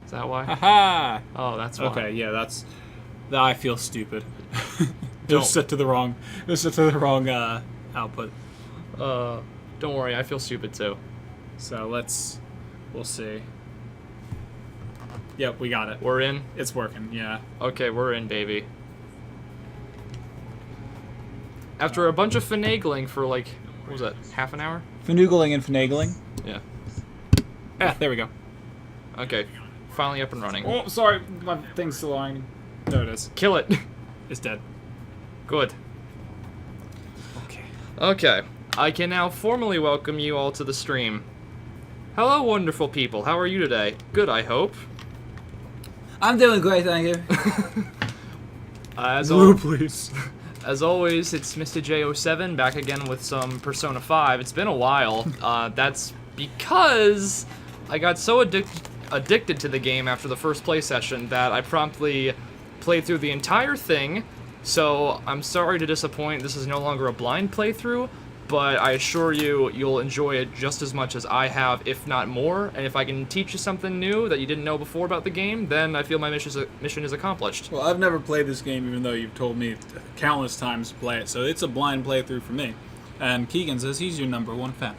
Is that why? Haha! Oh, that's why. Okay, yeah, that's... I feel stupid. It Don't. was set to the wrong... It was set to the wrong, output. Don't worry, I feel stupid too. So we'll see. Yep, we got it. We're in? It's working, yeah. Okay, we're in, baby. After a bunch of finagling for like, what was that, half an hour? Finoogling and finagling. Yeah. Ah, there we go. Okay, finally up and running. Oh, sorry, my thing's still on. There it is. Kill it. It's dead. Good. Okay. Okay, I can now formally welcome you all to the stream. Hello, wonderful people. How are you today? Good, I hope. I'm doing great, thank you. Please. As always, it's Mr. J07 back again with some Persona 5. It's been a while. That's because I got so addicted to the game after the first play session that I promptly played through the entire thing. So I'm sorry to disappoint. This is no longer a blind playthrough, but I assure you, you'll enjoy it just as much as I have, if not more. And if I can teach you something new that you didn't know before about the game, then I feel my mission is accomplished. Well, I've never played this game, even though you've told me countless times to play it, so it's a blind playthrough for me. And Keegan says he's your #1 fan.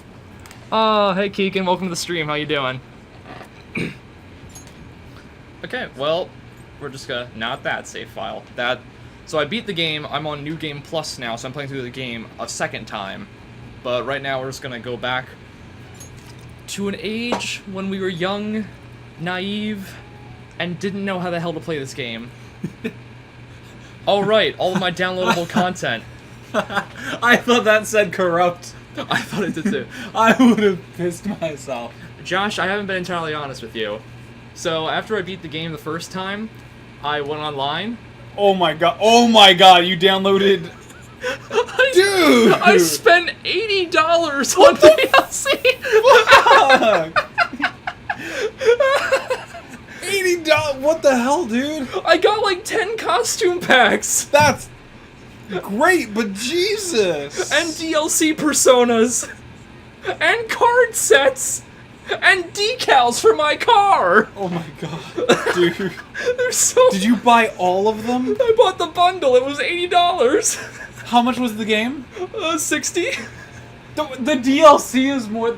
Oh, hey Keegan, welcome to the stream. How you doing? Okay, well, we're just gonna not that save file. So I beat the game. I'm on New Game Plus now, so I'm playing through the game a second time. But right now we're just gonna go back to an age when we were young, naive, and didn't know how the hell to play this game. All right, all of my downloadable content. I thought that said corrupt. I thought it did too. I would have pissed myself. Josh, I haven't been entirely honest with you. So after I beat the game the first time, I went online. Oh my god, you downloaded... Dude! I spent $80 on DLC! $80? What the hell, dude? I got like 10 costume packs! That's great, but Jesus! And DLC personas! And card sets! And decals for my car! Oh my god, dude. They're so... Did you buy all of them? I bought the bundle, it was $80! How much was the game? 60? The DLC is more...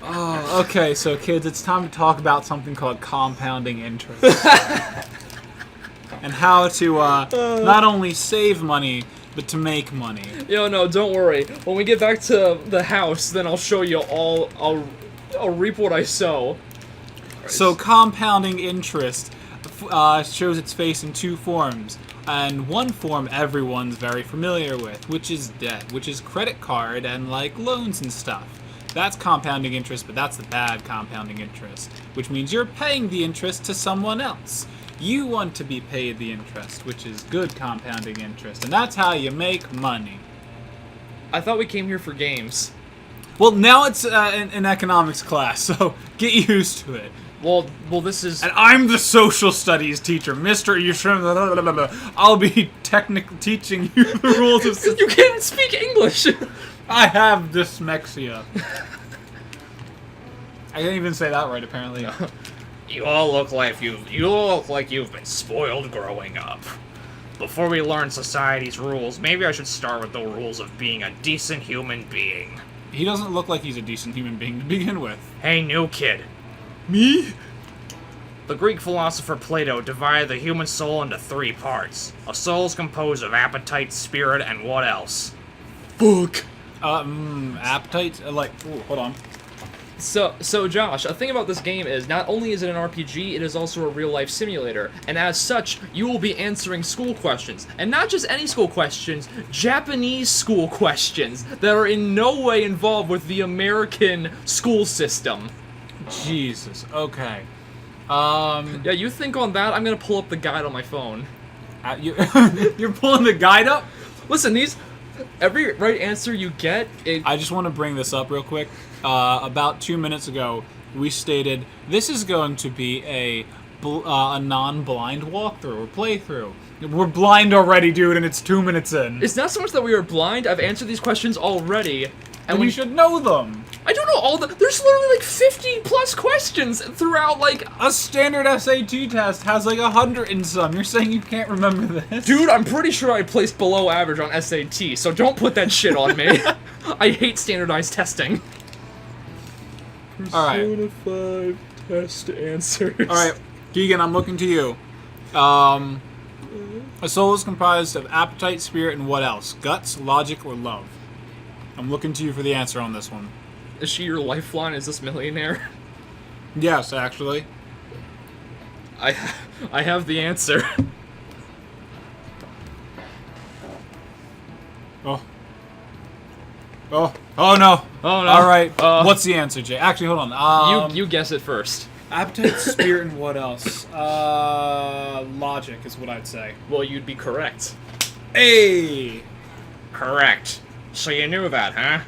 Oh, okay, so kids, it's time to talk about something called compounding interest. And how to not only save money, but to make money. Yo, no, don't worry. When we get back to the house, then I'll show you all... I'll reap what I sow. So compounding interest shows its face in two forms. And one form everyone's very familiar with, which is debt, which is credit card and like loans and stuff. That's compounding interest, but that's the bad compounding interest, which means you're paying the interest to someone else. You want to be paid the interest, which is good compounding interest, and that's how you make money. I thought we came here for games. Well, now it's an economics class, so get used to it. Well, this is... And I'm the social studies teacher, Mr. I'll be teaching you the rules of... You can't speak English! I have dyslexia. I can't even say that right, apparently. You all look like you've been spoiled growing up. Before we learn society's rules, maybe I should start with the rules of being a decent human being. He doesn't look like he's a decent human being to begin with. Hey, new kid. Me? The Greek philosopher Plato divided the human soul into 3 parts. A soul is composed of appetite, spirit, and what else? Fuck. Appetite? Ooh, hold on. So Josh, a thing about this game is not only is it an RPG, it is also a real-life simulator, and as such, you will be answering school questions, and not just any school questions, Japanese school questions that are in no way involved with the American school system. Jesus. Okay. Yeah, you think on that, I'm gonna pull up the guide on my phone. You're pulling the guide up? Listen, every right answer you get, I just want to bring this up real quick. About 2 minutes ago, we stated this is going to be a non-blind walkthrough or playthrough. We're blind already, dude, and it's 2 minutes in. It's not so much that we are blind. I've answered these questions already. And when you should know them. I don't know all the. There's literally like 50 plus questions throughout. Like, A standard SAT test has like 100 and some. You're saying you can't remember this? dude, I'm pretty sure I placed below average on SAT. So don't put that shit on me. I hate standardized testing. All right. Persona 5 test answers. All right, Keegan, I'm looking to you. A soul is comprised of appetite, spirit, and what else? Guts, logic, or love? I'm looking to you for the answer on this one. Is she your lifeline? Is this millionaire? Yes, actually. I have the answer. Oh. Oh. Oh no. Oh, no. All right. What's What's the answer, Jay? Actually, hold on. you guess it first. Appetite, spirit, and what else? Logic is what I'd say. Well, you'd be correct. Hey. Correct. So you knew that, huh?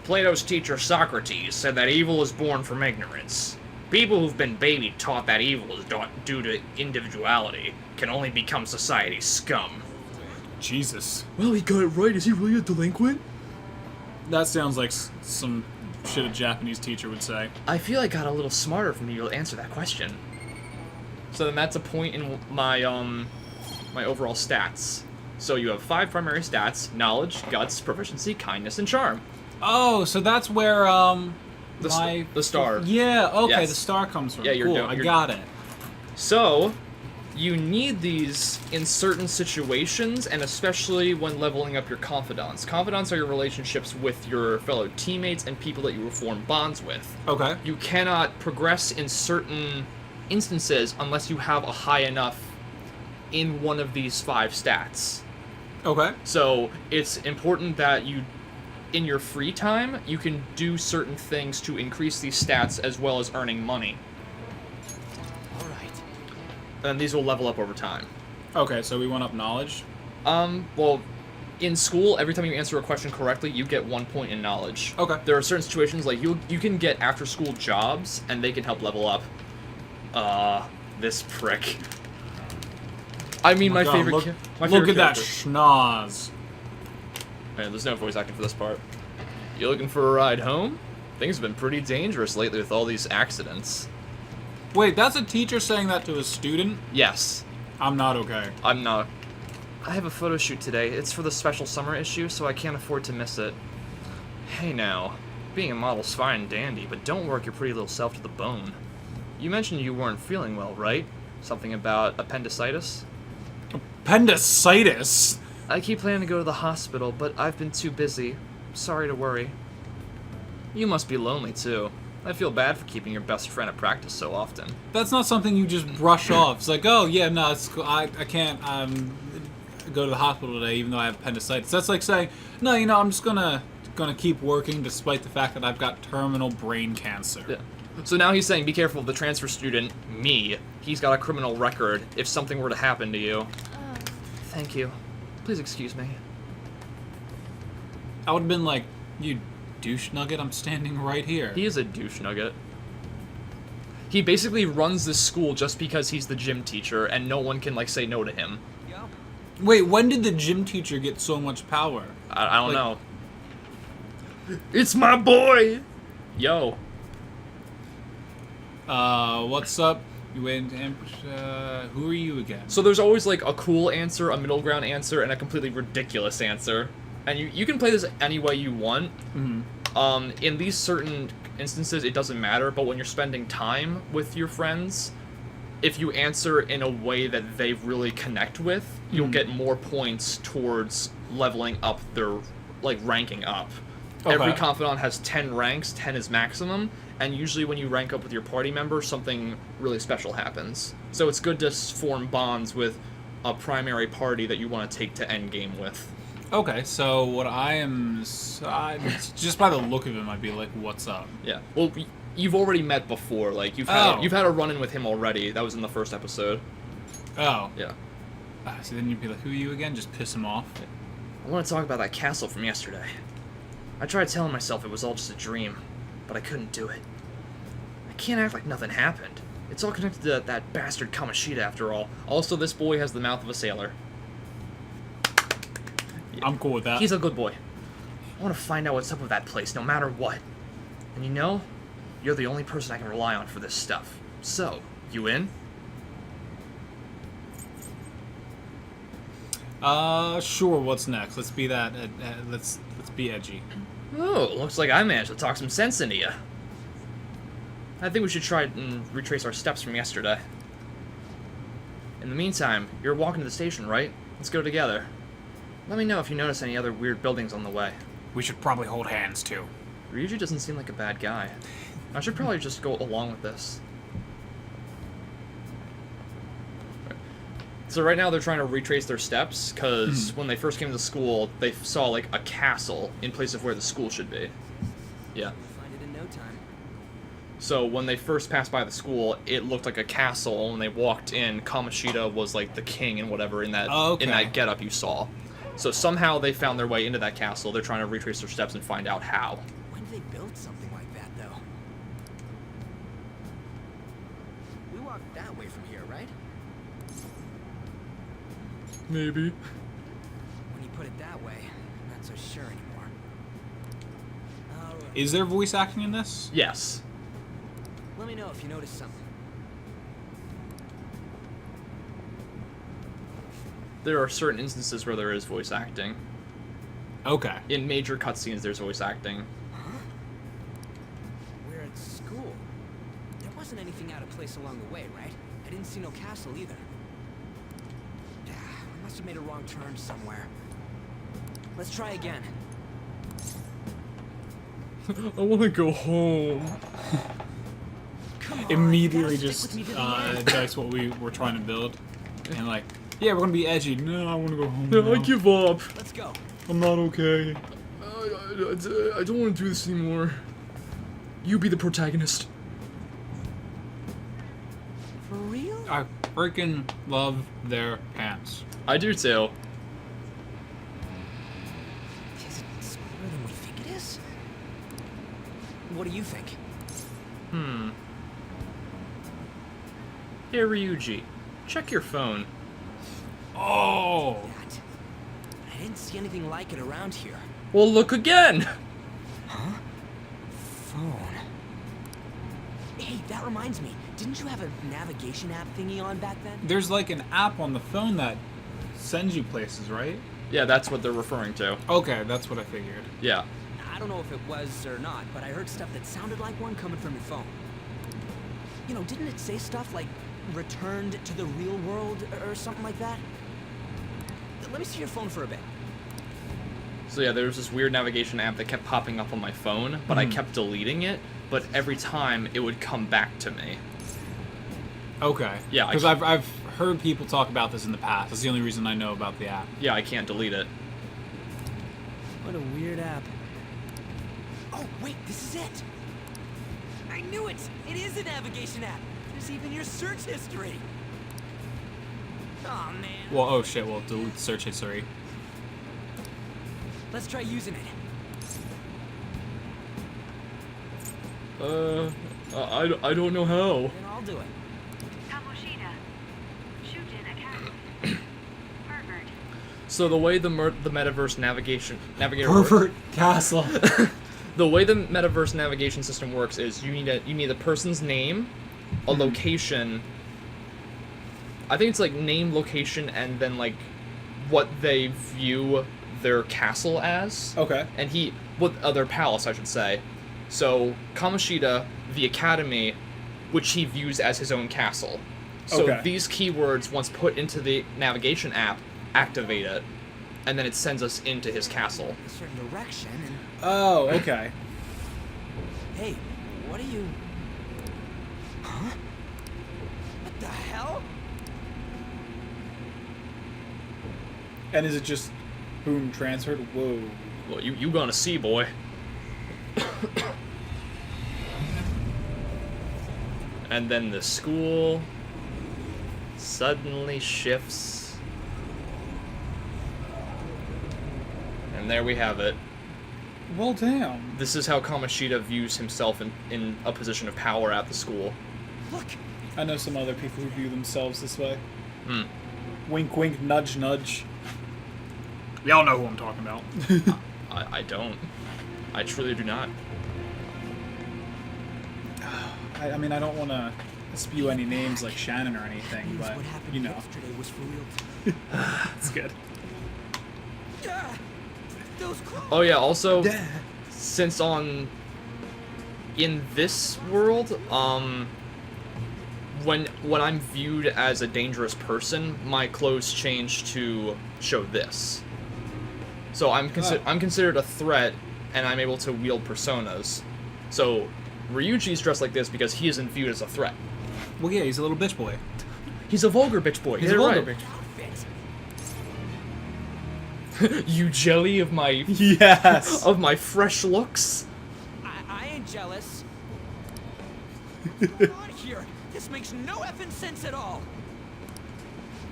Plato's teacher Socrates said that evil is born from ignorance. People who've been babied taught that evil is due to individuality can only become society's scum. Jesus. Well, he got it right. Is he really a delinquent? That sounds like some shit a Japanese teacher would say. I feel I got a little smarter from you to answer that question. So then that's a point in my my overall stats. So you have 5 primary stats: knowledge, guts, proficiency, kindness, and charm. Oh, so that's where The star. Yeah, okay, Yes. the star comes from. Yeah, you're cool, doing- I you're- got it. So, you need these in certain situations, and especially when leveling up your confidants. Confidants are your relationships with your fellow teammates and people that you form bonds with. Okay. You cannot progress in certain instances unless you have a high enough in one of these 5 stats. Okay. So, it's important that you, in your free time, you can do certain things to increase these stats as well as earning money. Alright. And these will level up over time. Okay, so we went up knowledge. Well, in school, every time you answer a question correctly, you get 1 point in knowledge. Okay. There are certain situations like you can get after school jobs, and they can help level up. This prick. I mean, my God, favorite. Look, My look favorite at that character. schnoz. Man, there's no voice acting for this part. You looking for a ride home? Things have been pretty dangerous lately with all these accidents. Wait, that's a teacher saying that to a student? Yes, I'm not okay. I'm not. I have a photo shoot today. It's for the special summer issue, so I can't afford to miss it. Hey now, being a model's fine and dandy, but don't work your pretty little self to the bone. You mentioned you weren't feeling well, right? Something about appendicitis? Appendicitis? I keep planning to go to the hospital, but I've been too busy. Sorry to worry. You must be lonely, too. I feel bad for keeping your best friend at practice so often. That's not something you just brush off. It's like, oh yeah, no, it's cool. I can't go to the hospital today even though I have appendicitis. That's like saying, no, I'm just gonna keep working despite the fact that I've got terminal brain cancer. Yeah. So now he's saying, be careful of the transfer student, me. He's got a criminal record if something were to happen to you. Thank you. Please excuse me. I would have been like, you douche nugget, I'm standing right here. He is a douche nugget. He basically runs this school just because he's the gym teacher and no one can, like, say no to him. Wait, when did the gym teacher get so much power? I don't Like- know. It's my boy! Yo. What's up? You went into ambush, who are you again? So there's always, like, a cool answer, a middle ground answer, and a completely ridiculous answer. And you can play this any way you want. Mhm. In these certain instances, it doesn't matter, but when you're spending time with your friends, if you answer in a way that they really connect with, you'll get more points towards leveling up their, like, ranking up. Every Okay. confidant has 10 ranks, 10 is maximum, and usually when you rank up with your party member, something really special happens. So it's good to form bonds with a primary party that you want to take to endgame with. Okay, so what just by the look of him, I'd be like, what's up? Yeah. Well, you've already met before. Like you've had a run-in with him already. That was in the first episode. Oh. Yeah. So then you'd be like, who are you again? Just piss him off? I want to talk about that castle from yesterday. I tried telling myself it was all just a dream, but I couldn't do it. I can't act like nothing happened. It's all connected to that bastard Kamoshida after all. Also, this boy has the mouth of a sailor. I'm cool with that. He's a good boy. I want to find out what's up with that place, no matter what. And you know, you're the only person I can rely on for this stuff. So, you in? Sure. What's next? Let's be that. Let's be edgy. Oh, looks like I managed to talk some sense into you. I think we should try and retrace our steps from yesterday. In the meantime, you're walking to the station, right? Let's go together. Let me know if you notice any other weird buildings on the way. We should probably hold hands too. Ryuji doesn't seem like a bad guy. I should probably just go along with this. So right now they're trying to retrace their steps, because when they first came to school, they saw like a castle in place of where the school should be. Yeah. Find it in no time. So when they first passed by the school, it looked like a castle. When they walked in, Kamoshida was like the king and whatever in that Okay. in that getup you saw. So somehow they found their way into that castle. They're trying to retrace their steps and find out how. When did they build something like that, though? We walked that way from here, right? Maybe. When you put it that way, I'm not so sure anymore. Is there voice acting in this? Yes. Let me know if you notice something. There are certain instances where there is voice acting. Okay. In major cutscenes, there's voice acting. We're at school. There wasn't anything out of place along the way, right? I didn't see no castle either. We must have made a wrong turn somewhere. Let's try again. I want to go home. Come on, Immediately you gotta stick just with me to the end. that's what we were trying to build, and like, yeah, we're gonna be edgy. No, I want to go home. now. I give up. Let's go. I'm not okay. I don't want to do this anymore. You be the protagonist. For real? I freaking love their pants. I do too. Is it smaller than we think it is? What do you think? Hey Ryuji, check your phone. Oh, That. I didn't see anything like it around here. Well, look again. Phone. Hey, that reminds me. Didn't you have a navigation app thingy on back then? there's like an app on the phone that sends you places, right? Yeah, that's what they're referring to. Okay, that's what I figured. Yeah. I don't know if it was or not, but I heard stuff that sounded like one coming from your phone. You know, didn't it say stuff like returned to the real world or something like that? Let me see your phone for a bit. So yeah, there was this weird navigation app that kept popping up on my phone, but I kept deleting it. But every time it would come back to me. Okay. Yeah, Because I've heard people talk about this in the past. That's the only reason I know about the app. Yeah, I can't delete it. What a weird app. Oh, wait, this is it! I knew it! It is a navigation app! There's even your search history! Aw, man. Well, oh shit. Well, delete search history. Let's try using it. I don't know how. Then I'll do it. Kamoshida. Shujin Academy. Harvard. So the way the metaverse navigator works, Castle. the way the metaverse navigation system works is you need a person's name, a location. I think it's like name, location, and then like what they view their castle as. Okay. And their palace, I should say. So Kamoshida, the academy, which he views as his own castle. So Okay. these keywords, once put into the navigation app, activate it, and then it sends us into his castle. A certain direction and... Oh, okay. Hey, what are you... Huh? What the hell? And is it just boom transferred? Whoa. Well, you gonna see, boy. And then the school suddenly shifts. And there we have it. Well, damn. This is how Kamoshida views himself in a position of power at the school. Look! I know some other people who view themselves this way. Hmm. Wink, wink, nudge, nudge. Y'all know who I'm talking about. I don't. I truly do not. I mean, I don't want to spew any names like Shannon or anything, Means but what happened you know, yesterday was for real. it's good. Yeah, those clothes. Oh yeah, also, since in this world, when I'm viewed as a dangerous person, my clothes change to show this. So I'm considered a threat, and I'm able to wield personas. So Ryuji's dressed like this because he isn't viewed as a threat. Well, yeah, he's a little bitch boy. He's a vulgar bitch boy. He's Get a it vulgar right. bitch. You jelly of my Yes. of my fresh looks. I ain't jealous. What's going on here? This makes no effing sense at all.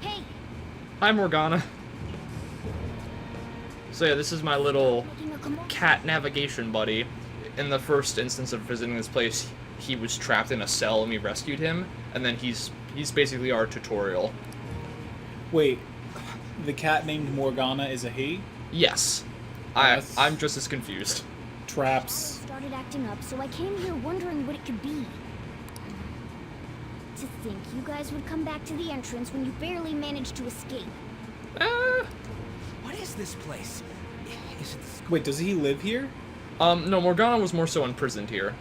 Hey, Hi, Morgana. So yeah, this is my little making a commotion. cat navigation buddy. In the first instance of visiting this place, he was trapped in a cell and we rescued him, and then he's basically our tutorial. Wait, the cat named Morgana is a he? Yes. Yes. I'm just as confused. Traps. Started acting up, so I came here wondering what it could be. To think you guys would come back to the entrance when you barely managed to escape. What is this place? Is it the school? Wait, does he live here? No, Morgana was more so imprisoned here.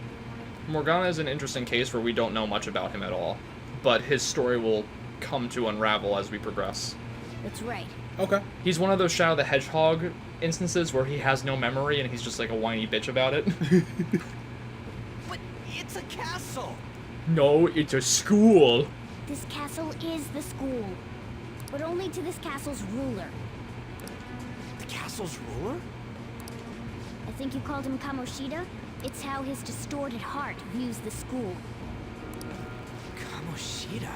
Morgana is an interesting case where we don't know much about him at all, but his story will come to unravel as we progress. That's right. Okay. He's one of those Shadow the Hedgehog instances where he has no memory and he's just like a whiny bitch about it. But it's a castle. No, it's a school. This castle is the school, but only to this castle's ruler. The castle's ruler? I think you called him Kamoshida. It's how his distorted heart views the school. Kamoshida.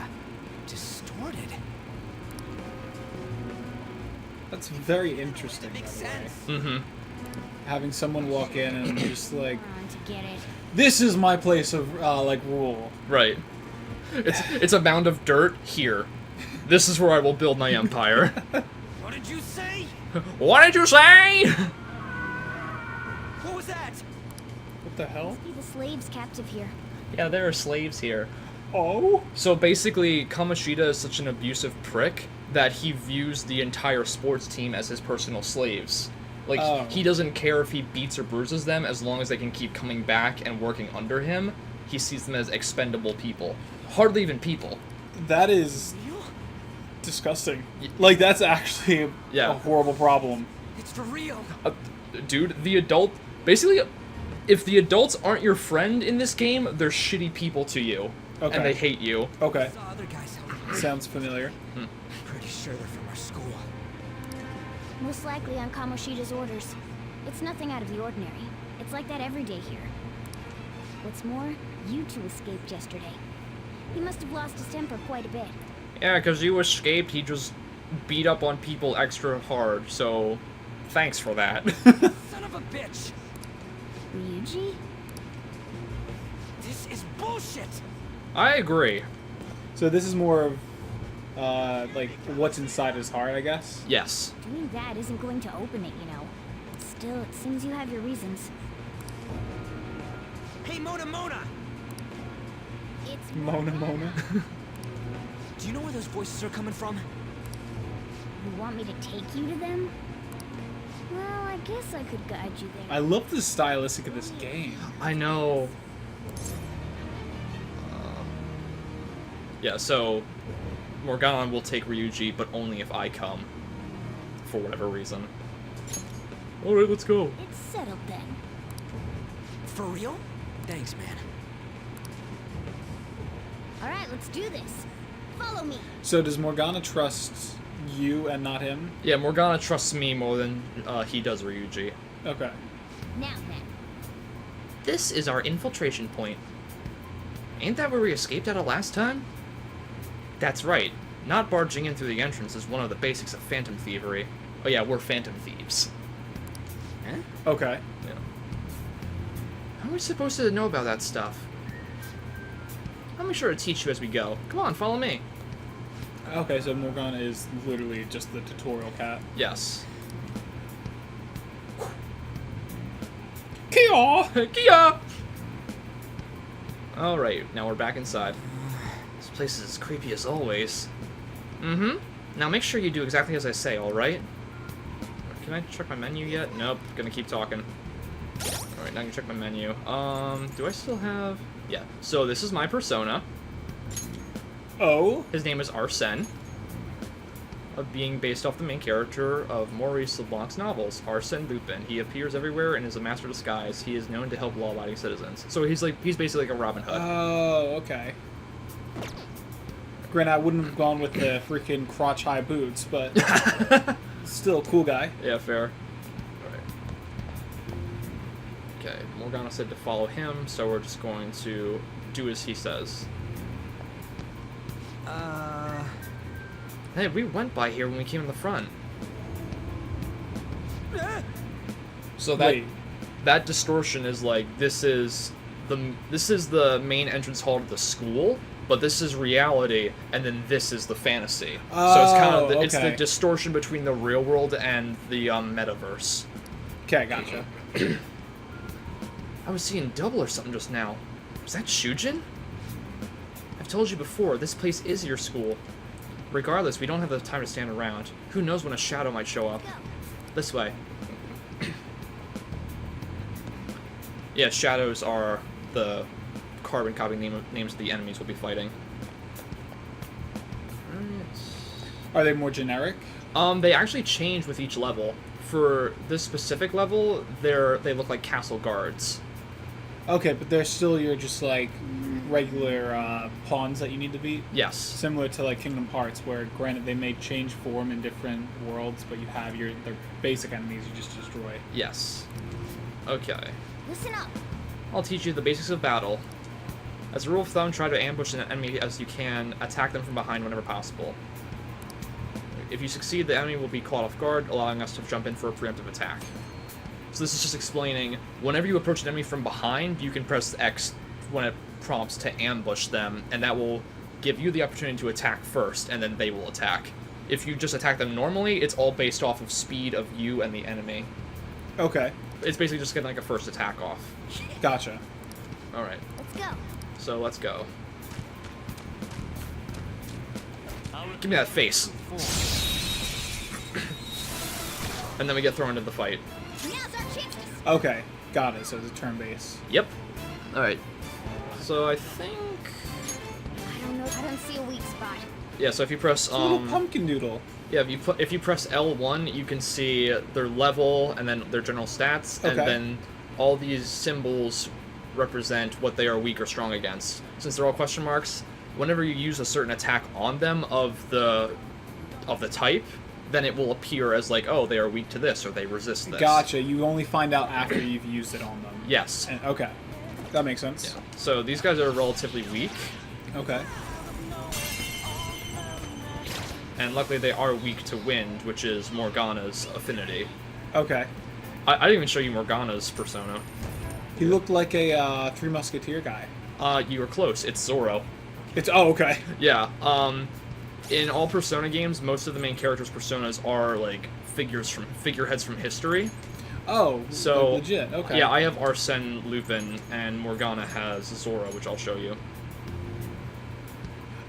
Distorted. That's very interesting, That by makes the way. sense. Mm-hmm. Having someone walk in and just like, On to get it. this is my place of, like, rule. Right. It's a mound of dirt here. This is where I will build my empire. What did you say? What did you say? What was that? What the hell? Must be the slaves captive here. Yeah, there are slaves here. Oh? So basically, Kamoshida is such an abusive prick that he views the entire sports team as his personal slaves. Like, Oh. he doesn't care if he beats or bruises them as long as they can keep coming back and working under him. He sees them as expendable people. Hardly even people. That is Real? disgusting. Like, that's actually Yeah. a horrible problem. It's for real. Dude, the adult... Basically, if the adults aren't your friend in this game, they're shitty people to you. Okay. And they hate you. Okay. Saw other guys helping me. Sounds familiar. Pretty sure they're from our school. Most likely on Kamoshida's orders. It's nothing out of the ordinary. It's like that every day here. What's more, you two escaped yesterday. He must have lost his temper quite a bit. Yeah, because you escaped, he just beat up on people extra hard, so... Thanks for that. Son of a bitch. Ryuji? This is bullshit. I agree. So this is more of, like, what's inside his heart, I guess? Yes. Doing that isn't going to open it, you know. Still, it seems you have your reasons. Hey, Mona Mona. It's Mona Mona. Do you know where those voices are coming from? You want me to take you to them? Well, I guess I could guide you there. I love the stylistic of this game. I know. Yeah, so Morgana will take Ryuji, but only if I come. For whatever reason. Alright, let's go. It's settled then. For real? Thanks, man. Alright, let's do this. Follow me. So does Morgana trust you and not him? Yeah, Morgana trusts me more than he does Ryuji. Okay. Now then. This is our infiltration point. Ain't that where we escaped out of last time? That's right. Not barging in through the entrance is one of the basics of phantom thievery. Oh yeah, we're phantom thieves. Eh? Okay. Yeah. How are we supposed to know about that stuff? I'll make sure to teach you as we go. Come on, follow me. Okay, so Morgana is literally just the tutorial cat. Yes. Kia! Kia! Alright, now we're back inside. This place is as creepy as always. Mm-hmm. Now make sure you do exactly as I say, alright? Can I check my menu yet? Nope, gonna keep talking. Alright, now I can check my menu. Do I still have... Yeah, so this is my persona. Oh? His name is Arsène. Being based off the main character of Maurice LeBlanc's novels, Arsène Lupin. He appears everywhere and is a master disguise. He is known to help law-abiding citizens. So he's basically like a Robin Hood. Oh, okay. Granted, I wouldn't have gone with the freaking crotch-high boots, but still a cool guy. Yeah, fair. Alright. Okay, Morgana said to follow him, so we're just going to do as he says. Hey, we went by here when we came in the front. So that distortion is like, this is the main entrance hall to the school, but this is reality, and then this is the fantasy. So it's kind of it's the okay. distortion between the real world and the metaverse. Okay, gotcha. I was seeing double or something just now. Was that Shujin? I've told you before, this place is your school. Regardless, we don't have the time to stand around. Who knows when a shadow might show up? This way. Yeah, shadows are the carbon copy names of the enemies we'll be fighting. Are they more generic? They actually change with each level. For this specific level, they look like castle guards. Okay, but they're still your just like regular pawns that you need to beat. Yes. Similar to like Kingdom Hearts, where granted they may change form in different worlds, but you have their basic enemies you just destroy. Yes. Okay. Listen up. I'll teach you the basics of battle. As a rule of thumb, try to ambush an enemy as you can, attack them from behind whenever possible. If you succeed, the enemy will be caught off guard, allowing us to jump in for a preemptive attack. So this is just explaining, whenever you approach an enemy from behind, you can press X when it prompts to ambush them, and that will give you the opportunity to attack first, and then they will attack. If you just attack them normally, it's all based off of speed of you and the enemy. Okay, It's basically just getting like a first attack off. gotcha. Alright, Let's go. so let's go. Give me that face. And then we get thrown into the fight. Now's our chances. Okay, got it. So it's a turn base. Yep. Alright. So I think... I don't know. I don't see a weak spot. Yeah, so if you press, It's a little pumpkin doodle. yeah, if you press L1, you can see their level and then their general stats, and Okay. then all these symbols represent what they are weak or strong against. Since they're all question marks, whenever you use a certain attack on them of the type, then it will appear as like, oh, they are weak to this or they resist this. Gotcha. You only find out after you've used it on them. Yes. And, okay, that makes sense. Yeah. So these guys are relatively weak, Okay. and luckily they are weak to wind, which is Morgana's affinity. Okay. I didn't even show you Morgana's persona. He looked like a Three Musketeer guy. You were close. It's Zoro. It's okay. Yeah. In all Persona games, most of the main characters' personas are like figureheads from history. Oh, So legit. Okay. Yeah, I have Arsène Lupin, and Morgana has Zoro, which I'll show you.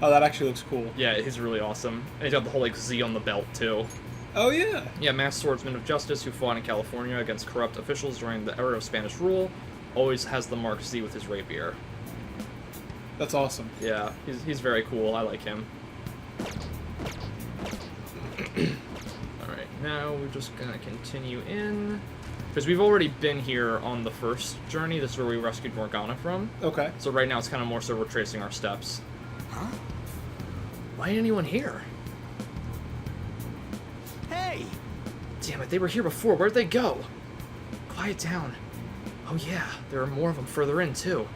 Oh, that actually looks cool. Yeah, he's really awesome, and he's got the whole like Z on the belt too. Oh yeah. Yeah, masked swordsman of justice who fought in California against corrupt officials during the era of Spanish rule. Always has the mark Z with his rapier. That's awesome. Yeah, he's very cool. I like him. Alright, now we're just gonna continue in. Because we've already been here on the first journey. This is where we rescued Morgana from. Okay. So right now it's kind of more so retracing our steps. Huh? Why ain't anyone here? Hey! Damn it, they were here before. Where'd they go? Quiet down. Oh yeah, there are more of them further in too.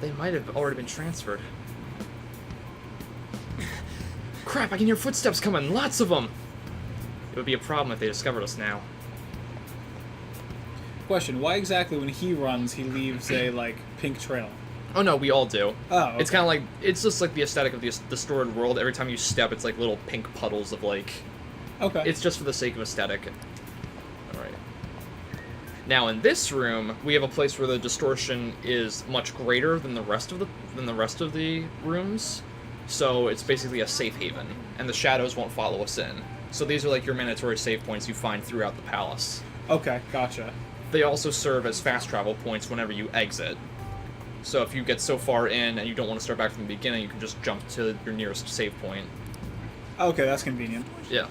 They might have already been transferred. Crap, I can hear footsteps coming. Lots of them. It would be a problem if they discovered us now. Question: why exactly when he runs he leaves a like pink trail? Oh no, we all do. Oh, okay. It's kind of like, it's just like the aesthetic of the distorted world. Every time you step, it's like little pink puddles of like... Okay. It's just for the sake of aesthetic. Alright. Now in this room, we have a place where the distortion is much greater than the rest of the rooms. So it's basically a safe haven, and the shadows won't follow us in. So these are like your mandatory save points you find throughout the palace. Okay, gotcha. They also serve as fast travel points whenever you exit. So if you get so far in and you don't want to start back from the beginning, you can just jump to your nearest save point. Okay, that's convenient. Yeah.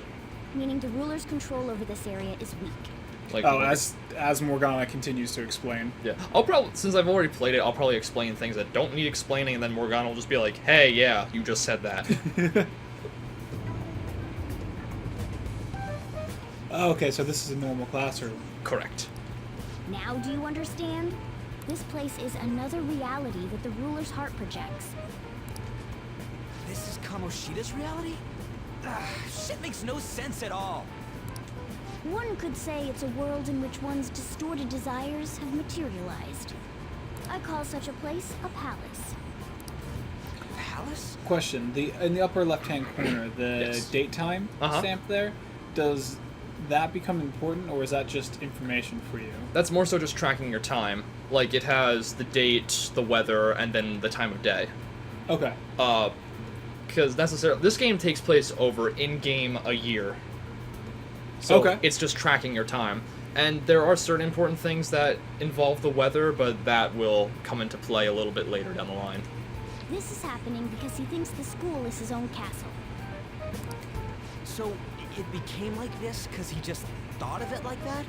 Meaning the ruler's control over this area is weak. Like, Oh, as Morgana continues to explain. yeah. I'll probably, since I've already played it, I'll probably explain things that don't need explaining, and then Morgana will just be like, "Hey, yeah, you just said that." Okay, so this is a normal classroom. Correct. Now do you understand? This place is another reality that the ruler's heart projects. This is Kamoshida's reality? Shit makes no sense at all. One could say it's a world in which one's distorted desires have materialized. I call such a place a palace. Palace? Question: in the upper left-hand corner, the Yes. date time Uh-huh. stamp there, does that become important, or is that just information for you? That's more so just tracking your time. Like, it has the date, the weather, and then the time of day. Okay. Because this game takes place over in-game a year. So Okay. it's just tracking your time. And there are certain important things that involve the weather, but that will come into play a little bit later down the line. This is happening because he thinks the school is his own castle. So it became like this because he just thought of it like that?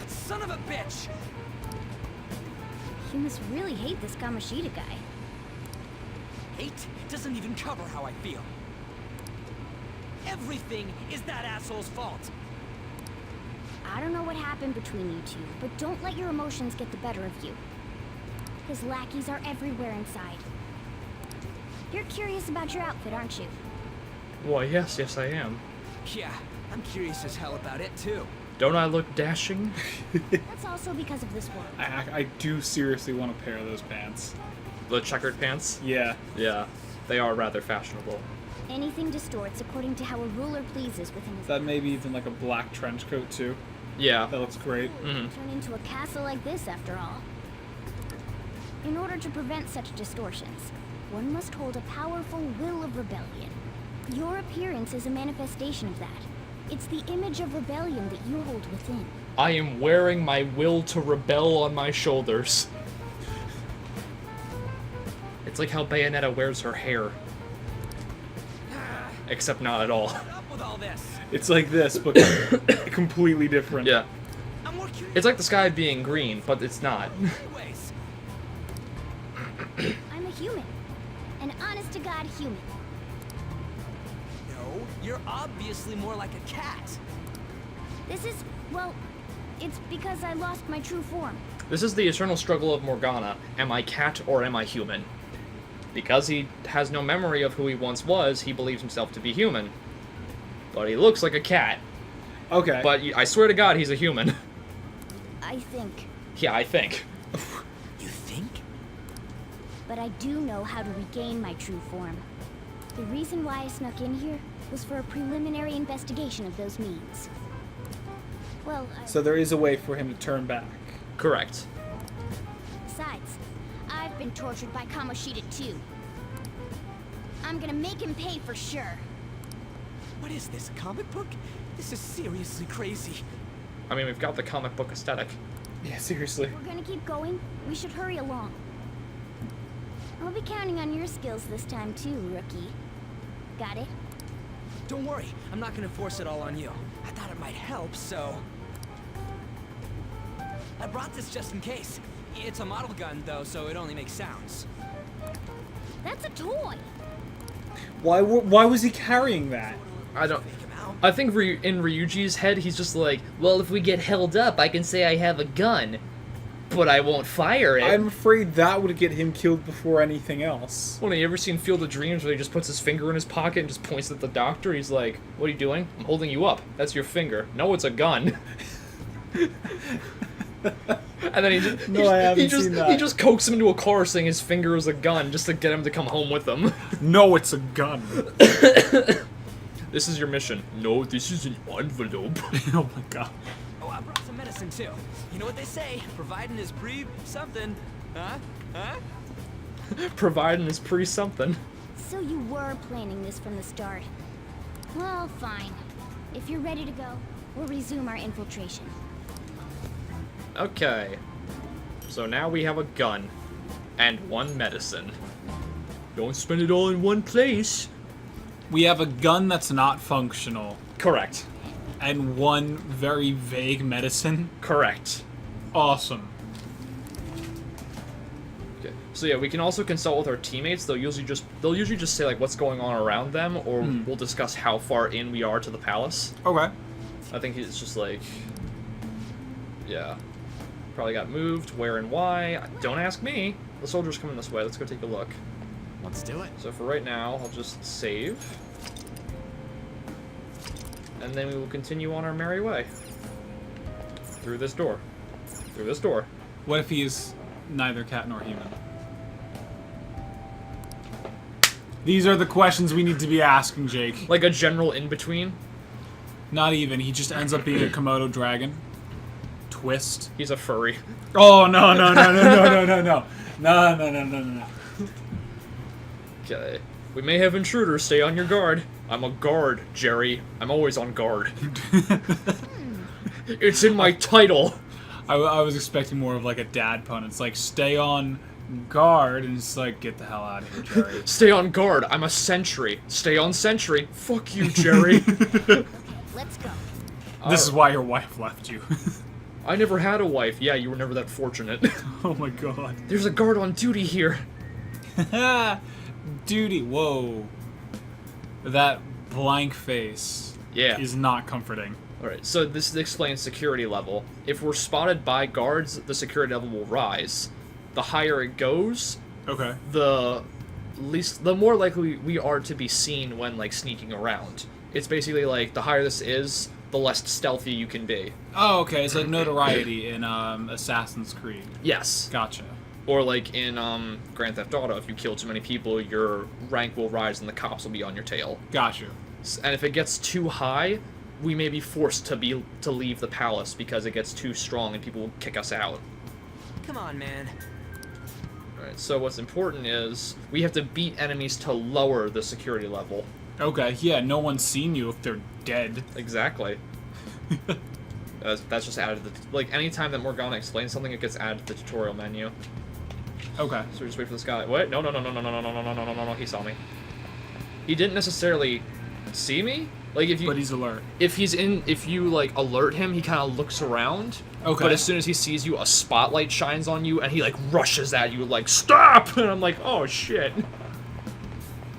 Son of a bitch! You must really hate this Kamoshida guy. Hate doesn't even cover how I feel. Everything is that asshole's fault. I don't know what happened between you two, but don't let your emotions get the better of you. His lackeys are everywhere inside. You're curious about your outfit, aren't you? Why, yes, I am. Yeah, I'm curious as hell about it too. Don't I look dashing? That's also because of this world. I do seriously want a pair of those pants. The checkered pants? Yeah. Yeah, they are rather fashionable. Anything distorts according to how a ruler pleases within his... That maybe even like a black trench coat too. Yeah. That looks great. Mhm. Turn into a castle like this, after all. In order to prevent such distortions, one must hold a powerful will of rebellion. Your appearance is a manifestation of that. It's the image of rebellion that you hold within. I am wearing my will to rebel on my shoulders. It's like how Bayonetta wears her hair. Except not at all. What's up with all this? It's like this, but completely different. Yeah. I'm more curious. It's like the sky being green, but it's not. Anyways, I'm a human. An honest-to-God human. no, you're obviously more like a cat. This is, well, it's because I lost my true form. This is the eternal struggle of Morgana. Am I cat or am I human? Because he has no memory of who he once was, he believes himself to be human. But he looks like a cat. Okay. But I swear to God, he's a human. I think. Yeah, I think. You think? But I do know how to regain my true form. The reason why I snuck in here was for a preliminary investigation of those means. Well, So there is a way for him to turn back. Correct. besides, I've been tortured by Kamoshida too. I'm gonna make him pay for sure. What is this, a comic book? This is seriously crazy. I mean, we've got the comic book aesthetic. Yeah, seriously. We're gonna keep going. We should hurry along. I'll be counting on your skills this time too, rookie. Got it? Don't worry, I'm not gonna force it all on you. I thought it might help, so... I brought this just in case. It's a model gun, though, so it only makes sounds. That's a toy! Why was he carrying that? I don't... Fake him out. I think in Ryuji's head, he's just like, well, if we get held up, I can say I have a gun, but I won't fire it. I'm afraid that would get him killed before anything else. Well, have you ever seen Field of Dreams where he just puts his finger in his pocket and just points at the doctor? He's like, what are you doing? I'm holding you up. That's your finger. No, it's a gun. And then I haven't seen that. he just coaxes him into a car saying his finger is a gun just to get him to come home with him. No, it's a gun. This is your mission. No, this is an envelope. Oh my god. Oh, I brought some medicine too. You know what they say? Providing is something. Huh? Huh? Providing is pre-something. So you were planning this from the start. Well, fine. If you're ready to go, we'll resume our infiltration. Okay. So now we have a gun. And 1 medicine. Don't spend it all in one place. We have a gun that's not functional, Correct. and 1 very vague medicine. Correct. Awesome. Okay. So yeah, we can also consult with our teammates. They'll usually just say like what's going on around them, or we'll discuss how far in we are to the palace. Okay. I think it's just like, yeah, probably got moved. Where and why? Don't ask me. The soldier's coming this way. Let's go take a look. Let's do it. So for right now, I'll just save, and then we will continue on our merry way through this door. Through this door. What if he is neither cat nor human? These are the questions we need to be asking, Jake. Like a general in between. Not even. He just ends up being a Komodo dragon. Twist. He's a furry. Oh, no, no, no, no, no, no, no, no. No, no, no, no, no, no. Okay. We may have intruders. Stay on your guard. I'm a guard, Jerry. I'm always on guard. It's in my title. I was expecting more of like a dad pun. It's like, stay on guard, and it's like, get the hell out of here, Jerry. Stay on guard. I'm a sentry. Stay on sentry. Fuck you, Jerry. Let's go. This is why your wife left you. I never had a wife. Yeah, you were never that fortunate. Oh my god. There's a guard on duty here. Duty. Whoa. That blank face Yeah. is not comforting. Alright, so this explains security level. If we're spotted by guards, the security level will rise. The higher it goes, Okay. the more likely we are to be seen when like sneaking around. It's basically like the higher this is, the less stealthy you can be. Oh, okay. It's like notoriety in Assassin's Creed. Yes. Gotcha. Or like in Grand Theft Auto, if you kill too many people, your rank will rise and the cops will be on your tail. Gotcha. And if it gets too high, we may be forced to leave the palace because it gets too strong and people will kick us out. Come on, man. Alright, so what's important is we have to beat enemies to lower the security level. Okay. Yeah. No one's seen you if they're dead. Exactly. That's just added to the... Like, anytime that Morgana explains something, it gets added to the tutorial menu. Okay. So we just wait for this guy. What? No, no, no, no, no, no, no, no, no, no, no, no, no, he saw me. He didn't necessarily see me. Like, if you... But he's alert. If you, like, alert him, he kind of looks around. Okay. But as soon as he sees you, a spotlight shines on you, and he, like, rushes at you, like, stop! And I'm like, oh, shit.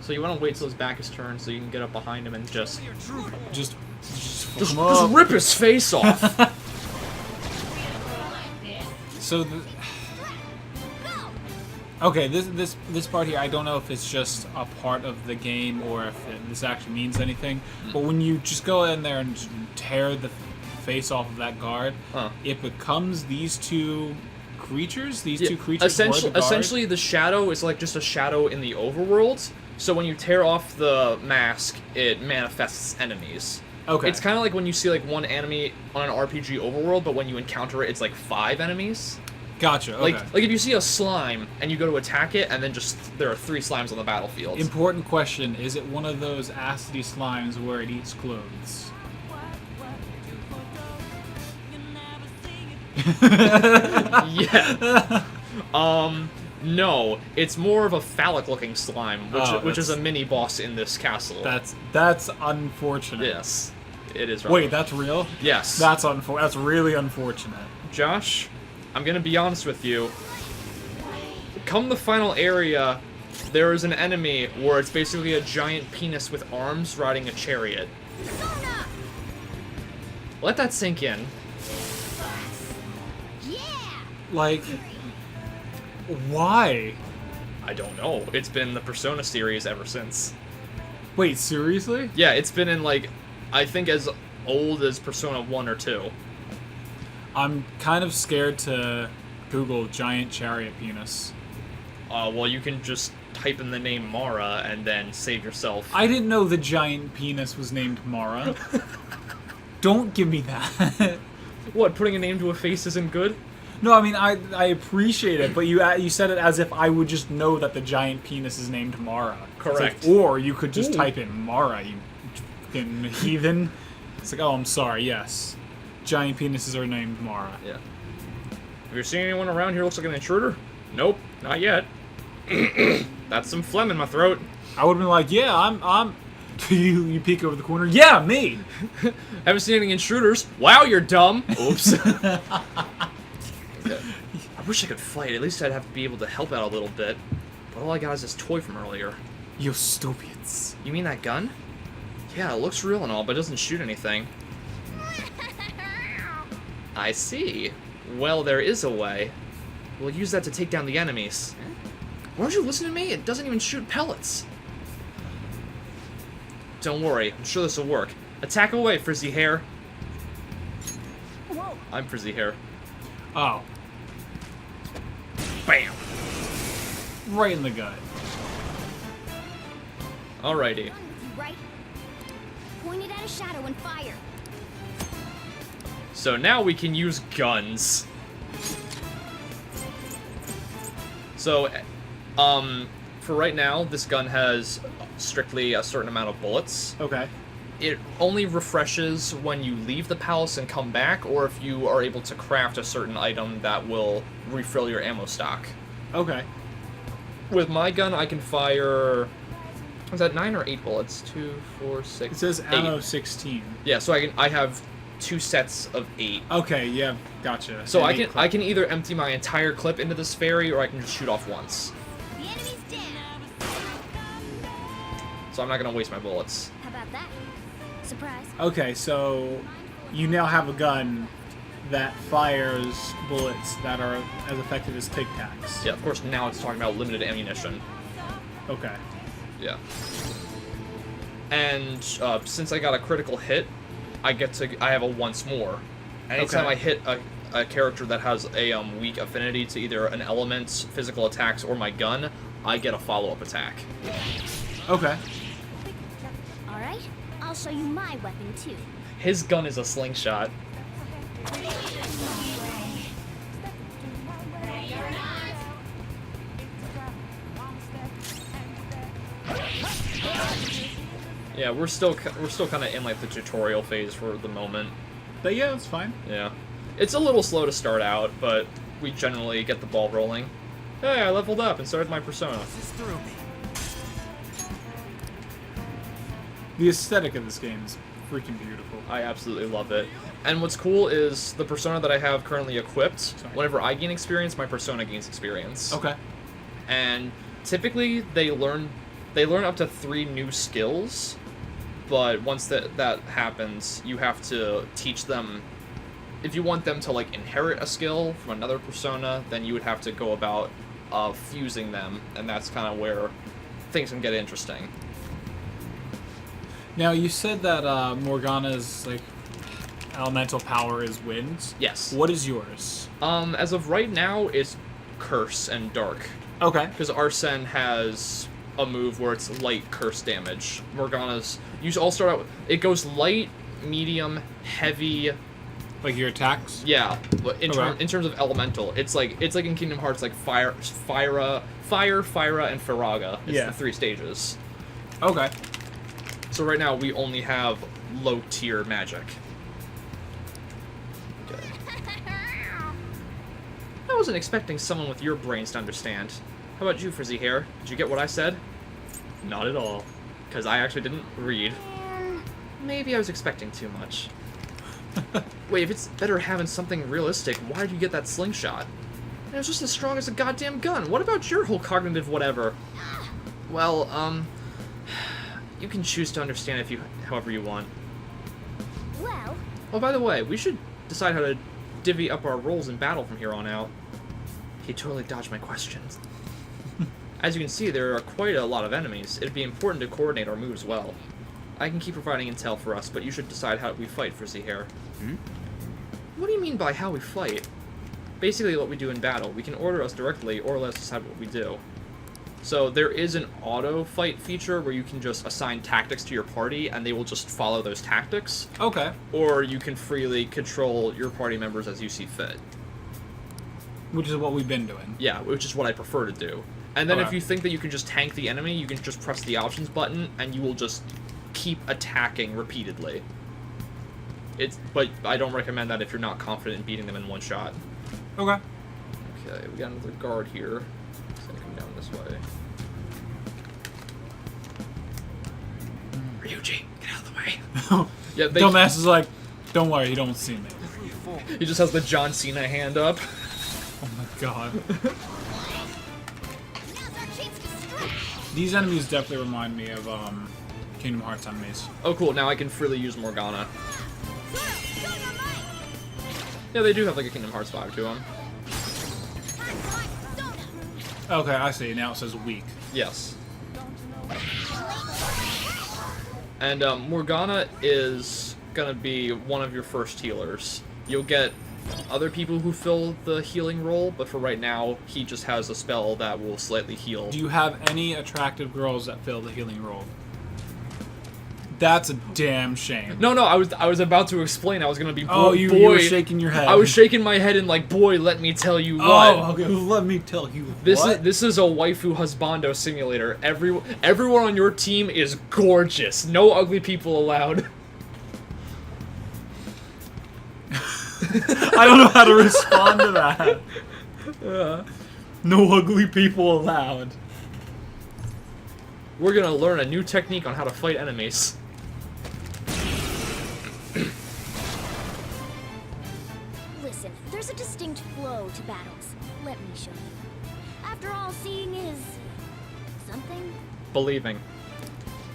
So you want to wait till his back is turned so you can get up behind him and just Just fuck him up. rip his face off. So okay, this part here, I don't know if it's just a part of the game or if this actually means anything. But when you just go in there and just tear the face off of that guard, it becomes these two creatures. These two creatures. were the guard? Essentially, the shadow is like just a shadow in the overworld. So when you tear off the mask, it manifests enemies. Okay. It's kind of like when you see like one enemy on an RPG overworld, but when you encounter it, it's like 5 enemies. Gotcha. Okay. Like if you see a slime and you go to attack it, and then just there are 3 slimes on the battlefield. Important question: is it one of those acidy slimes where it eats clothes? Yeah. No, it's more of a phallic-looking slime, which is a mini boss in this castle. That's unfortunate. Yes, it is. Wait, that's real? Yes. That's really unfortunate. Josh, I'm gonna be honest with you. Come the final area, there is an enemy where it's basically a giant penis with arms riding a chariot. Let that sink in. Yeah! Like, why? I don't know. It's been the Persona series ever since. Wait, seriously? Yeah, it's been in like, I think as old as Persona 1 or 2. I'm kind of scared to Google giant chariot penis. Well, you can just type in the name Mara and then save yourself. I didn't know the giant penis was named Mara. Don't give me that. What, putting a name to a face isn't good? No, I mean, I appreciate it, but you said it as if I would just know that the giant penis is named Mara. Correct. It's like, or you could just Ooh. type in Mara, you fucking heathen. It's like, oh, I'm sorry, yes. Giant penises are named Mara. Yeah. Have you seen anyone around here looks like an intruder? Nope, not yet. That's some phlegm in my throat. I would have been like, yeah, I'm you peek over the corner. Yeah, me! Haven't seen any intruders. Wow, you're dumb. Oops. Okay. I wish I could fight. At least I'd have to be able to help out a little bit. But all I got is this toy from earlier. You stupids. You mean that gun? Yeah, it looks real and all, but it doesn't shoot anything. I see. Well, there is a way. We'll use that to take down the enemies. Why don't you listen to me? It doesn't even shoot pellets. Don't worry, I'm sure this will work. Attack away, Frizzy Hair. Whoa! I'm Frizzy Hair. Oh, Bam! right in the gut. Alrighty. Done with you, right? Point it at a shadow and fire. So now we can use guns. So, for right now, this gun has strictly a certain amount of bullets. Okay. It only refreshes when you leave the palace and come back, or if you are able to craft a certain item that will refill your ammo stock. Okay. With my gun, I can fire... Was that 9 or 8 bullets? 2, 4, 6, It says 8. ammo 16. Yeah, so I have 2 sets of 8. Okay, yeah, gotcha. So And I 8 can clip. I can either empty my entire clip into this fairy, or I can just shoot off once. The enemy's down. So I'm not gonna waste my bullets. How about that? Surprise. Okay, so you now have a gun that fires bullets that are as effective as Tic Tacs. Yeah, of course now it's talking about limited ammunition. Okay. Yeah. And since I got a critical hit, I have a once more. Anytime Okay. I hit a character that has a weak affinity to either an element's physical attacks or my gun, I get a follow-up attack. Okay. All right. I'll show you my weapon too. His gun is a slingshot. Yeah, we're still kind of in like the tutorial phase for the moment. But yeah, it's fine. Yeah, it's a little slow to start out, but we generally get the ball rolling. Hey, I leveled up and started my persona. This is through me. The aesthetic of this game is freaking beautiful. I absolutely love it. And what's cool is the persona that I have currently equipped. Sorry. Whenever I gain experience, my persona gains experience. Okay. And typically they learn up to 3 new skills, but once that happens, you have to teach them. If you want them to like inherit a skill from another persona, then you would have to go about fusing them, and that's kind of where things can get interesting. Now you said that Morgana's like elemental power is wind. Yes. What is yours? As of right now, it's Curse and Dark. Okay. Because Arsene has a move where it's light curse damage. Morgana's... You all start out... It goes light, medium, heavy... Like your attacks? Yeah, but in Okay. terms of elemental, it's like in Kingdom Hearts, like Fire, Fyra, and Firaga. It's Yeah. the 3 stages. Okay. So right now, we only have low-tier magic. Okay. I wasn't expecting someone with your brains to understand. How about you, Frizzy Hair? Did you get what I said? Not at all. Because I actually didn't read. Maybe I was expecting too much. Wait, if it's better having something realistic, why did you get that slingshot? It was just as strong as a goddamn gun. What about your whole cognitive whatever? Well, you can choose to understand if however you want. Well, Oh, by the way, we should decide how to divvy up our roles in battle from here on out. He totally dodged my questions. As you can see, there are quite a lot of enemies. It'd be important to coordinate our moves well. I can keep providing intel for us, but you should decide how we fight, Frizzy Hair. What do you mean by how we fight? Basically what we do in battle. We can order us directly, or let us decide what we do. So there is an auto fight feature where you can just assign tactics to your party and they will just follow those tactics. Okay. Or you can freely control your party members as you see fit. Which is what we've been doing. Yeah, which is what I prefer to do. And then if Okay. you think that you can just tank the enemy, you can just press the options button and you will just keep attacking repeatedly. But I don't recommend that if you're not confident in beating them in one shot. Okay. Okay, we got another guard here. It's gonna come down this way. Ryuji, get out of the way. Yeah, Dumbass is like, don't worry, you don't see me. He just has the John Cena hand up. Oh my god. Now's our chance to strike. These enemies definitely remind me of Kingdom Hearts enemies. Oh, cool. Now I can freely use Morgana. Zoro, show your might. Yeah, they do have like a Kingdom Hearts 5 to them. Time for my persona. Okay, I see. Now it says weak. Yes. And Morgana is gonna be one of your first healers. You'll get other people who fill the healing role, but for right now, he just has a spell that will slightly heal. Do you have any attractive girls that fill the healing role? That's a damn shame. No, I was about to explain. I was gonna be boy. Oh, you were shaking your head. I was shaking my head and like, boy, let me tell you what. Oh, okay. Let me tell you what. This is a waifu husbando simulator. Everyone on your team is gorgeous. No ugly people allowed. I don't know how to respond to that. No ugly people allowed. We're gonna learn a new technique on how to fight enemies. Listen, there's a distinct flow to battles. Let me show you. After all, seeing is something. Believing.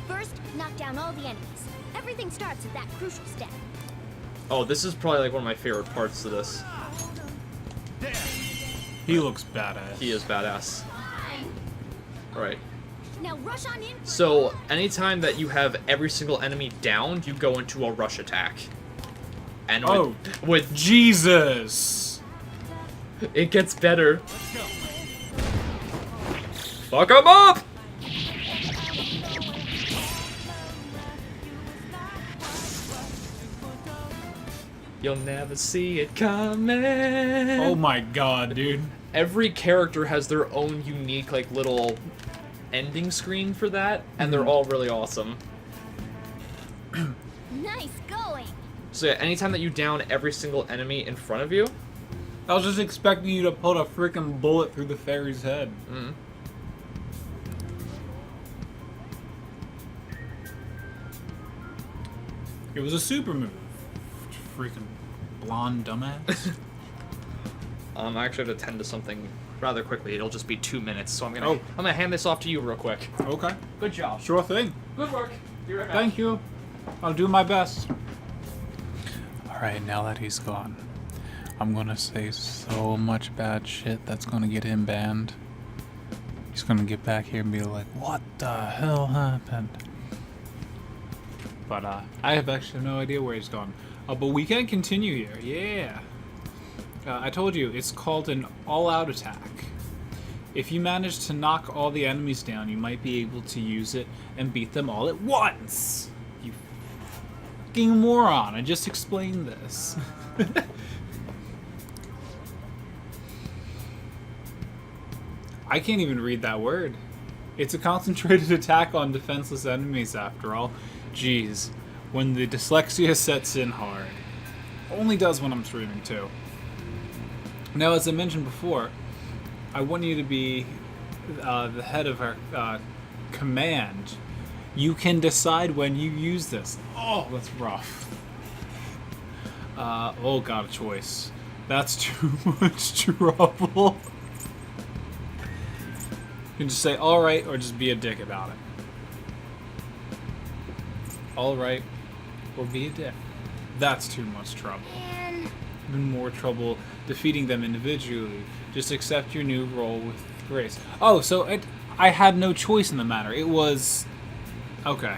First, knock down all the enemies. Everything starts at that crucial step. Oh, this is probably like one of my favorite parts of this. He looks badass. He is badass. Alright. Now rush on in. So, anytime that you have every single enemy downed, you go into a rush attack. And with Jesus! it gets better. Fuck 'em up! You'll never see it coming. Oh my god, dude. Every character has their own unique, like, little ending screen for that, and they're all really awesome. Nice going. So yeah, anytime that you down every single enemy in front of you, I was just expecting you to put a freaking bullet through the fairy's head. It was a super move. Freaking blonde dumbass. I actually have to tend to something rather quickly. It'll just be 2 minutes, so I'm Oh. gonna hand this off to you real quick. Okay. Good job. Sure thing. Good work. Be right back. Thank you. I'll do my best. Alright, now that he's gone, I'm gonna say so much bad shit that's gonna get him banned. He's gonna get back here and be like, what the hell happened? But I have actually no idea where he's gone. But we can continue here, yeah. I told you, it's called an all-out attack. If you manage to knock all the enemies down, you might be able to use it and beat them all at once. You fucking moron, I just explained this. I can't even read that word. It's a concentrated attack on defenseless enemies, after all. Jeez, when the dyslexia sets in hard. Only does when I'm streaming, too. Now, as I mentioned before, I want you to be the head of our command. You can decide when you use this. Oh, that's rough. Oh, got a choice. That's too much trouble. You can just say, alright, or just be a dick about it. Alright, or be a dick. That's too much trouble. And Even more trouble defeating them individually. Just accept your new role with grace. Oh, so I had no choice in the matter. It was... Okay.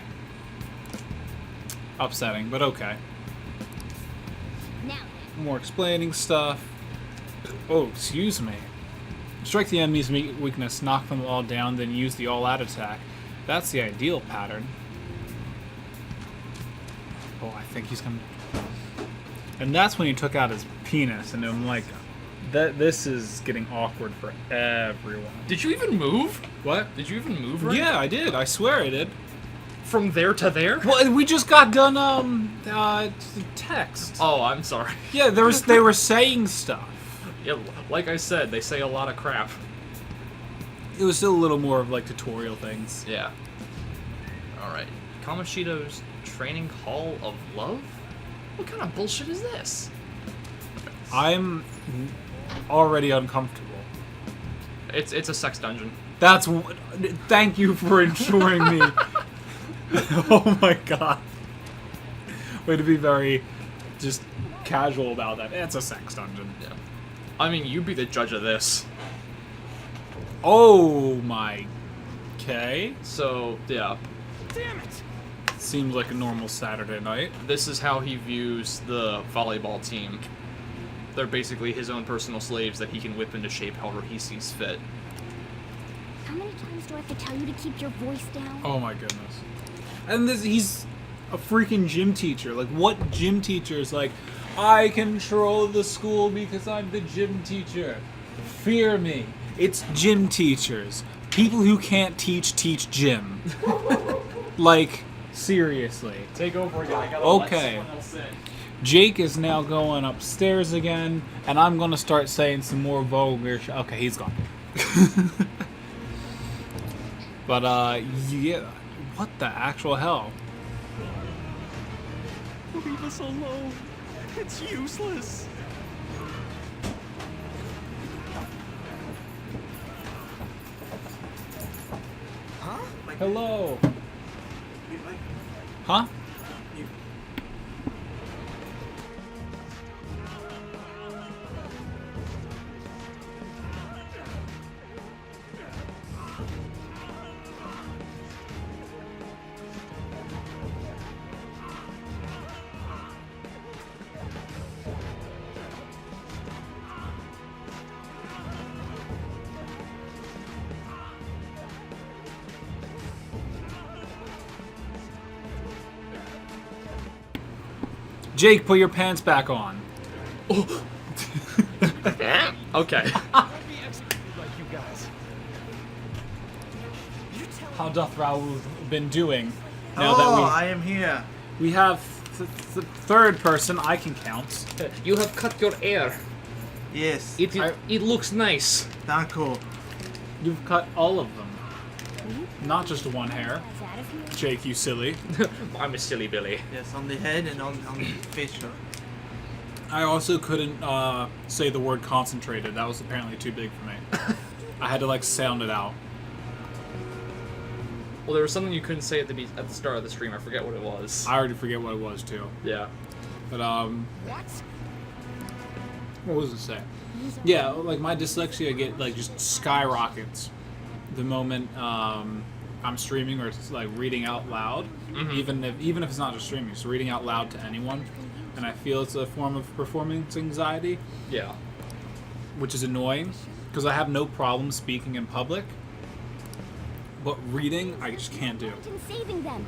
Upsetting, but okay. now More explaining stuff. Oh, excuse me. Strike the enemy's weakness, knock them all down, then use the all-out attack. That's the ideal pattern. Oh, I think he's gonna... And that's when he took out his penis, and I'm like, this is getting awkward for everyone. Did you even move? What? Did you even move right? Yeah, I did. I swear I did. From there to there? Well, we just got done, text. Oh, I'm sorry. Yeah, they were saying stuff. Yeah, like I said, they say a lot of crap. It was still a little more of, like, tutorial things. Yeah. Alright. Kamoshida's Training Hall of Love? What kind of bullshit is this? I'm already uncomfortable. It's a sex dungeon. That's what... Thank you for ensuring me. Oh my god. Way to be very just casual about that. It's a sex dungeon. Yeah. I mean, you'd be the judge of this. Oh my... Okay. So, yeah. Damn it! Seems like a normal Saturday night. This is how he views the volleyball team. They're basically his own personal slaves that he can whip into shape however he sees fit. How many times do I have to tell you to keep your voice down? Oh my goodness. And he's a freaking gym teacher. Like, what gym teacher is like, I control the school because I'm the gym teacher. Fear me. It's gym teachers. People who can't teach gym. Like, seriously. Take over again. I gotta Okay. let someone else in. Jake is now going upstairs again, and I'm gonna start saying some more vulgar okay, he's gone. But, yeah. What the actual hell? Leave us alone. It's useless. Huh? Hello. Huh? Jake, put your pants back on. Okay. How doth Raoul been doing? Now I am here. we have the third person I can count. You have cut your hair. Yes. It looks nice. Danko. You've cut all of them, not just one hair. That's out of here. Jake, you silly. I'm a silly Billy. Yes, on the head and on the facial. I also couldn't say the word concentrated. That was apparently too big for me. I had to like sound it out. Well, there was something you couldn't say at the start of the stream. I forget what it was. I already forget what it was too. Yeah. But What? what was it say? Yeah, like my dyslexia like just skyrockets the moment I'm streaming or like reading out loud. Even if it's not just streaming, it's reading out loud to anyone, and I feel it's a form of performance anxiety, Yeah. which is annoying because I have no problem speaking in public, but reading I just can't do. And saving them.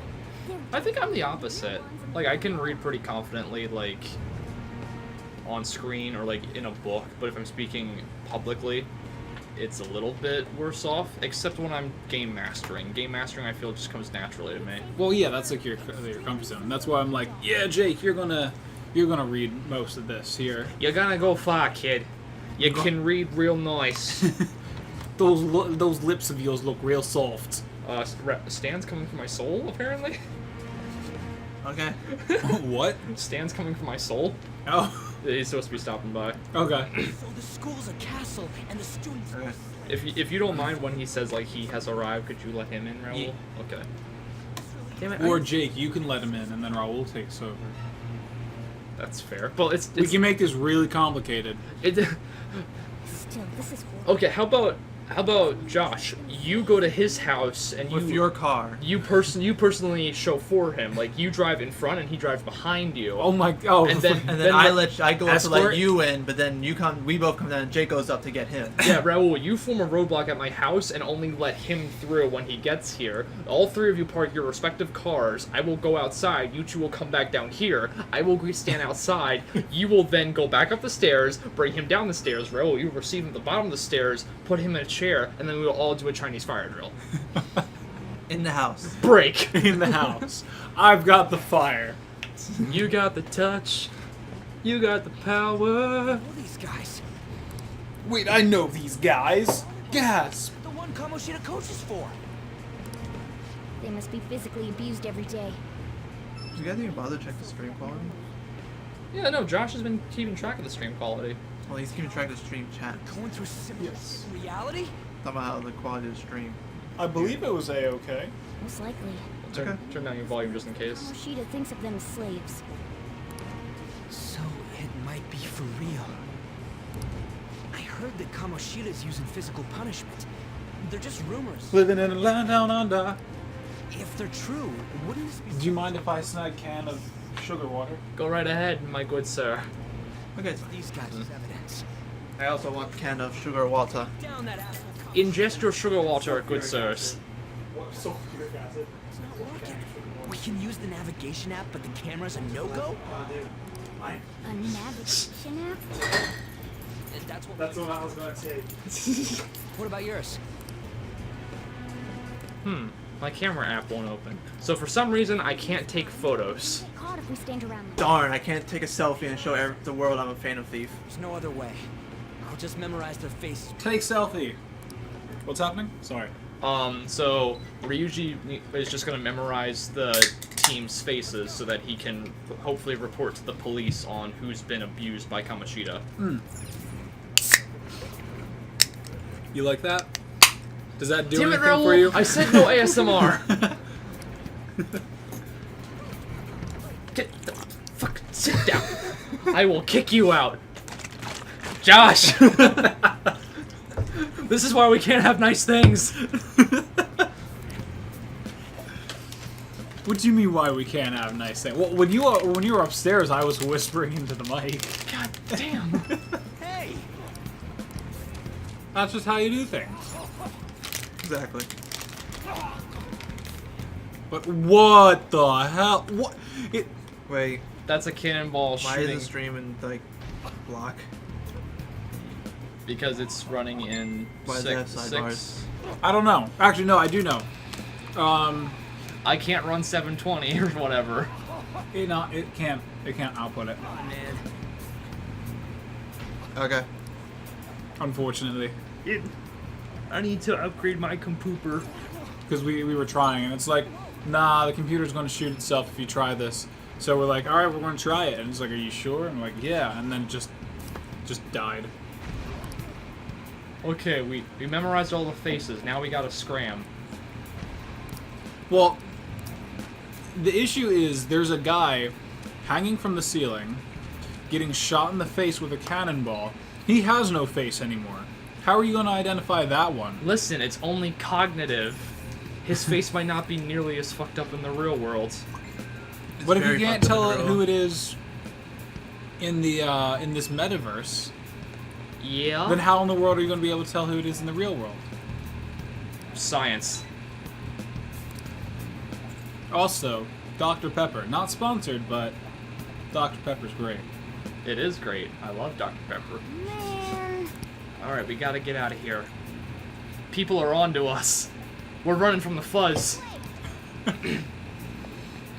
I think I'm the opposite. Like, I can read pretty confidently, like, on screen or, like, in a book, but if I'm speaking publicly, it's a little bit worse off, except when I'm game mastering. Game mastering, I feel, just comes naturally to me. Well, yeah, that's like your comfort zone. That's why I'm like, yeah, Jake, you're gonna read most of this here. You're gonna go far, kid. You can read real nice. Those lips of yours look real soft. Stan's coming for my soul, apparently? Okay. What? Stan's coming for my soul? Oh, He's supposed to be stopping by. okay. So the school's a castle, and the students. Okay. If you don't mind when he says, like, he has arrived, could you let him in, Raoul? Yeah. Okay. Damn it, Or Jake, you can let him in, and then Raul takes over. that's fair. Well, We can make this really complicated. it, Still, this is horrible. okay, how about How about Josh? You go to his house and With your car. you personally chauffeur him. Like you drive in front and he drives behind you. Oh my. Oh. And then And then I go up to Escort? let you in, but then we both come down and Jake goes up to get him. yeah, Raul, you form a roadblock at my house and only let him through when he gets here. All three of you park your respective cars. I will go outside. You two will come back down here. I will stand outside. You will then go back up the stairs, bring him down the stairs. Raul, you receive him at the bottom of the stairs, put him in a chair, and then we will all do a Chinese fire drill. In the house. Break. In the house. I've got the fire. You got the touch. You got the power. All these guys. Wait, I know these guys. Gasp. The one Kamoshida coaches for. They must be physically abused every day. Did you guys even bother to check the stream quality? Yeah, no, Josh has been keeping track of the stream quality. Well, he's keeping track of the stream chat. Going through Yes. reality? Talking about how the quality of the stream. I believe it was A-okay. Most likely. Turn down your volume just in case. Kamoshida thinks of them as slaves. So it might be for real. I heard that Kamoshida's using physical punishment. They're just rumors. Living in a land down under. If they're true, wouldn't this be... Do you mind if I snag a can of sugar water? Go right ahead, my good sir. Okay. These guys' evidence. I also want a can of sugar water. Down that asshole. Ingest your sugar water, good sirs. It's not working. We can use the navigation app, but the camera's a no-go? A navigation app? That's what... That's what I was going to say. What about yours? My camera app won't open. So for some reason, I can't take photos. Get caught if we stand around them. Darn, I can't take a selfie and show the world I'm a fan of Thief. There's no other way. I'll just memorize their faces. Take selfie. What's happening? Sorry. So Ryuji is just gonna memorize the team's faces so that he can hopefully report to the police on who's been abused by Kamoshida. You like that? Does that do Damn it, anything for you? Raul! I said no ASMR! Get the fuck, sit down. I will kick you out. Josh! This is why we can't have nice things. What do you mean why we can't have nice things? Well, when you were upstairs, I was whispering into the mic. God damn. Hey! That's just how you do things. Exactly. But what the hell? What? Wait, That's a cannonball why shooting is the stream in, like, block? because it's running in Why does it have sidebars? 6. I don't know. Actually, no, I do know. I can't run 720 or whatever. It can't output it. Oh, man. Okay. Unfortunately, I need to upgrade my compooper. because we were trying, and it's like, nah, the computer's going to shoot itself if you try this. So we're like, all right, we're going to try it, and it's like, are you sure? And I'm like, yeah, and then it just died. Okay, we memorized all the faces. Now we gotta scram. Well, the issue is there's a guy hanging from the ceiling, getting shot in the face with a cannonball. He has no face anymore. How are you going to identify that one? Listen, it's only cognitive. His face might not be nearly as fucked up in the real world. But if you very can't fucked up tell in the who world. it is in the in this metaverse, Yeah? then how in the world are you going to be able to tell who it is in the real world? Science. Also, Dr. Pepper. Not sponsored, but Dr. Pepper's great. It is great. I love Dr. Pepper. Man. Alright, we gotta get out of here. People are onto us. We're running from the fuzz.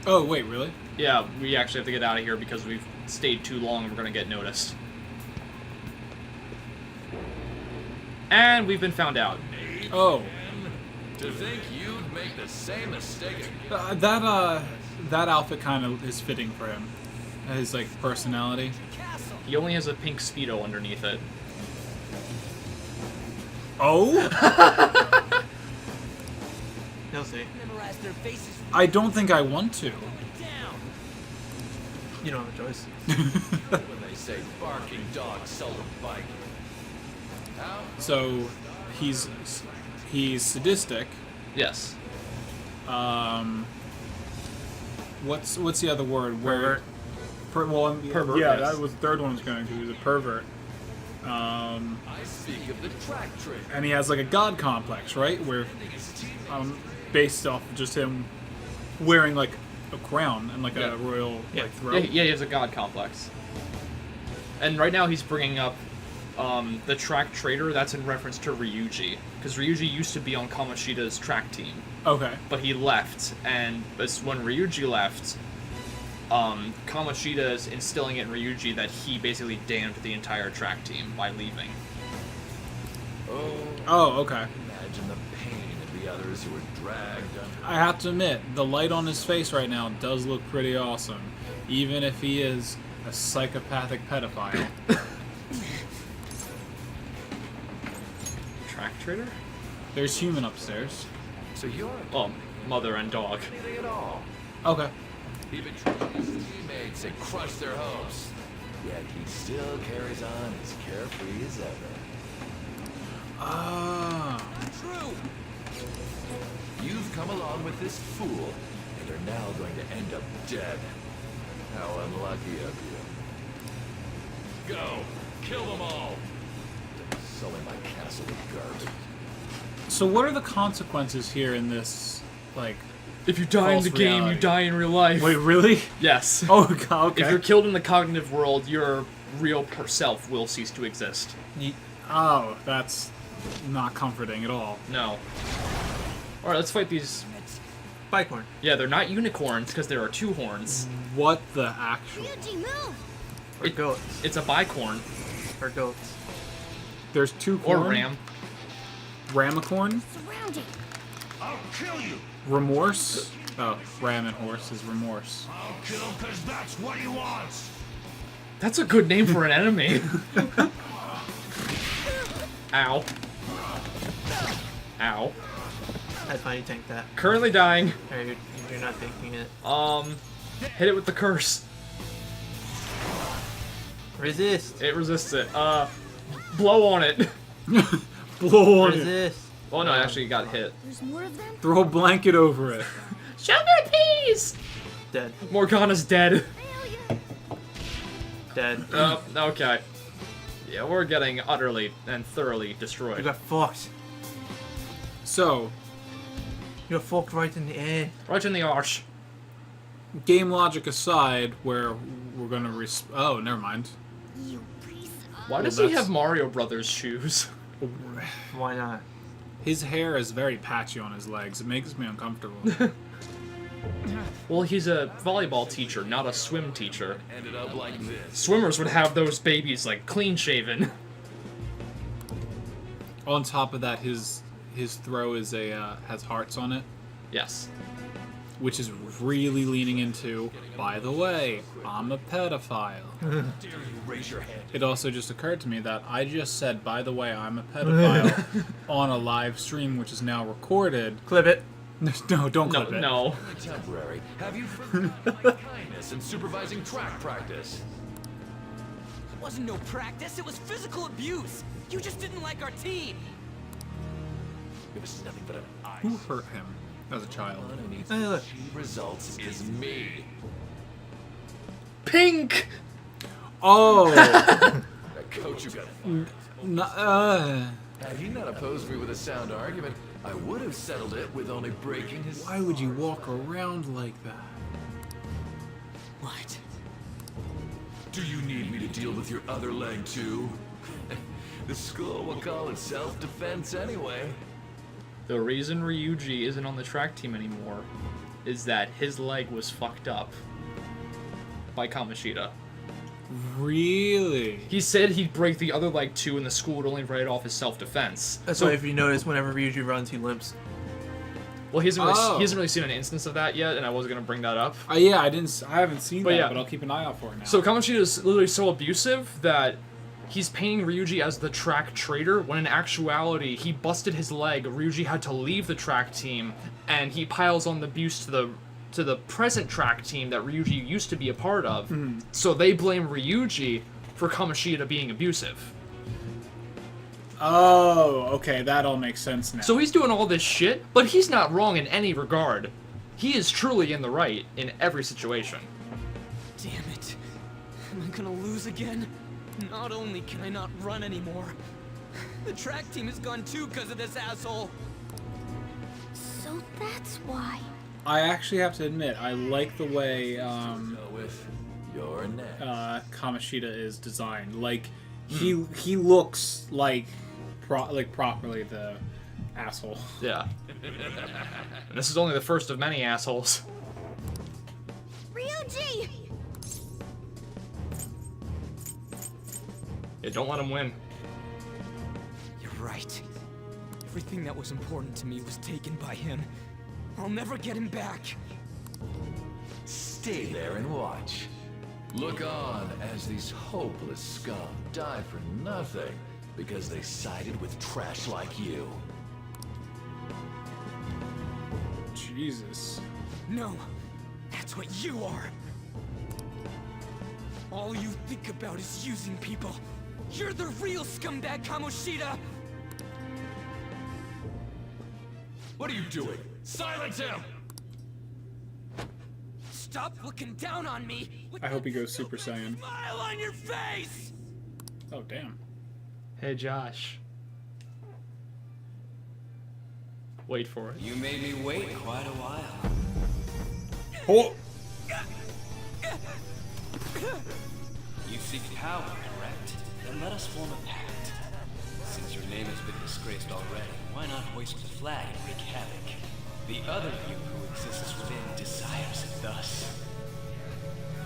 Oh, wait, really? Yeah, we actually have to get out of here because we've stayed too long and we're gonna get noticed. And we've been found out. Oh. To think you'd make the same mistake again. That outfit kind of is fitting for him. His, like, personality. He only has a pink Speedo underneath it. Oh? You'll see. Memorize their faces. I don't think I want to. Down. You don't have a choice. When they say barking dogs seldom bite. How? So, he's sadistic. Yes. What's the other word? Pervert. Pervert, Yeah, yes. that was the third one I was going to. He's a pervert. I speak of the track trade. And he has like a god complex, right? Where, based off of just him wearing like a crown and like Yeah. a royal Yeah. like Yeah, throat. he has a god complex. And right now he's bringing up the track trader. That's in reference to Ryuji, because Ryuji used to be on Kamoshida's track team, Okay. but he left. And when Ryuji left, Kamoshida is instilling in Ryuji that he basically damned the entire track team by leaving. Oh, okay. Imagine the pain of the others who were dragged under. I have to admit, the light on his face right now does look pretty awesome, even if he is a psychopathic pedophile. Track trader? There's human upstairs. So you're Oh, mother and dog. anything at all. Okay. He betrayed his teammates and crushed their hopes. Yet he still carries on as carefree as ever. Ah. True. You've come along with this fool, and are now going to end up dead. How unlucky of you. Go! Kill them all! Sully my castle with garbage. So what are the consequences here in this, like... If you die in False the game, reality. you die in real life. Wait, really? Yes. Oh, God, okay. If you're killed in the cognitive world, your real self will cease to exist. Oh, that's not comforting at all. No. Alright, let's fight these. Bike horn. Yeah, they're not unicorns because there are two horns. What the actual... Ryuji, move! Or goats. It's a bicorn. Or goats. There's two Or corn? ram. Ramicorn? Surrounded. I'll kill you. Remorse? Oh, ram and horse is remorse. I'll kill him because that's what he wants. That's a good name for an enemy. Ow. Ow. That's fine, you tank that. Currently dying. Or you're not tanking it. Hit it with the curse. Resist! It resists it. Blow on it. Blow on it. Resist! Oh no, it actually got hit. There's more of them? Throw a blanket over it. Sugar peas! Dead. Morgana's dead. Failure! Dead. Okay. Yeah, we're getting utterly and thoroughly You destroyed. got fucked. So, You got fucked right in the air. Right in the arch. game logic aside, where we're gonna oh, never mind. You piece of... Why does Well, he that's- have Mario Brothers shoes? Why not? His hair is very patchy on his legs. It makes me uncomfortable. Well, he's a volleyball teacher, not a swim teacher. Ended up like this. Swimmers would have those babies like clean shaven. On top of that, his throw is has hearts on it, Yes. which is really leaning into. By the way, I'm a pedophile. Dare you raise your hand? It also just occurred to me that I just said, by the way, I'm a pedophile on a live stream, which is now recorded. Clip it. No, don't No, clip it. no. Temporary. Have you forgotten my kindness in supervising track practice? It wasn't no practice, it was physical abuse. You just didn't like our team. It was nothing but an ice. Who hurt him as a child? One who needs Hey, to look. achieve results is me. Pink! Oh! That coach you got. Had he not opposed me with a sound argument, I would have settled it with only breaking his. Why would you walk around like that? What? Do you need me to deal with your other leg too? The school will call it self-defense anyway. The reason Ryuji isn't on the track team anymore is that his leg was fucked up by Kamoshida. Really? He said he'd break the other leg too, and the school would only write it off as self-defense. That's So- why if you notice, whenever Ryuji runs, he limps. Well, he hasn't Oh. really seen an instance of that yet, and I wasn't gonna bring that up. Yeah, I haven't seen But that, yeah. but I'll keep an eye out for it now. So Kamoshida is literally so abusive that he's painting Ryuji as the track traitor, when in actuality he busted his leg. Ryuji had to leave the track team, and he piles on the abuse to the present track team that Ryuji used to be a part of. So they blame Ryuji for Kamoshida being abusive. Oh, okay, that all makes sense now. So he's doing all this shit, but he's not wrong in any regard. He is truly in the right in every situation. Damn it. Am I gonna lose again? Not only can I not run anymore, the track team is gone too because of this asshole. So that's why. I actually have to admit, I like the way Go with your next. Kamoshida is designed. Like he looks like properly the asshole. Yeah. And this is only the first of many assholes. Ryuji! Yeah, don't let him win. You're right. Everything that was important to me was taken by him. I'll never get him back. Stay there and watch. Look on as these hopeless scum die for nothing because they sided with trash like you. Jesus. No, that's what you are. All you think about is using people. You're the real scumbag, Kamoshida! What are you doing? Silence him! Stop looking down on me! With I hope he that goes Super Saiyan. smile on your face! Oh, damn. Hey, Josh. Wait for it. You made me wait quite a while. Oh! You seek power, correct? Then let us form a pact. Since your name has been disgraced already, why not hoist the flag and wreak havoc? The other you who exists within desires it thus.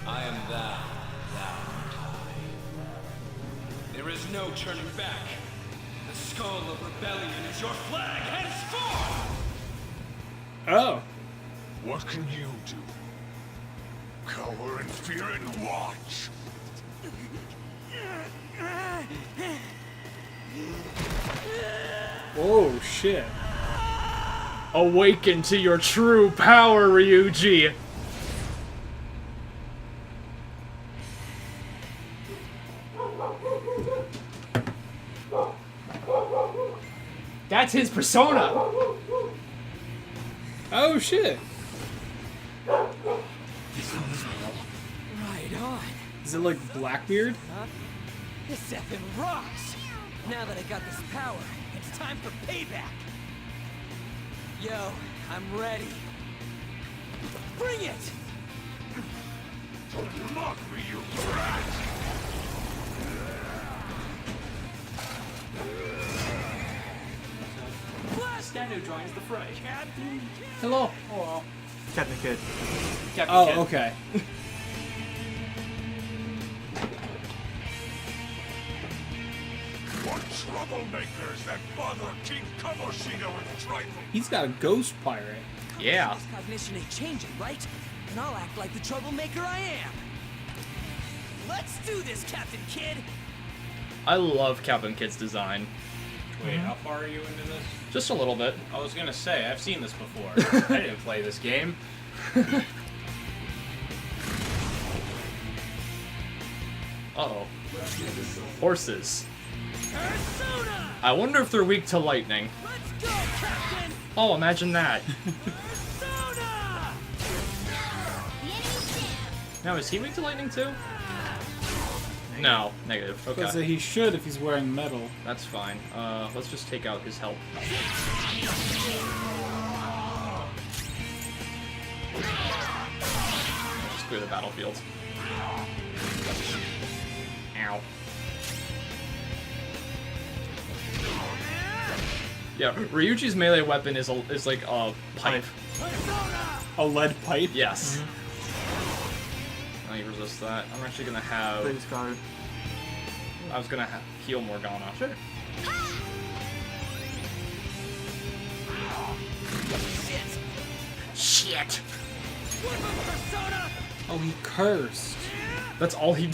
I am thou, thou art I. There is no turning back. The skull of rebellion is your flag henceforth! Oh. What can you do? Cower in fear and watch. Oh, shit. Awaken to your true power, Ryuji! That's his persona! Oh, shit. Right on. Is it like Blackbeard? This effing rocks! Now that I got this power, it's time for payback! Yo, I'm ready. Bring it! Don't mock me, you brat! Stanu joins the fray. Hello. Captain Kid. Oh, okay. What troublemakers that bother King Kamoshida with trifle? He's got a ghost pirate. Yeah. This cognition ain't changing, right? And I'll act like the troublemaker I am. Let's do this, Captain Kid! I love Captain Kid's design. Wait, how far are you into this? Just a little bit. I was gonna say, I've seen this before. I didn't play this game. Uh-oh. Horses. Persona! I wonder if they're weak to lightning. Let's go, Captain! Oh, imagine that. Persona! Now, is he weak to lightning too? No, negative. Because Okay. he should if he's wearing metal. That's fine. Let's just take out his help. Just clear the battlefield. Ow. Yeah, Ryuji's melee weapon is like a pipe. A lead pipe? Yes. Now you resist that. I'm actually gonna have. Please, guard. I was gonna heal Morgana. Sure. Shit. Oh, he cursed. That's all he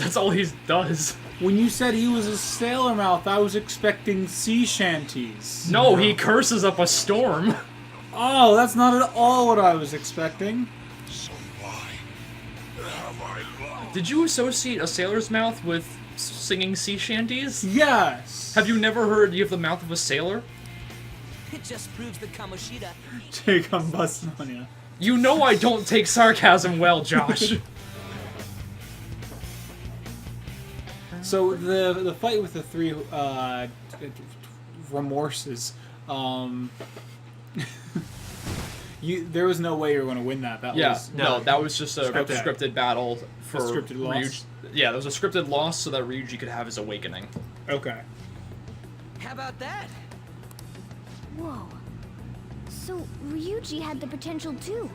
does. When you said he was a sailor mouth, I was expecting sea shanties. No, he curses up a storm. Oh, that's not at all what I was expecting. So why have I lost? Did you associate a sailor's mouth with singing sea shanties? Yes! Have you never heard You Have the Mouth of a Sailor? It just proves that Kamoshida. Jake, I'm busting on you. You know I don't take sarcasm well, Josh. So the fight with the three remorses, there was no way you were going to win that. That Yeah, was no, that was just a Scripted. scripted battle for scripted loss? Ryuji. Yeah, there was a scripted loss so that Ryuji could have his awakening. okay. How about that? Whoa. So Ryuji had the potential too.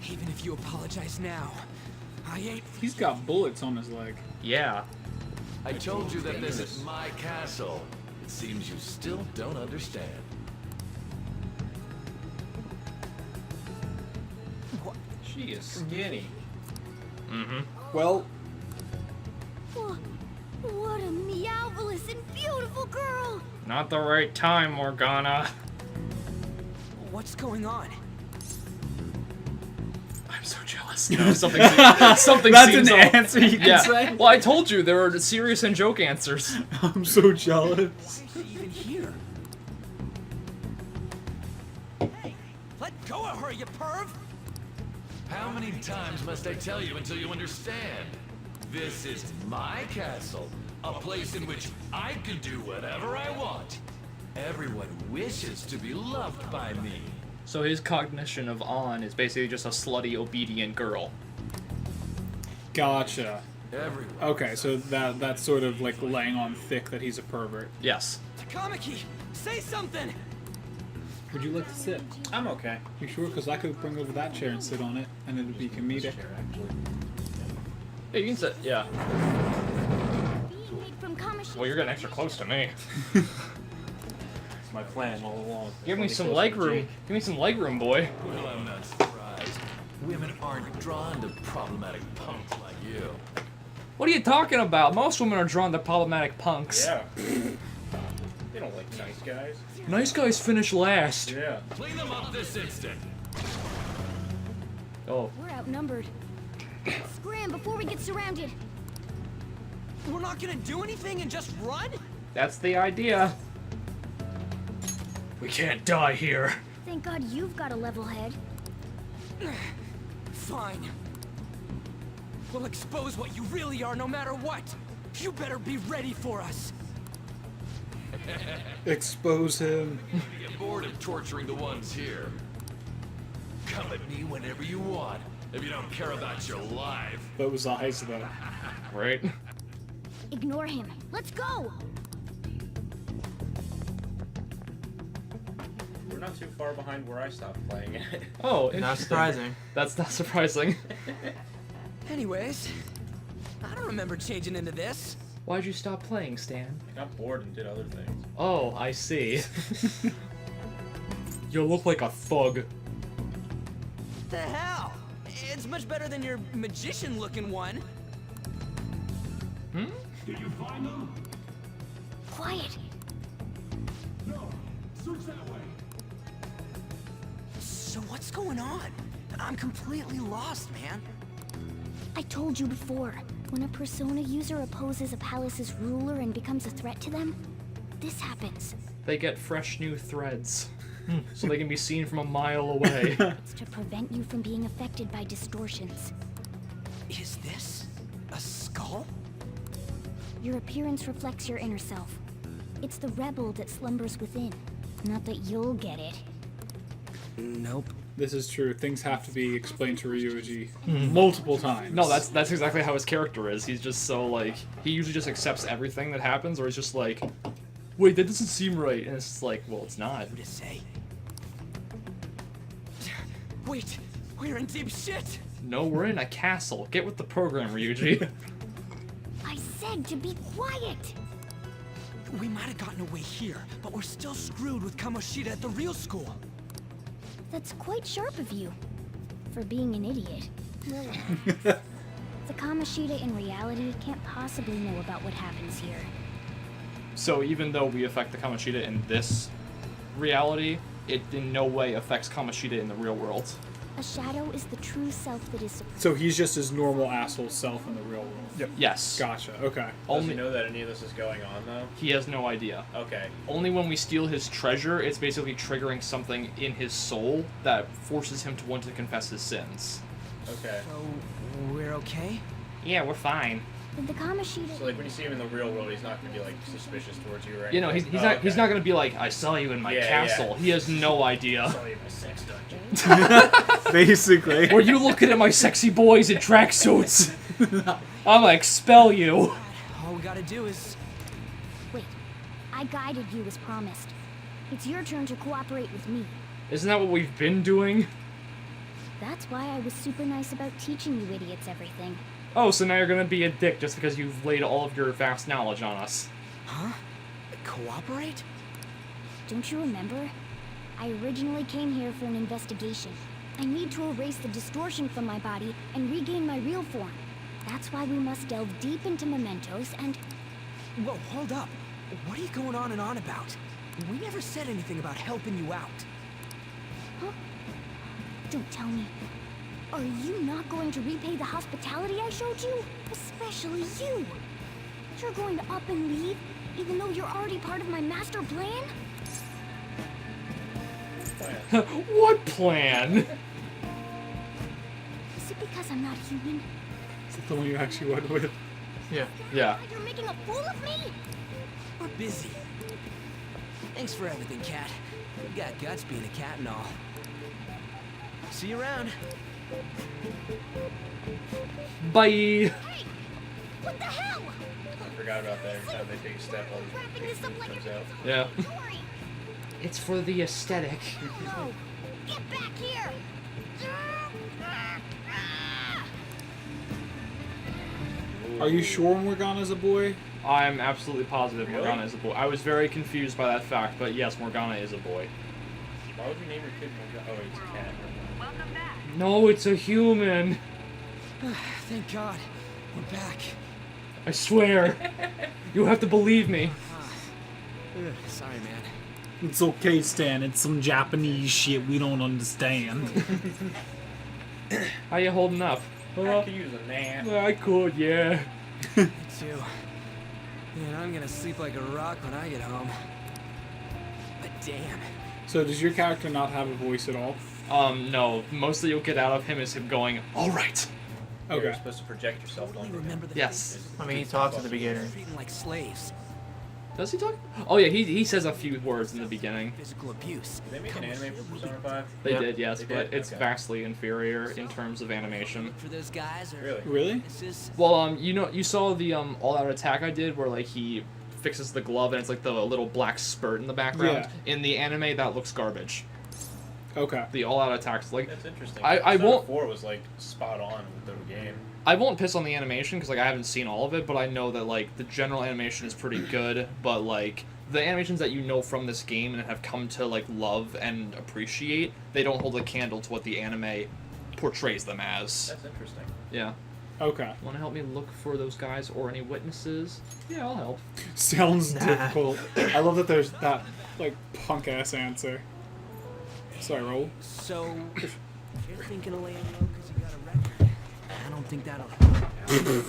Even if you apologize now, I ain't. He's got bullets on his leg. Yeah. I told you that this is my castle. It seems you still don't understand. She is skinny. Mm-hmm. Well, Whoa. What a meowvelous and beautiful girl! Not the right time, Morgana. What's going on? I'm so jealous. No, something something that's seems an off. answer you can Yeah. say? Well, I told you there are serious and joke answers. I'm so jealous. Why is she even here? Hey, let go of her, you perv! How many times must I tell you until you understand? This is my castle, a place in which I can do whatever I want. Everyone wishes to be loved by me. So his cognition of An is basically just a slutty, obedient girl. Gotcha. Everyone. Okay, so that's sort of like laying on thick that he's a pervert. Yes. Takamaki, say something! Would you like to sit? I'm okay. You sure? Because I could bring over that chair and sit on it, and it'd be comedic. Yeah, you can sit. Yeah. Being made from Kamoshida. Well, you're getting extra close to me. It's my plan all along. Give me some leg room. Give me some leg room, boy. Well, I'm not surprised. Women aren't drawn to problematic punks like you. What are you talking about? Most women are drawn to problematic punks. Yeah. They don't like nice guys. Nice guys finish last. Yeah. Clean them up this instant. Oh. We're outnumbered. Scram before we get surrounded. We're not gonna do anything and just run? That's the idea. We can't die here. Thank God you've got a level head. Fine. We'll expose what you really are no matter what. You better be ready for us. Expose him. You get bored of torturing the ones here. Come at me whenever you want, if you don't care about your life. That was eyes though. Right? Ignore him. Let's go! We're not too far behind where I stopped playing it. Oh, Not interesting. surprising. That's not surprising. Anyways, I don't remember changing into this. Why'd you stop playing, Stan? I got bored and did other things. Oh, I see. You look like a thug. The hell? It's much better than your magician-looking one. Hmm? Did you find them? Quiet. No. Search that way. So what's going on? I'm completely lost, man. I told you before. When a Persona user opposes a palace's ruler and becomes a threat to them, this happens. They get fresh new threads. So they can be seen from a mile away. It's to prevent you from being affected by distortions. Is this a skull? Your appearance reflects your inner self. It's the rebel that slumbers within. Not that you'll get it. Nope. This is true. Things have to be explained to Ryuji multiple times. No, that's exactly how his character is. He's just so, like, he usually just accepts everything that happens, or he's just like, wait, that doesn't seem right. And it's just like, well, it's not. Who to say? Wait, we're in deep shit. No, we're in a castle. Get with the program, Ryuji. I said to be quiet! We might have gotten away here, but we're still screwed with Kamoshida at the real school. That's quite sharp of you. For being an idiot. Well, the Kamoshida in reality can't possibly know about what happens here. So even though we affect the Kamoshida in this reality, it in no way affects Kamoshida in the real world. A shadow is the true self that is suppressed. So he's just his normal asshole self in the real world. Yes. Gotcha. Okay. Does Only he know that any of this is going on, though? he has no idea. Okay. Only when we steal his treasure, it's basically triggering something in his soul that forces him to want to confess his sins. Okay. So, we're okay? Yeah, we're fine. Did the Kamoshida... So, like, when you see him in the real world, he's not going to be, like, suspicious towards you, right? You know, he's he's not gonna be like, I saw you in my Yeah, castle. yeah. He has no idea. I saw you in my sex dungeon. Basically. Were you looking at my sexy boys in tracksuits? I'm gonna expel you. All we gotta do is... Wait. I guided you as promised. It's your turn to cooperate with me. Isn't that what we've been doing? That's why I was super nice about teaching you idiots everything. Oh, so now you're gonna be a dick just because you've laid all of your vast knowledge on us. Huh? Cooperate? Don't you remember? I originally came here for an investigation. I need to erase the distortion from my body and regain my real form. That's why we must delve deep into mementos and... Whoa, hold up. What are you going on and on about? We never said anything about helping you out. Huh? Don't tell me. Are you not going to repay the hospitality I showed you? Especially you! You're going to up and leave, even though you're already part of my master plan? What plan? Is it because I'm not human? Is that the one you actually went with? Yeah. Yeah. You're making a fool of me? We're busy. Thanks for everything, Cat. You got guts being a cat and all. See you around. Bye. Hey! What the hell? I forgot about that. Every time they take a step, all Wrapping these this up food like comes it's out. Yeah. Dory! It's for the aesthetic. No! Get back here! Are you sure Morgana's a boy? I'm absolutely positive Really? Morgana is a boy. I was very confused by that fact, but yes, Morgana is a boy. Why would you name your kid Morgana? Oh, it's a cat. No, it's a human. Thank God. We're back. I swear. You have to believe me. Sorry, man. It's okay, Stan. It's some Japanese shit we don't understand. How you holding up? I could use a nap. I could, yeah. Me too. Man, I'm gonna sleep like a rock when I get home. But damn. So does your character not have a voice at all? No. Mostly you'll get out of him is him going, all right. You're Okay. supposed to project yourself Totally onto him. remember the Yes. faces. I mean, he talks at the beginning. Treat them like slaves. Does he talk? Oh yeah, he says a few words in the beginning. Physical abuse. Did they make an anime for Persona 5? They Yeah. did, yes, They but did? it's Okay. vastly inferior in terms of animation. For those guys or Really? Really? This is Well, you saw the all-out attack I did where like he fixes the glove and it's like the little black spurt in the background. In the anime, that looks garbage. Okay. The all-out attacks, like That's interesting. I Persona won't- 4 was like spot on with the game. I won't piss on the animation because like I haven't seen all of it, but I know that like the general animation is pretty good. But like the animations that you know from this game and have come to like love and appreciate, they don't hold a candle to what the anime portrays them as. That's interesting. Yeah. Okay. Want to help me look for those guys or any witnesses? Yeah, I'll help. Sounds Nah. difficult. I love that there's that like punk ass answer. Sorry, Raul. so. You're thinking of laying low because you got a record. I don't think that'll help.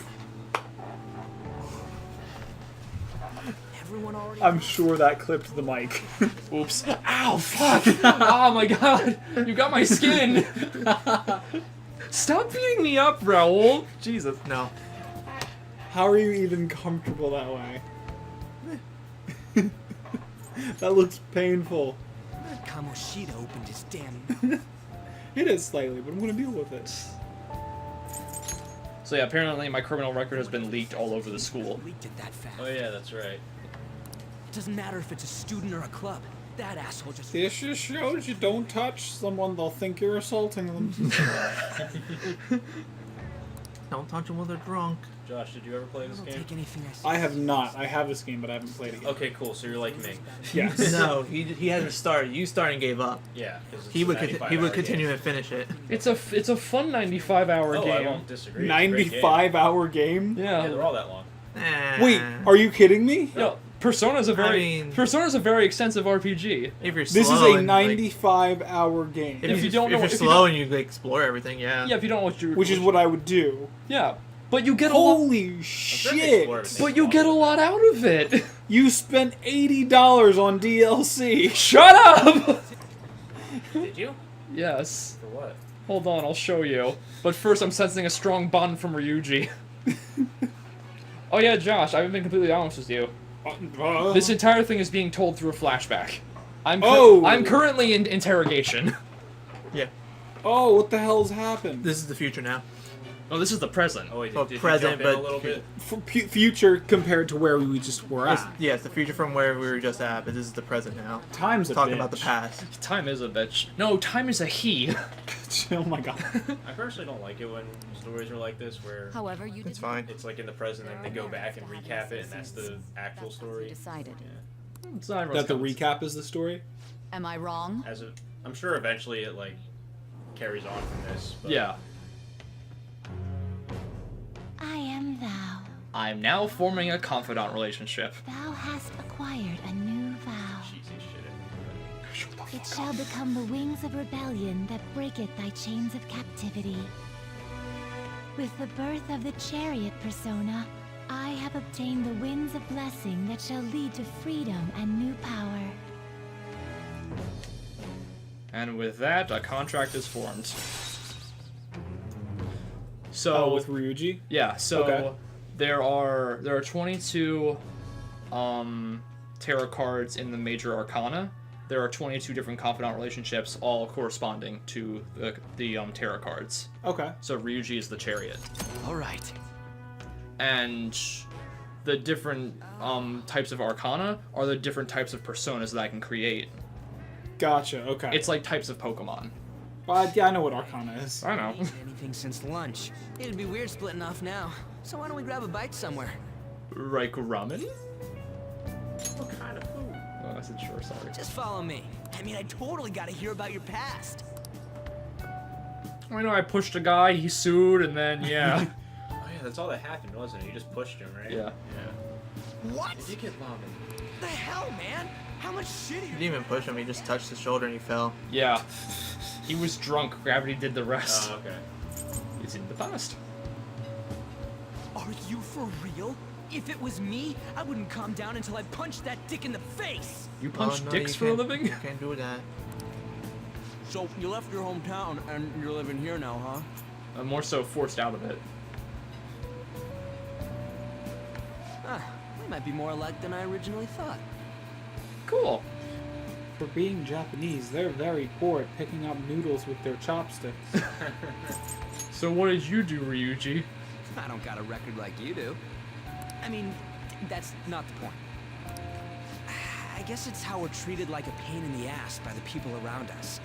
Everyone already. I'm sure that clipped the mic. Oops. Ow, fuck! Oh my god! You got my skin! Stop beating me up, Raul! Jesus, no. How are you even comfortable that way? That looks painful. Kamoshida opened his damn. It is slightly, but I'm gonna deal with it. So yeah, apparently my criminal record has been leaked all over the school. Leaked it that fast. Oh yeah, that's right. It doesn't matter if it's a student or a club. That asshole just. This just shows you don't touch someone, they'll think you're assaulting them. Don't touch them while they're drunk. Josh, did you ever play this Don't game? take anything I say. I have not. I have this game, but I haven't played it yet. Okay, cool. So you're like me. Yes. No, he hasn't started. You started and gave up. Yeah. 'cause it's He a would 95-hour continue game. and finish it. It's a fun 95-hour Oh, I game. won't disagree. It's a great game. 95-hour game? Yeah, Yeah. they're all that long. Wait, are you kidding me? Yo, Persona's a very mean- Persona's a very extensive RPG. If you're slow This is a and, like, 95-hour game, If you don't know- if you're if you slow don't- and you like, explore everything, yeah. Yeah, if you don't know what you which is what I would do. Yeah, but you get a lot. Holy shit! But you get a lot out of it. You spent $80 on DLC. Shut up. Did you? Yes. For what? Hold on, I'll show you. But first, I'm sensing a strong bond from Ryuji. Oh yeah, Josh, I haven't been completely honest with you. This entire thing is being told through a flashback. I'm currently in interrogation. Yeah. Oh, what the hell's happened? This is the future now. Oh, this is the present. Oh wait, Well, did you present, jump in a but little bit? Future compared to where we just were It's, at. yeah, it's the future from where we were just at, but this is the present now. Time's a Talking bitch. about the past. Time is a bitch. No, time is a he. Oh my god. I personally don't like it when stories are like this, where However, you It's fine. it's like in the present and they go back and recap it, and that's the actual story. decided. Yeah. It's not That the everyone's recap is the story? Am I wrong? I'm sure eventually it like carries on from this. But Yeah. I am thou. I'm now forming a confidant relationship. Thou hast acquired a new vow. cheesy shit. It shall become the wings of rebellion that breaketh thy chains of captivity. With the birth of the chariot persona, I have obtained the winds of blessing that shall lead to freedom and new power. And with that, a contract is formed. So Oh, with Ryuji? yeah, so Okay. there are 22 tarot cards in the major arcana. There are 22 different confidant relationships, all corresponding to the tarot cards. Okay. So Ryuji is the chariot, All right. and the different types of arcana are the different types of personas that I can create. Gotcha, okay. It's like types of Pokemon. Yeah, I know what Arcana is. I know. Eaten anything since lunch. It'd be weird splitting off now. So why don't we grab a bite somewhere? Like ramen? What kind of food? Oh, I said sure, sorry. Just follow me. I mean, I totally gotta hear about your past. I know I pushed a guy, he sued, and then, yeah. Oh yeah, that's all that happened, wasn't it? You just pushed him, right? Yeah. What? Did you get ramen? The hell, man? How much shit are You you didn't even push him, he just touched his shoulder and he fell. Yeah. He was drunk, gravity did the rest. Oh, okay. It's in the past. Are you for real? If it was me, I wouldn't calm down until I punched that dick in the face. You punch Oh, no, dicks you for a can't- living? You can't do that. So you left your hometown and you're living here now, huh? I'm more so forced out of it. Huh. We might be more alike than I originally thought. Cool. For being Japanese, they're very poor at picking up noodles with their chopsticks. So what did you do, Ryuji? I don't got a record like you do. I mean, that's not the point. I guess it's how we're treated like a pain in the ass by the people around us.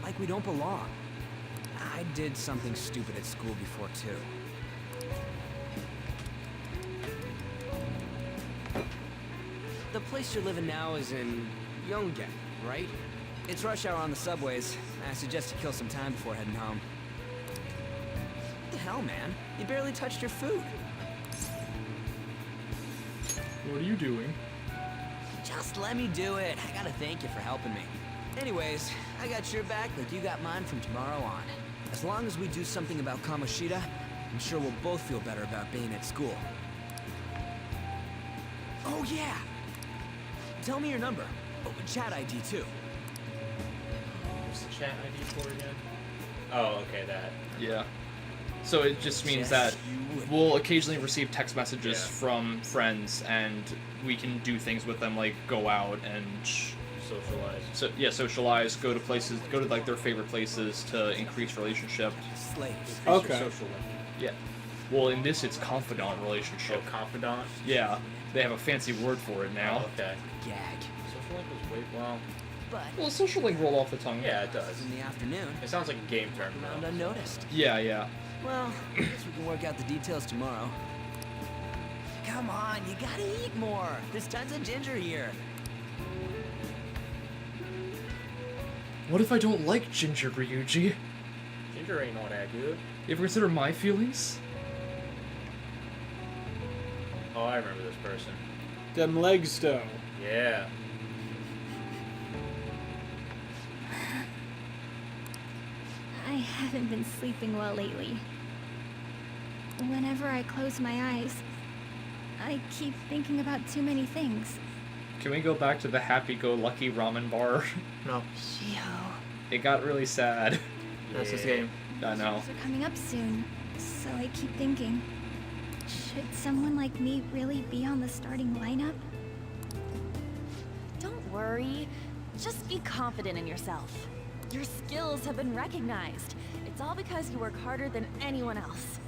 Like we don't belong. I did something stupid at school before, too. The place you're living now is in Yongen, right? It's rush hour on the subways. I suggest you kill some time before heading home. What the hell, man? You barely touched your food. What are you doing? Just let me do it. I gotta thank you for helping me. Anyways, I got your back like you got mine from tomorrow on. As long as we do something about Kamoshida, I'm sure we'll both feel better about being at school. Oh yeah! Tell me your number. Oh, chat ID too. What's the chat ID for again? Oh, okay, that. Yeah. So it just means Yes, that you would. we'll occasionally receive text messages Yeah. from friends, and we can do things with them, like go out and Socialize. socialize, go to places, go to like their favorite places to increase relationship. Slaves. Okay. Social link. Yeah. Well, in this, it's confidant relationship. Oh, confidant. Yeah. They have a fancy word for it now. Oh, okay. Gag. Social link was way well. But Well, social link roll off the tongue. Yeah, it does. in the afternoon, It sounds like a game term around though. unnoticed. Yeah, yeah. Well, I guess we can work out the details tomorrow. Come on, you gotta eat more. There's tons of ginger here. What if I don't like ginger, Ryuji? Ginger ain't all that good. You ever consider my feelings? Oh, I remember this person. Them legs, though. Yeah. I haven't been sleeping well lately. Whenever I close my eyes, I keep thinking about too many things. Can we go back to the happy-go-lucky ramen bar? No, Shiho. It got really sad. that's this game. I know. Finals are coming up soon, so I keep thinking, should someone like me really be on the starting lineup? Don't worry. Just be confident in yourself. Your skills have been recognized. It's all because you work harder than anyone else.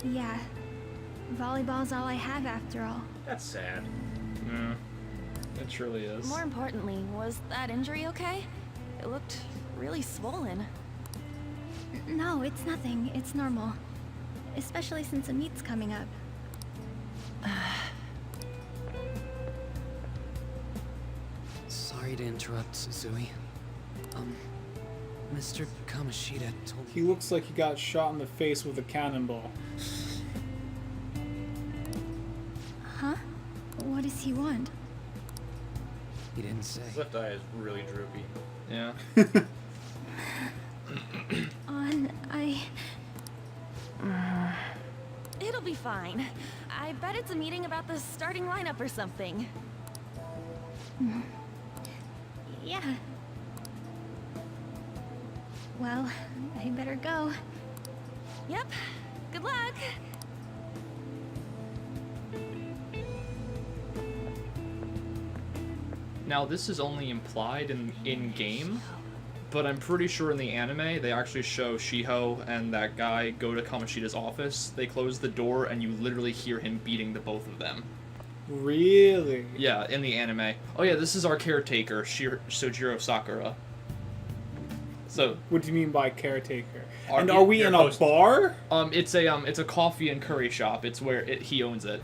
Yeah. Volleyball's all I have after all. That's sad. Mm. It truly is. More importantly, was that injury okay? It looked really swollen. No, it's nothing. It's normal. Especially since a meet's coming up. Sorry to interrupt, Suzui. Mr. Kamoshida told me. He looks like he got shot in the face with a cannonball. Huh? What does he want? He didn't say. His left eye is really droopy. Yeah. It'll be fine. I bet it's a meeting about the starting lineup or something. Yeah. Well, I better go. Yep. Good luck. Now, this is only implied in-game, but I'm pretty sure in the anime, they actually show Shiho and that guy go to Kamoshida's office, they close the door, and you literally hear him beating the both of them. Really? Yeah, in the anime. Oh yeah, this is our caretaker, Sojiro Sakura. So, What do you mean by caretaker? Are And you- are we your in a host. bar? it's a coffee and curry shop. It's where he owns it.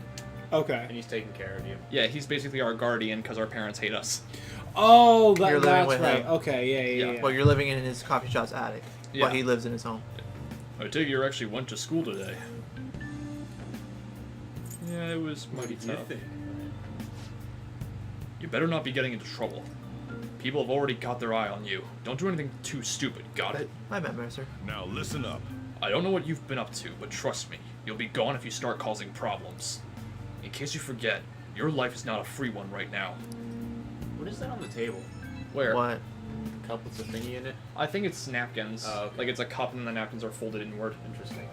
Okay. And he's taking care of you. Yeah, he's basically our guardian because our parents hate us. Oh, You're living that's with right. him. Okay, yeah. Well, you're living in his coffee shop's attic, Yeah. while he lives in his home. I take it you actually went to school today. Yeah, it was mighty tough. You better not be getting into trouble. People have already got their eye on you. Don't do anything too stupid, got it? My bad, Mercer. Now listen up. I don't know what you've been up to, but trust me, you'll be gone if you start causing problems. In case you forget, your life is not a free one right now. What is that on the table? Where? What? Cup with the thingy in it? I think it's napkins. Oh, okay. Like it's a cup and the napkins are folded inward. Interesting.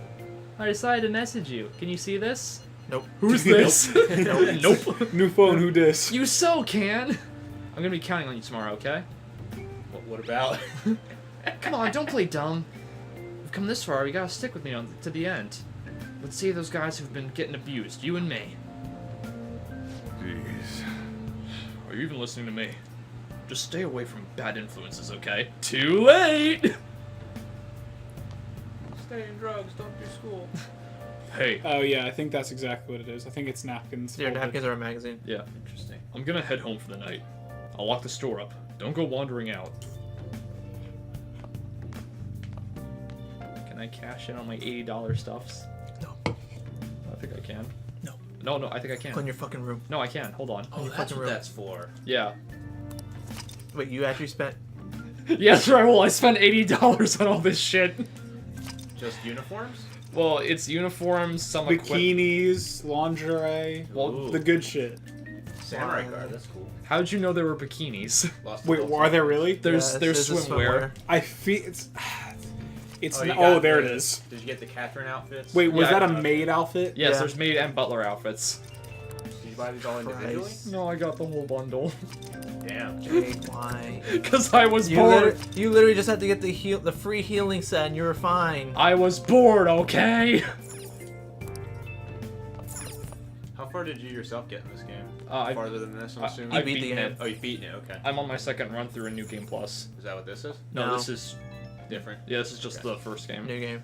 I decided to message you. Can you see this? Nope. Who's this? Nope. New phone, who dis? You so can. I'm gonna be counting on you tomorrow, okay? What about? Come on, don't play dumb. We've come this far, we gotta stick with me to the end. Let's save those guys who've been getting abused, you and me. Jeez. Are you even listening to me? Just stay away from bad influences, okay? Too late! Stay in drugs, don't do school. Hey. Oh yeah, I think that's exactly what it is. I think it's napkins. Your folded. napkins are a magazine. Yeah. Interesting. I'm gonna head home for the night. I'll lock the store up. Don't go wandering out. Can I cash in on my $80 stuffs? No. I think I can. No. No, I think I can. Go in your fucking room. No, I can. Hold on. Oh, you that's fucking what room. that's for. Yeah. Wait, you actually spent... Yes, Raul, I spent $80 on all this shit. Just uniforms? Well, it's uniforms, some equipment. Bikinis, lingerie, Well, the good shit. Samurai guard, that's cool. how'd you know there were bikinis? Lost Wait, the are there really? There's Yeah, this is swimwear. I feel it's. It's you not, got there it the- is. Did you get the Catherine outfits? Wait, was Yeah, that I- a maid outfit? Yes, Yeah. there's maid and butler outfits. Did you buy these all individually? Christ. No, I got the whole bundle. Damn. Why? Because I was You bored. literally just had to get the free healing set and you were fine. I was bored, okay? How far did you yourself get in this game? I- Farther than this, I'm I- assuming? I've beat the beaten game. it. Oh, you've beaten it, okay. I'm on my second run through a New Game Plus. Is that what this is? No, No. this is... Different. Yeah, this is just Okay. the first game. New game.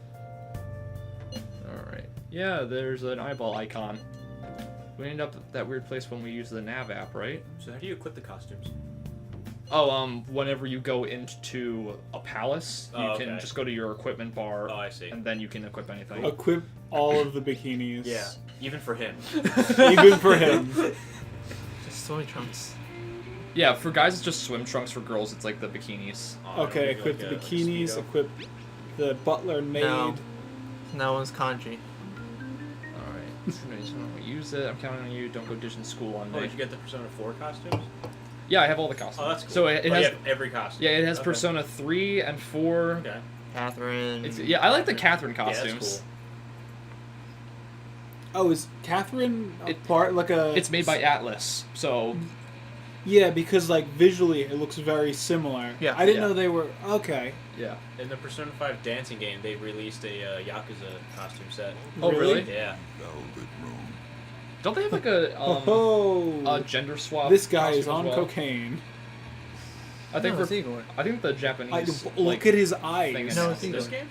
Alright. Yeah, there's an eyeball icon. We ended up at that weird place when we used the nav app, right? So how do you equip the costumes? Oh, whenever you go into a palace, you Oh, can okay. just go to your equipment bar, Oh, I see. and then you can equip anything. Equip all of the bikinis. Yeah. Even for him. Even for him. Just swim trunks. Yeah, for guys it's just swim trunks. For girls it's like the bikinis. Okay, equip the bikinis, equip the butler and maid. No. That one's kanji. Alright. Use it. I'm counting on you. Don't go ditching school on Oh, me. did you get the Persona 4 costumes? Yeah, I have all the costumes. Oh, that's cool. So it Oh, has you have every costume. Yeah, it has Okay. Persona 3 and 4. Okay. Catherine. Yeah, I like the Catherine Yeah, costumes. that's cool. Oh, is Catherine a part like a? It's made by Atlas, so Yeah, because like visually it looks very similar. Yeah. I didn't Yeah. know they were okay. yeah. In the Persona 5 dancing game, they released a Yakuza costume set. Oh, really? Yeah. Velvet room. Don't they have like a Oh, gender swap? this guy is costume as on well? cocaine. I think No, it's for Igor. I think the Japanese Look like, at his thing eyes. is- No, it's This Igor. game?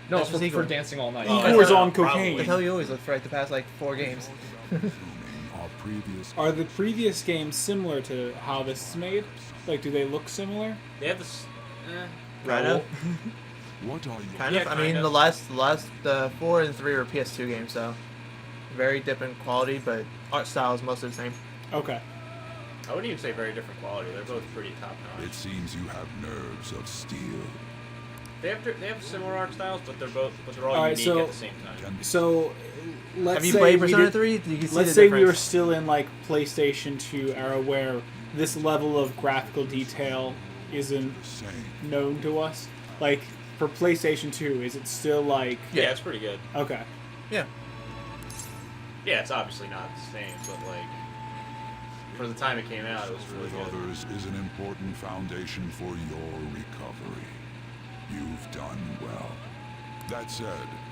no That's for, Igor. for dancing all night. Oh, I Igor's thought on probably- cocaine. That's how you always look for like the past like 4 games. Our previous Are the previous games similar to how this is made? Like, do they look similar? They have this. Kind of. what are you Kind Yeah, of. I mean, kind the of. last 4 and 3 were PS2 games, so very different quality, but art style is mostly the same. Okay. I wouldn't even say very different quality. They're both pretty top notch. It seems you have nerves of steel. They have similar art styles, but they're all Alright, unique so- at the same time. So, let's Have you say played we Persona did- 3? You can see Let's the say we were difference. still in like PlayStation 2 era where this level of graphical detail isn't The same. known to us. Like for PlayStation 2, is it still like Yeah, it's pretty good. okay? Yeah. Yeah, it's obviously not the same, but like for the time it came out, it was really With good. others is an important foundation for your recovery. You've done well. That said,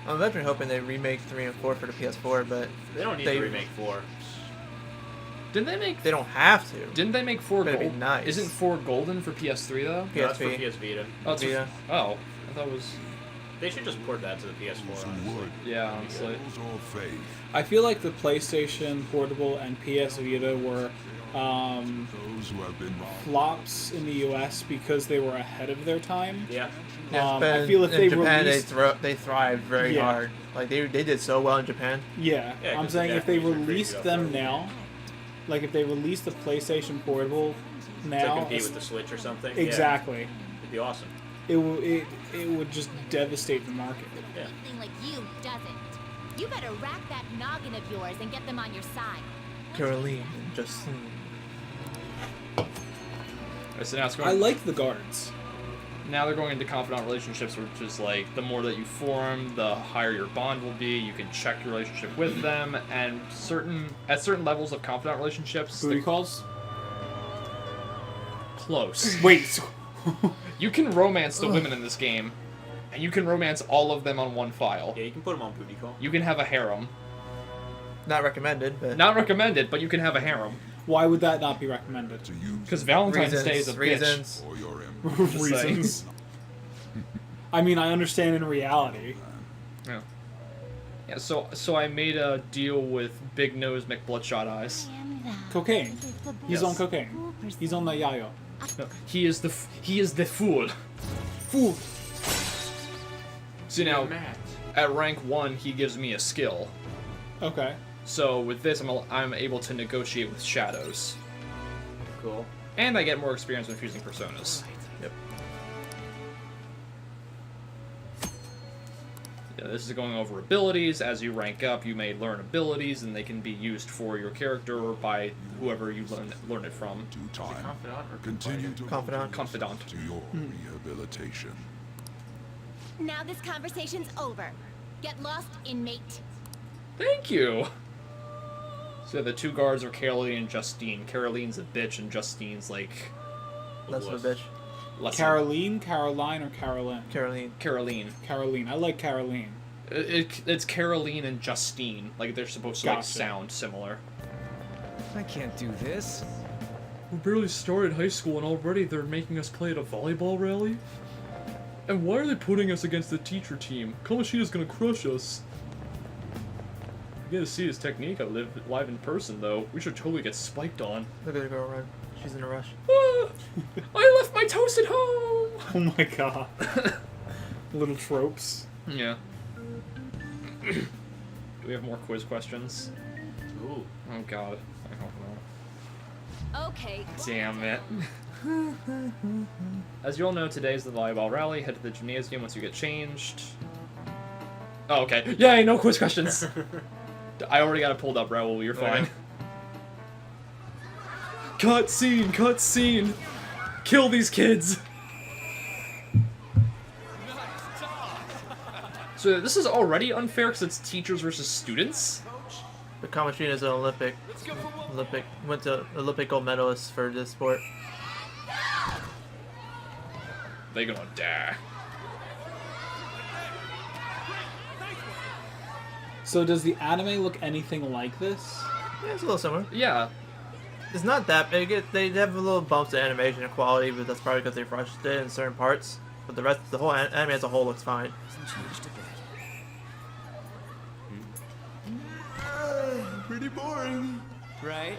I'm eventually hoping they remake 3 and 4 for the PS4, but They don't need they- to remake 4. Didn't they make? they don't have to. Didn't they make 4 That'd be gold? nice. Isn't 4 golden for PS3 though? No, that's for PSP. PS Vita. Oh, it's Vita. oh, I thought it was. They should just port that to the PS4. who honestly. would Yeah, honestly. lose all faith. I feel like the PlayStation Portable and PS Vita were Those who have been flops in the US because they were ahead of their time. Yeah. Yeah, I Japan- feel if in they Japan, released, they thrived very Yeah. hard. Like they did so well in Japan. yeah, Yeah, I'm 'cause the saying if they Japanese are crazy released about them that. now, like if they released the PlayStation Portable To now, compete with the Switch or something. exactly, Yeah, it'd be awesome. it would just devastate the market. Yeah. Something like you doesn't. You better rack that noggin of yours and get them on your side. Caroline, just Alright, so now it's going. I like the guards. Now they're going into confidant relationships, which is like the more that you form, the higher your bond will be. You can check your relationship with them, and at certain levels of confidant relationships, Booty they're calls. close. Wait, You can romance the women in this game, and you can romance all of them on one file. Yeah, you can put them on booty call. You can have a harem. not recommended, but Not recommended, but you can have a harem. why would that not be recommended? To use Because Valentine's Day is a reasons. for your Just saying. Reasons. I mean, I understand in reality. bitch. Yeah. Yeah. So I made a deal with Big Nose McBloodshot Eyes. Cocaine. He's Yes. on cocaine. He's on the yayo. No, he is the fool. Fool. So now, at rank 1, he gives me a skill. Okay. So with this, I'm able to negotiate with shadows, Cool. and I get more experience when fusing personas. Yep. Yeah, this is going over abilities. As you rank up, you may learn abilities, and they can be used for your character or by whoever you learn it from. to time. Confidant or Continue to Confidant. Confidant. to your rehabilitation. Now this conversation's over. Get lost, inmate. Thank you. So the 2 guards are Caroline and Justine. Caroline's a bitch, and Justine's like less of a bitch. less. Caroline, Caroline, or Carolyn? Caroline. Caroline. Caroline. I like Caroline. It's Caroline and Justine. Like they're supposed to like Gotcha. sound similar. I can't do this. We barely started high school and already they're making us play at a volleyball rally? And why are they putting us against the teacher team? Kamoshida's gonna crush us. You gotta see his technique live in person though. We should totally get spiked on. Look at the girl run. She's in a rush. Ah, I left my toast at home! Oh my god. Little tropes. Yeah. Do we have more quiz questions? Ooh. Oh god. I hope not. Okay. Damn it. As you all know, today is the volleyball rally. Head to the gymnasium once you get changed. Oh, okay. Yay, no quiz questions! I already got it pulled up, Raoul. You're fine. Cut scene! Cut scene! Kill these kids! So this is already unfair because it's teachers versus students? But Kamoshida is an Olympic went to Olympic gold medalist for this sport. They gonna die. So does the anime look anything like this? Yeah, it's a little similar. Yeah. It's not that big. They have a little bumps in animation and quality, but that's probably because they rushed it in certain parts. But the whole anime as a whole looks fine. Pretty boring. Right?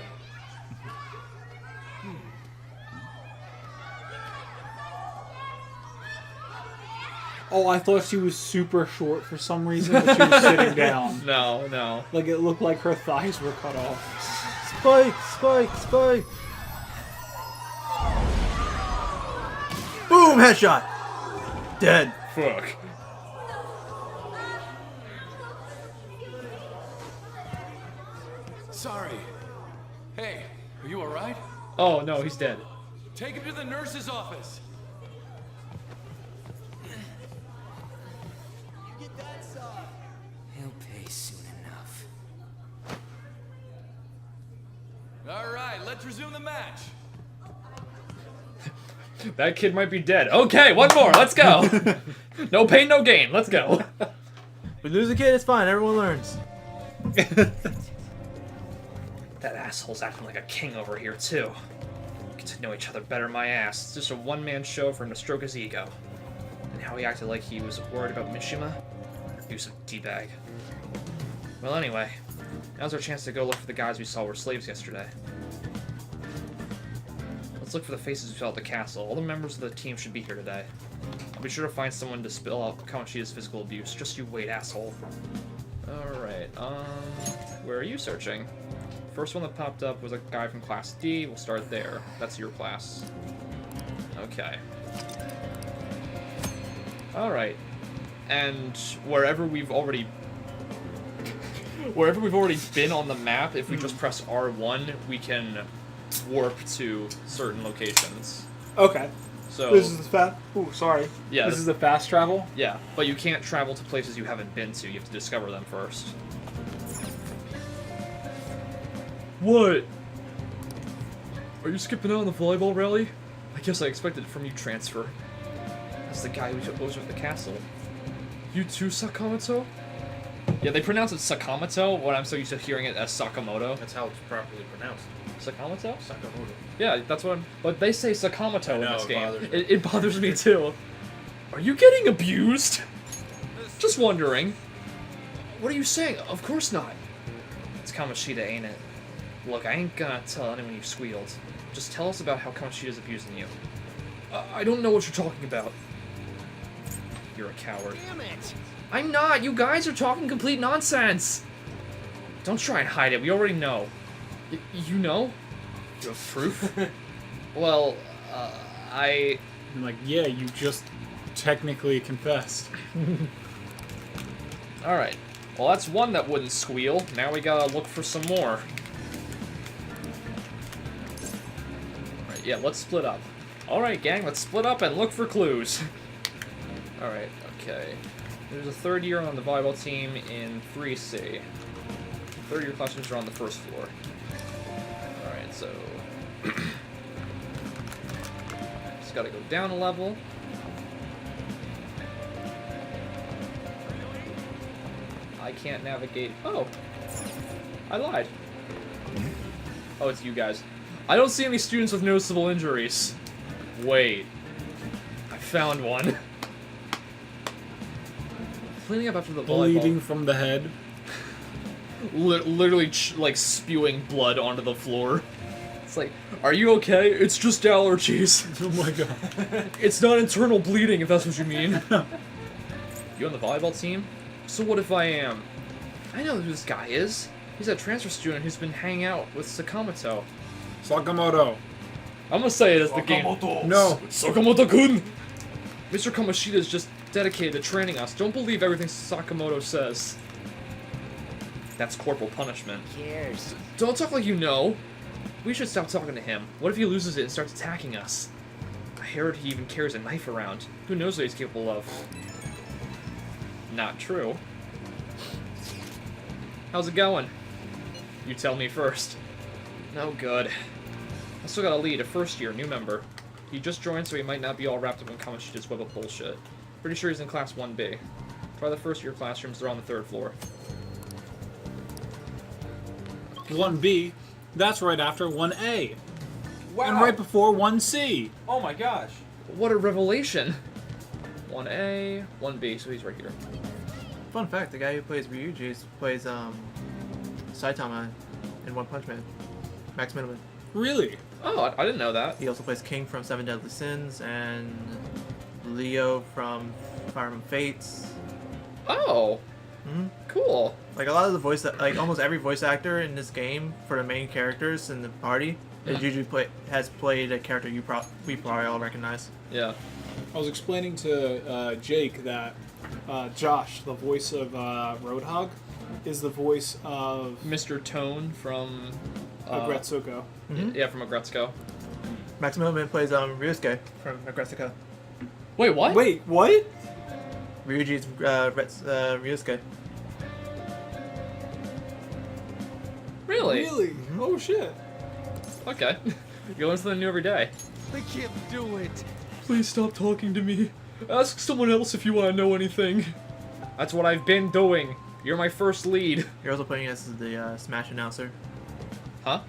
Oh, I thought she was super short for some reason, but she was sitting down. No, no. Like, it looked like her thighs were cut off. Spike! Spike! Spike! Boom! Headshot! Dead. Fuck. Sorry. Hey, are you alright? Oh, no, he's dead. Take him to the nurse's office. He'll pay soon enough. Alright, let's resume the match. That kid might be dead. Okay, one more. Let's go. No pain, no gain. Let's go. We lose a kid, it's fine. Everyone learns. That asshole's acting like a king over here, too. Get to know each other better, my ass. It's just a one-man show for him to stroke his ego. And how he acted like he was worried about Mishima? Abusive D-bag. Well, anyway, now's our chance to go look for the guys we saw were slaves yesterday. Let's look for the faces we saw at the castle. All the members of the team should be here today. I'll be sure to find someone to spill out Kamoshida's physical abuse. Just you wait, asshole. Alright, where are you searching? First one that popped up was a guy from Class D. We'll start there. That's your class. Okay. Alright. And wherever we've already been on the map, if we just press R1, we can warp to certain locations. Okay. So This is the fast... Ooh, sorry. Yeah, This is the fast travel? Yeah, but you can't travel to places you haven't been to. You have to discover them first. What? Are you skipping out on the volleyball rally? I guess I expected it from you, Transfer. That's the guy who was with the castle. You too, Sakamoto? Yeah, they pronounce it Sakamoto, when I'm so used to hearing it as Sakamoto. That's how it's properly pronounced. Sakamoto? Sakamoto. Yeah, that's what I'm... But they say Sakamoto in know, this it game. bothers me. It bothers me too. Are you getting abused? Just wondering. What are you saying? Of course not. It's Kamoshida, ain't it? Look, I ain't gonna tell anyone you squealed. Just tell us about how Kamoshida's abusing you. I don't know what you're talking about. You're a coward. Damn it! I'm not! You guys are talking complete nonsense! Don't try and hide it, we already know. You know? You have proof? Well, I'm like, yeah, you just technically confessed. Alright. Well, that's one that wouldn't squeal. Now we gotta look for some more. Alright, yeah, let's split up. Alright, gang, let's split up and look for clues. Alright, okay. There's a third year on the volleyball team in 3C. Third year classrooms are on the first floor. Alright, so... just gotta go down a level. I can't navigate. Oh! I lied. Oh, it's you guys. I don't see any students with noticeable injuries. Wait. I found one. Cleaning up after the volleyball. Bleeding from the head. Literally, like, spewing blood onto the floor. It's like, are you okay? It's just allergies. Oh my god. It's not internal bleeding, if that's what you mean. You on the volleyball team? So what if I am? I know who this guy is. He's a transfer student who's been hanging out with Sakamoto. Sakamoto. I'm gonna say it as the game. No. Sakamoto-kun! Mr. Kamoshida is just dedicated to training us. Don't believe everything Sakamoto says. That's corporal punishment. Cares. Don't talk like you know. We should stop talking to him. What if he loses it and starts attacking us? I heard he even carries a knife around. Who knows what he's capable of? Not true. How's it going? You tell me first. No good. I still got a lead, a first year, new member. He just joined, so he might not be all wrapped up in Kamoshida's web of bullshit. Pretty sure he's in class 1B. Try the first year classrooms, they're on the 3rd floor. 1B. That's right after 1A. Wow. And right before 1C. Oh my gosh. What a revelation! 1A, 1B, so he's right here. Fun fact: the guy who plays Ryuji plays Saitama in One Punch Man. Max Minimum. Really? Oh, I didn't know that. He also plays King from Seven Deadly Sins and Leo from Fire Emblem Fates. Oh, cool. Like a lot of the like almost every voice actor in this game for the main characters in the party has usually has played a character we probably all recognize. Yeah. I was explaining to Jake that Josh, the voice of Roadhog, is the voice of Mr. Tone from Agretsuko. Yeah, from Agretsuko. Max Minimum plays Ryusuke from Agretsuko. Wait, what? Wait, what? Ryuji's Ryusuke. Really? Really? Oh shit. Okay. You learn something new every day. I can't do it. Please stop talking to me. Ask someone else if you want to know anything. That's what I've been doing. You're my first lead. You're also playing as the Smash announcer. Huh?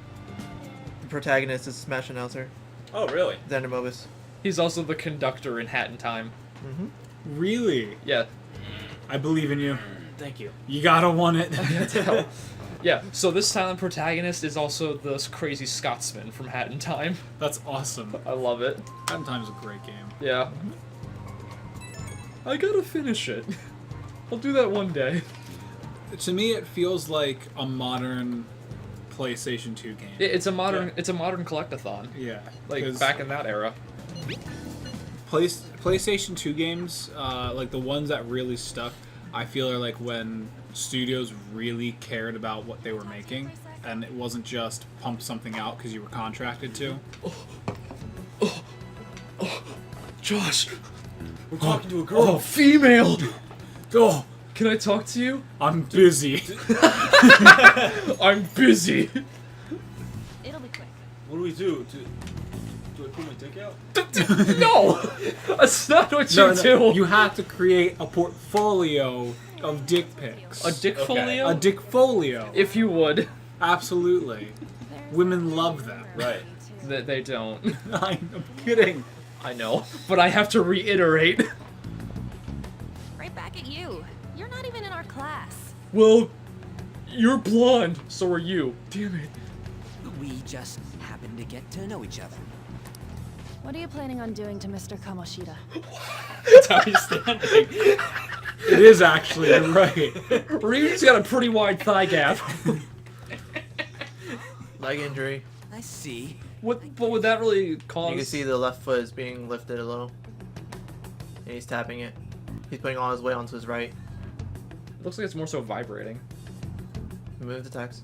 The protagonist is Smash announcer. Oh, really? Xander Mobus. He's also the conductor in Hat in Time. Really? Yeah. I believe in you. Thank you. You gotta want it. Yeah, so this silent protagonist is also this crazy Scotsman from Hat in Time. That's awesome. I love it. Hat in Time's a great game. Yeah. I gotta finish it. I'll do that one day. To me, it feels like a modern PlayStation 2 game. It's a modern collectathon. Yeah. Like 'cause back in that era. PlayStation 2 games, like the ones that really stuck, I feel are like when studios really cared about what they were making, and it wasn't just pump something out because you were contracted to. Josh! We're talking to a girl. Oh, female! Oh, Can I talk to you? I'm busy. I'm busy! It'll be quick. What do we do? Do I pull my dick out? No! That's not what you do! You have to create a portfolio of dick pics. A dick folio? A dick folio. If you would. Absolutely. Women love them. Right. They don't. I'm kidding. I know. But I have to reiterate. Right back at you. You're not even in our class. Well, you're blonde. So are you. Damn it. We just happened to get to know each other. What are you planning on doing to Mr. Kamoshida? That's how he's standing. It is actually, you're right. Ryu's got a pretty wide thigh gap. Leg injury. I see. But would that really cause... You can see the left foot is being lifted a little. And he's tapping it. He's putting all his weight onto his right. Looks like it's more so vibrating. Move the text.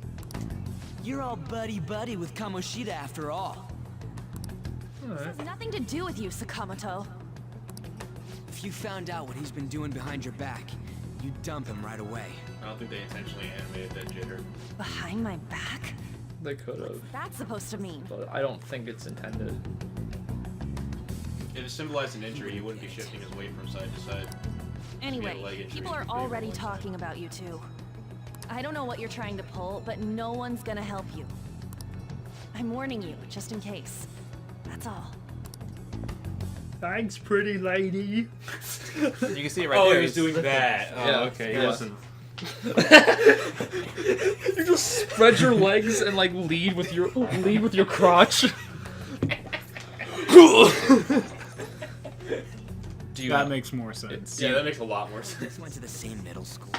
You're all buddy-buddy with Kamoshida after all. This has nothing to do with you, Sakamoto. If you found out what he's been doing behind your back, you'd dump him right away. I don't think they intentionally animated that jitter. Behind my back? They could have. What's that supposed to mean? But I don't think it's intended. If it symbolized an injury, he wouldn't be shifting his weight from side to side. Anyway, leg injury people are would be already more talking about you two. I don't know what you're trying to pull, but no one's gonna help you. I'm warning you, just in case. That's all. Thanks, pretty lady. You can see it right Oh, there. he's doing that. Oh, Yeah. okay. He Yeah. wasn't. You just spread your legs and like lead with your crotch. That makes more sense. Yeah, that makes a lot more sense. We went to the same middle school.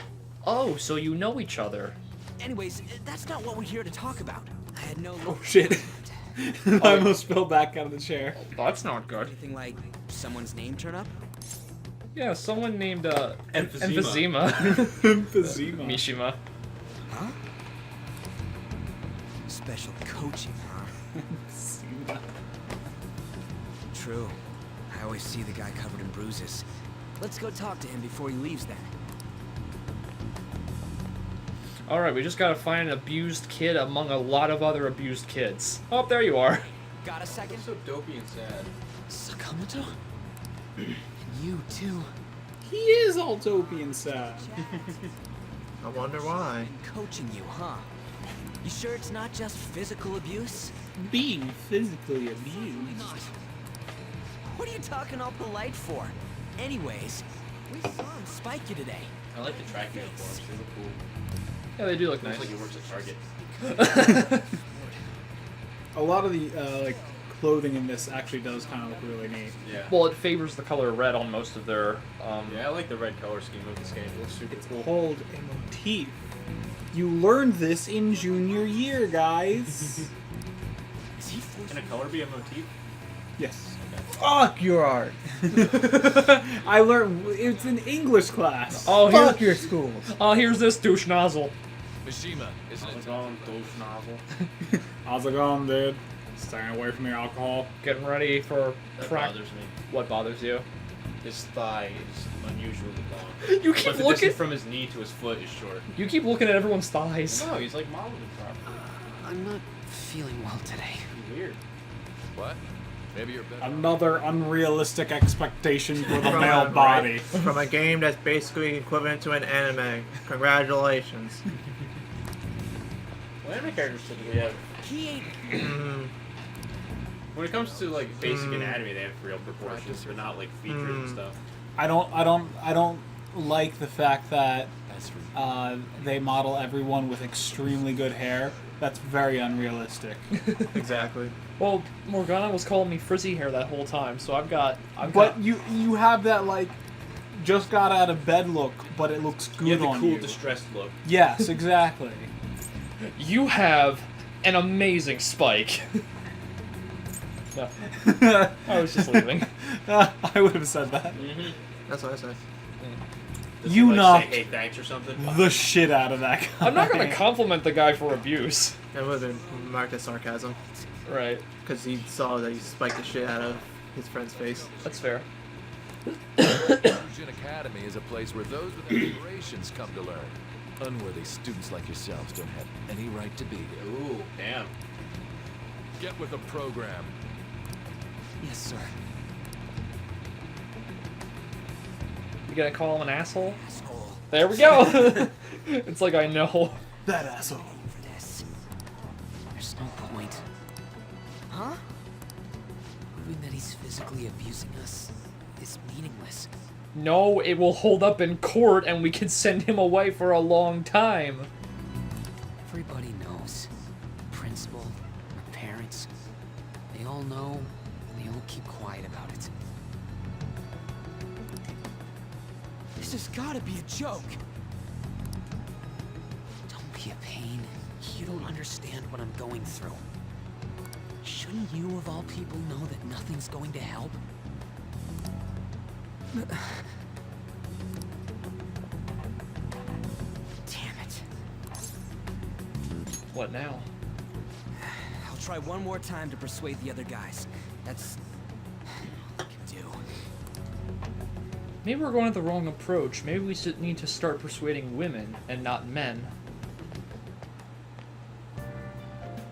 Oh, so you know each other. Anyways, that's not what we're here to talk about. I had no. Oh shit! I almost fell back out of the chair. That's not good. Anything like someone's name turn up? Yeah, someone named Emphysema. Emphysema. Mishima. Huh? Special coaching, huh? Emphysema. True. I always see the guy covered in bruises. Let's go talk to him before he leaves then. Alright, we just gotta find an abused kid among a lot of other abused kids. Oh, there you are. Got a second? So dopey and sad. Sakamoto? You too. He is all dopey and sad. I wonder why. Coaching you, huh? You sure it's not just physical abuse? Being physically abused. What are you talking all polite for? Anyways, we saw him spike you today. I like the track uniforms. They look cool. Yeah, they do look Looks nice. like he works at Target. A lot of the like clothing in this actually does kind of look really neat. Yeah. Well, it favors the color red on most of their. Yeah, I like the red color scheme of this game. It looks super It's cool. called a motif. You learned this in junior year, guys. Is he forced? Can a color be a motif? Yes. Fuck your art. I learned it's an English class. Oh, Fuck your schools. Oh, here's this douche nozzle. Mishima isn't it time for douche nozzle. How's it going, dude? Staying away from the alcohol. Getting ready for That track. bothers me. What bothers you? His thigh is unusually long. You But keep the looking. distance from his knee to his foot is short. You keep looking at everyone's thighs. No, he's like modeling it properly. I'm not feeling well today. Weird. What? Maybe you're better. Another unrealistic expectation for the From male a- body. From a game that's basically equivalent to an anime. Congratulations. Well, anime characters typically have. He ain't. Mm, When it comes to like basic anatomy, they have real proportions, but not like features and stuff. I don't like the fact that That's for they model everyone with extremely good hair. That's very unrealistic. exactly. Well, Morgana was calling me frizzy hair that whole time, so I've got. But you have that like just got out of bed look, but it looks good You have the on cool, you. distressed look. Yes, exactly. You have an amazing spike. No, I was just leaving. I would have said that. Mm-hmm. That's what I said. Does You he, like, knocked say, hey, thanks or something. the shit out of that guy. I'm not gonna compliment the guy for abuse. It would have been marked as sarcasm. Right, Because he saw that he spiked the shit out of his friend's face. that's fair. Fujin Academy is a place where those with aspirations come to learn. Unworthy students like yourselves don't have any right to be here. Ooh, damn. Get with the program. Yes, sir. You gonna call him an asshole? Asshole. There we go. It's like I know. That asshole. For this. There's no point. Huh? Proving that he's physically abusing us is meaningless. No, it will hold up in court, and we can send him away for a long time. Everybody knows. The principal, our parents, they all know, and they all keep quiet about it. This has gotta be a joke! Don't be a pain. You don't understand what I'm going through. Shouldn't you, of all people, know that nothing's going to help? Damn it. What now? I'll try one more time to persuade the other guys. That's all I can do. Maybe we're going at the wrong approach. Maybe we should need to start persuading women and not men.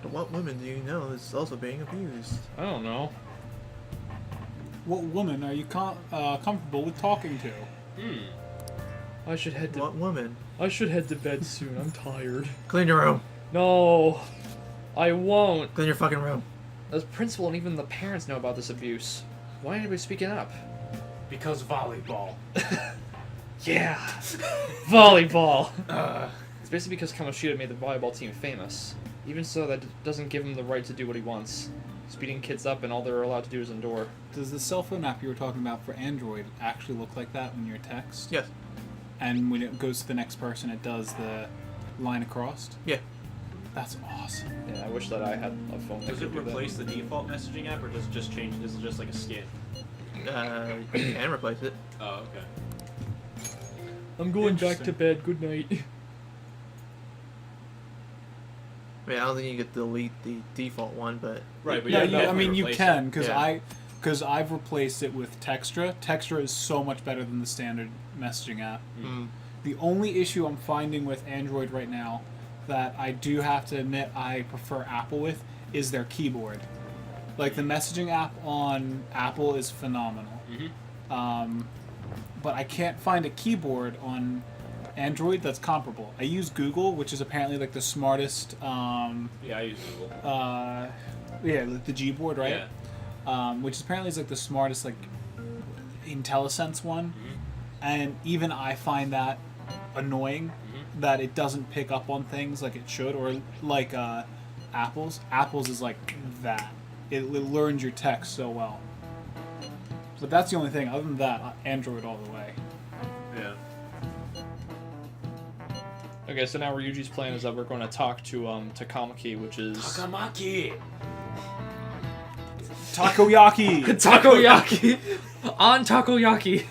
But what women do you know is also being abused? I don't know. What woman are you comfortable with talking to? I should head to. What woman? I should head to bed soon. I'm tired. Clean your room. No, I won't. Clean your fucking room. The principal and even the parents know about this abuse. Why ain't anybody speaking up? Because volleyball. Yeah, volleyball. It's basically because Kamoshida made the volleyball team famous. Even so, that doesn't give him the right to do what he wants. He's beating kids up, and all they're allowed to do is endure. Does the cell phone app you were talking about for Android actually look like that when you're text? Yes. and when it goes to the next person, it does the line across. Yeah. That's awesome. Yeah, I wish that I had a phone. that Does it could do that. replace the default messaging app, or does it just change? Is it just like a skin? You can replace it. Oh, okay. I'm going back Interesting. to bed. Good night. I mean, I don't think you can delete the default one, but Right, but Yeah, yeah, I mean you replace can it. because Yeah. I've replaced it with Textra. Textra is so much better than the standard messaging app. The only issue I'm finding with Android right now that I do have to admit I prefer Apple with is their keyboard. Like the messaging app on Apple is phenomenal. But I can't find a keyboard on Android that's comparable. I use Google, which is apparently like the smartest Yeah, I use Google. like the Gboard, right? Yeah. Which apparently is like the smartest like IntelliSense one, and even I find that annoying that it doesn't pick up on things like it should, or like Apple's. Apple's is like that. It learns your text so well. But that's the only thing. Other than that, Android all the way. Yeah. Okay, so now Ryuji's plan is that we're going to talk to Takamaki, which is Takamaki. Takoyaki. Takoyaki. On Takoyaki.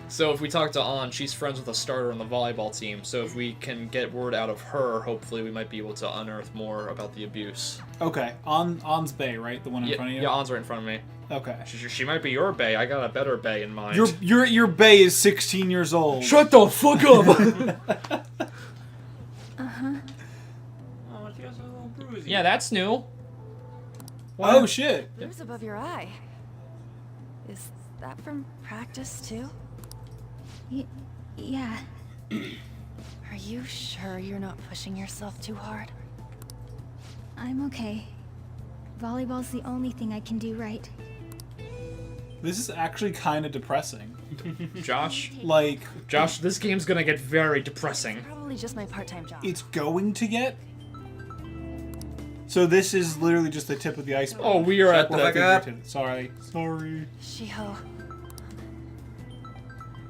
So if we talk to An, she's friends with a starter on the volleyball team. So if we can get word out of her, hopefully we might be able to unearth more about the abuse. Okay, On's Bay, right? The one in front of you. Yeah, An's right in front of me. Okay. She might be your Bay. I got a better Bay in mind. Your Bay is 16 years old. Shut the fuck up. Oh, she has a little bruisey. Yeah, that's new. Oh shit. Bruise above your eye. Is that from practice too? Yeah. Are you sure you're not pushing yourself too hard? I'm okay. Volleyball's the only thing I can do right. This is actually kind of depressing. Josh, Like, this game's gonna get very depressing. Probably just my part-time job. it's going to get. So this is literally just the tip of the iceberg. Oh, we are at the the... fuck up. Sorry. Shiho.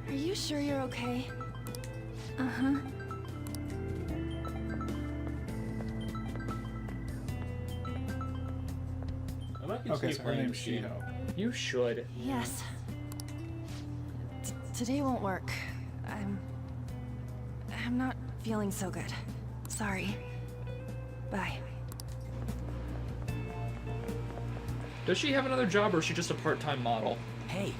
Are you sure you're okay? Uh-huh. I might Okay, continue so her playing name's this game. Shiho. You should. Yes. Today won't work. I'm not feeling so good. Sorry. Bye. Does she have another job, or is she just a part-time model? Hey,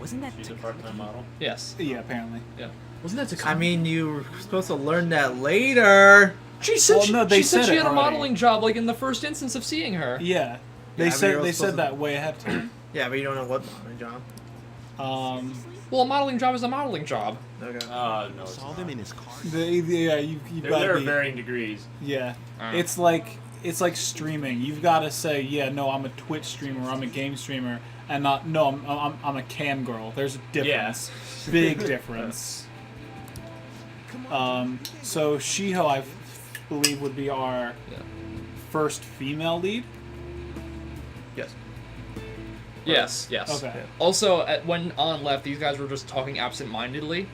wasn't that She's a part-time model. Yes. Yeah, apparently. Yeah. Wasn't that I mean, you were supposed to learn that later. She said Well, no, they she said said she it had a already. modeling job, like in the first instance of seeing her. Yeah. They Yeah, but said you're they supposed said to- that way ahead of time. Yeah, but you don't know what modeling job. Well, a modeling job is a modeling job. Okay. No, it's Saw not. them in his car. Yeah, you've There got are to be. varying degrees. Yeah. Uh. It's like streaming. You've got to say, yeah, no, I'm a Twitch streamer, I'm a game streamer, and not no, I'm a cam girl. There's a difference. Big difference. So Shiho, I believe, would be our first female lead. Yes. Yes, yes. Okay. Also, when An left, these guys were just talking absent-mindedly.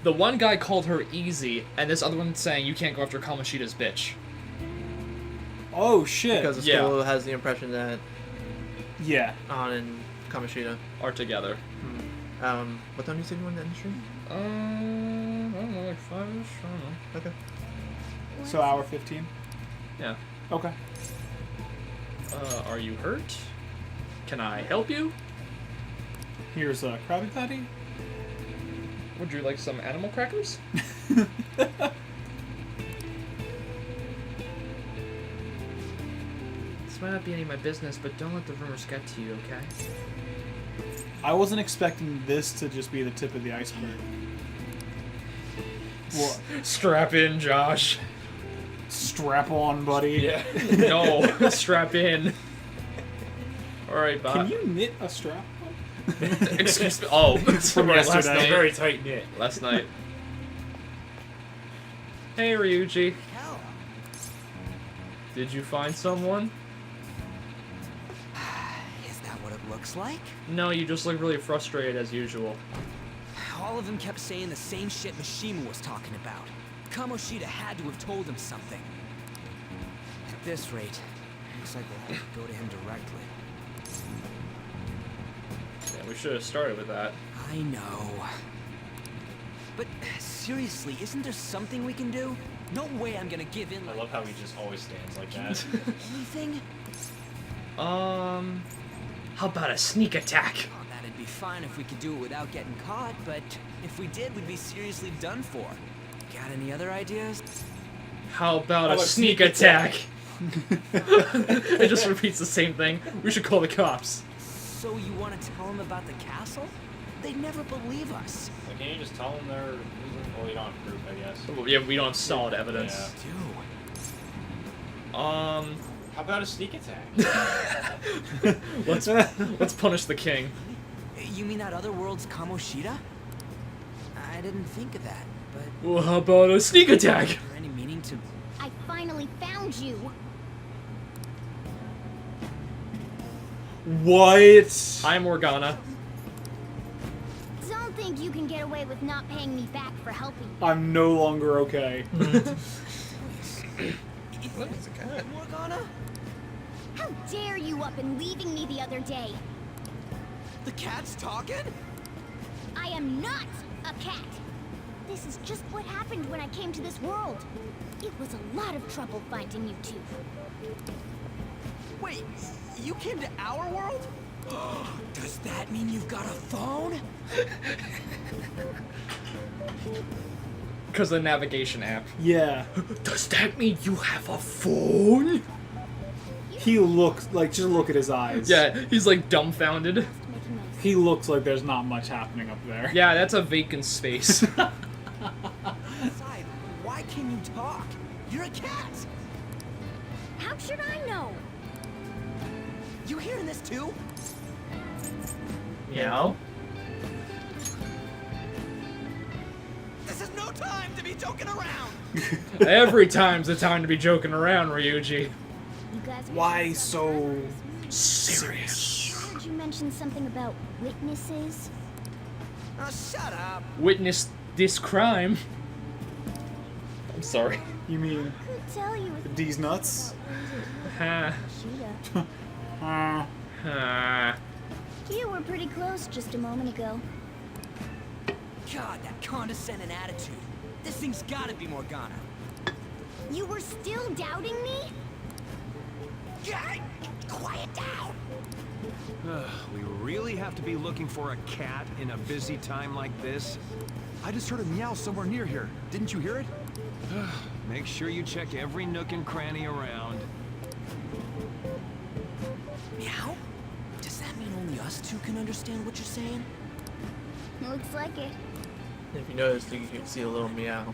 The one guy called her easy, and this other one saying, you can't go after Kamoshida's bitch. Oh shit. Because the Yeah. school has the impression that Yeah. An and Kamoshida. Are together. What time do you say you went in the industry? I don't know, like 5-ish? I don't know. Okay. So hour 15. Yeah. Okay. Are you hurt? Can I help you? Here's a Krabby Patty. Would you like some animal crackers? This might not be any of my business, but don't let the rumors get to you, okay? I wasn't expecting this to just be the tip of the iceberg. Well, Strap in, Josh. strap on, buddy. Yeah. No, strap in. Alright, bye. Can you knit a strap on? Excuse me. Oh, From right, last yesterday. night. Very tight knit. Last night. Hey, Ryuji. Hell, Did you find someone? is that what it looks like? No, you just look really frustrated as usual. All of them kept saying the same shit Mishima was talking about. Kamoshida had to have told him something. At this rate, looks like we'll have to go to him directly. Yeah, we should have started with that. I know. But seriously, isn't there something we can do? No way I'm gonna give in I like love how he just always stands like that. anything. How about a sneak attack? Oh, that'd be fine if we could do it without getting caught, but if we did, we'd be seriously done for. Got any other ideas? How about a sneak attack? It just repeats the same thing. We should call the cops. So you want to tell them about the castle? They'd never believe us. Like, can you just tell them they're losing? Well, you don't have proof, I guess. Well, yeah, we don't have solid evidence. How about a sneak attack? Let's punish the king. You mean that other world's Kamoshida? I didn't think of that, but... Well, how about a sneak attack? Is there any meaning to... I finally found you. What? Hi, Morgana. Don't think you can get away with not paying me back for helping. I'm no longer okay. Morgana? How dare you up and leaving me the other day? The cat's talking? I am not a cat. This is just what happened when I came to this world. It was a lot of trouble finding you two. Wait, you came to our world? Does that mean you've got a phone? Because of the navigation app. Yeah. Does that mean you have a phone? He looks like, just look at his eyes. Yeah, he's like dumbfounded. He looks like there's not much happening up there. Yeah, that's a vacant space. Aside, why can you talk? You're a cat. How should I know? You hearing this too? Meow. This is no time to be joking around. Every time's the time to be joking around, Ryuji. You guys. Why so serious? I heard you mention something about witnesses. Oh, shut up. Witness this crime. I'm sorry. You mean Could tell you with these nuts? Ha. Kamoshida. Ha. You were pretty close just a moment ago. God, that condescending attitude. This thing's gotta be Morgana. You were still doubting me? God, quiet down. We really have to be looking for a cat in a busy time like this? I just heard a meow somewhere near here. Didn't you hear it? Make sure you check every nook and cranny around. Meow? Does that mean only us two can understand what you're saying? Looks like it. If you notice, you can see a little meow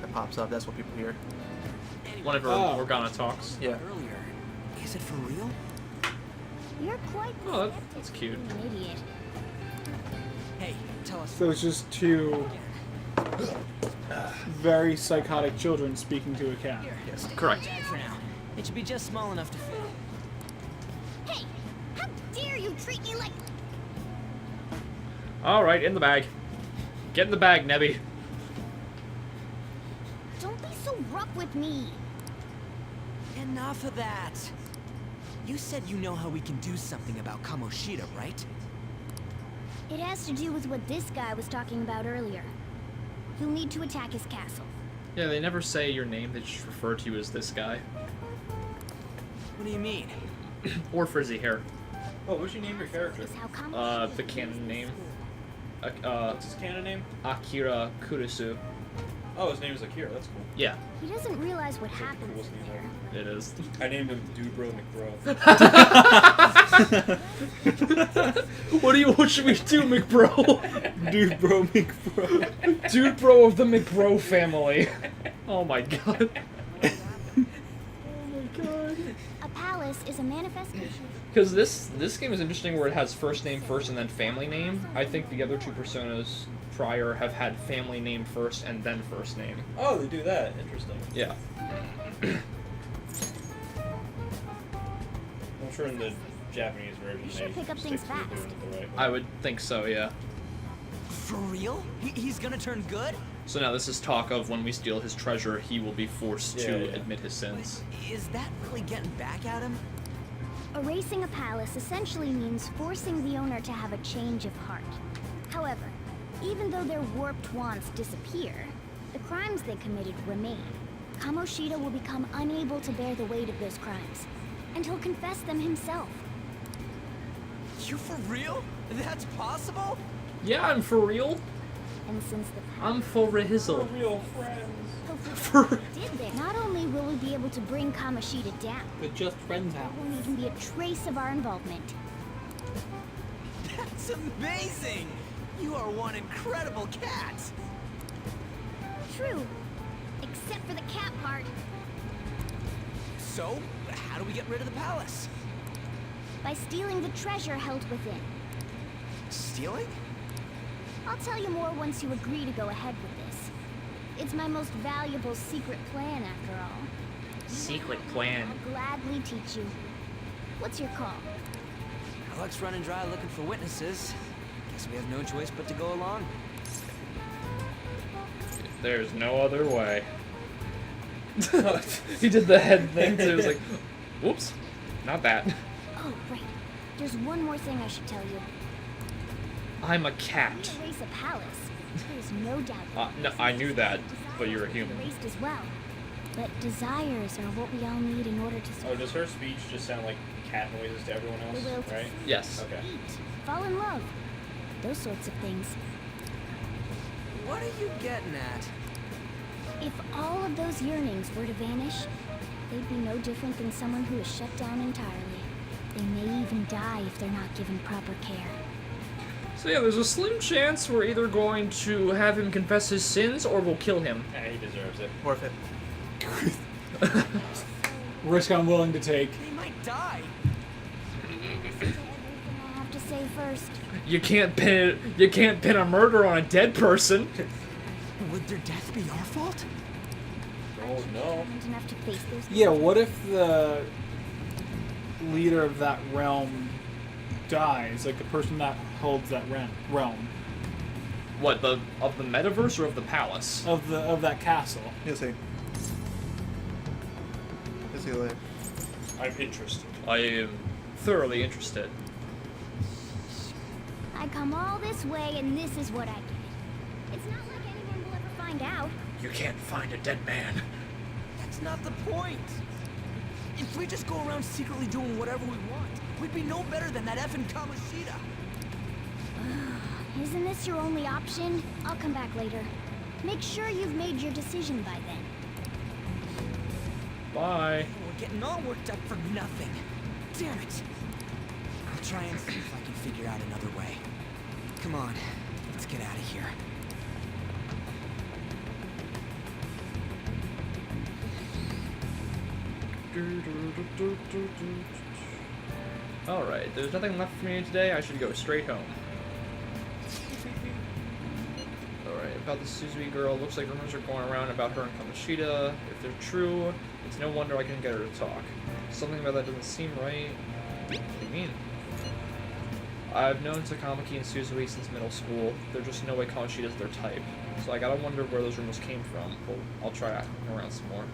that pops up. That's what people hear. Whenever Morgana talks. Yeah. Earlier, is it for real? You're quite Oh, that's cute. an idiot. Hey, tell us. So it's just two very psychotic children speaking to a cat. Yes, correct. For now, it should be just small enough to fit. Hey, how dare you treat me like... Alright, in the bag. Get in the bag, Nebby. Don't be so rough with me. Enough of that. You said you know how we can do something about Kamoshida, right? It has to do with what this guy was talking about earlier. You'll need to attack his castle. Yeah, they never say your name, they just refer to you as this guy. What do you mean? Or frizzy hair. Oh, what'd you name your character? Is how Kamoshida The canon name. What's his canon name? Akira Kurisu. Oh, his name is Akira. That's cool. Yeah, He doesn't realize what happens coolest name here. it is. I named him Dude Bro McBro. What should we do, McBro? Dude, bro, McBro. Dude bro of the McBro family. Oh my god. A palace is a manifestation. Because this game is interesting where it has first name first and then family name. I think the other two personas prior have had family name first and then first name. Oh, they do that. Interesting. Yeah. I'm sure in the Japanese version You should they pick up stick things to fast. doing it the right way. I would think so, yeah. For real? He's gonna turn good? So now this is talk of when we steal his treasure, he will be forced to admit his sins. Is that really getting back at him? Erasing a palace essentially means forcing the owner to have a change of heart. However, even though their warped wants disappear, the crimes they committed remain. Kamoshida will become unable to bear the weight of those crimes, and he'll confess them himself. You for real? That's possible? Yeah, I'm for real. And since the I'm for rehizzle. Real friends. hopefully did there, not only will we be able to bring Kamoshida down, But just friends out. there won't even be a trace of our involvement. That's amazing! You are one incredible cat! True. Except for the cat part. So, how do we get rid of the palace? By stealing the treasure held within. Stealing? I'll tell you more once you agree to go ahead with this. It's my most valuable secret plan, after all. Secret plan. I'll gladly teach you. What's your call? Our luck's running dry looking for witnesses. Guess we have no choice but to go along. There's no other way. He did the head thing too. It was like, whoops, not that. Oh, right. There's one more thing I should tell you. I'm a cat. We erase a palace. There's no doubt. No, I knew that, but you're a human. Erased as well. But desires are what we all need in order to Oh, does her speech just sound like cat noises to everyone else? The will to Right? Yes. Okay. eat, fall in love, those sorts of things. What are you getting at? If all of those yearnings were to vanish, they'd be no different than someone who is shut down entirely. They may even die if they're not given proper care. So yeah, there's a slim chance we're either going to have him confess his sins or we'll kill him. Yeah, he deserves it. Worth it. Risk I'm willing to take. They might die. Everything I have to say first. You can't pin a murder on a dead person. Would their death be our fault? Oh no. Determined enough to face those. Yeah, what if the leader of that realm dies? Like the person that holds that realm What, of the metaverse or of the palace? of that castle. You'll see. You'll see later. I'm interested. I am thoroughly interested. I come all this way and this is what I get. It's not like anyone will ever find out. You can't find a dead man. That's not the point. If we just go around secretly doing whatever we want, we'd be no better than that effing Kamoshida. Isn't this your only option? I'll come back later. Make sure you've made your decision by then. Bye. We're getting all worked up for nothing. Damn it. I'll try and see if I can figure out another way. Come on, let's get out of here. Alright, there's nothing left for me today. I should go straight home. Alright, about the Suzui girl. Looks like rumors are going around about her and Kamoshida. If they're true, it's no wonder I can get her to talk. Something about that doesn't seem right. What do you mean? I've known Takamaki and Suzui since middle school. There's just no way Kamoshida's their type. So I gotta wonder where those rumors came from. Well, I'll try asking around some more.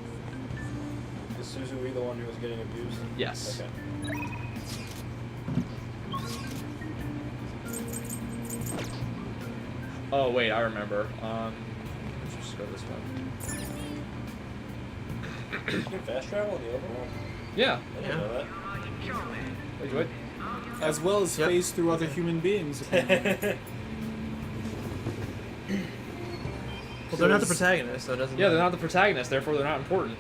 Is Suzui the one who was getting abused? Yes. Okay. Oh wait, I remember. Let's just go this way. You can fast travel in the overworld? Yeah. I didn't know that. Wait, what? As well as phase through other human beings. Well, they're not the protagonist, so it doesn't. Yeah, they're not the protagonist, therefore they're not important.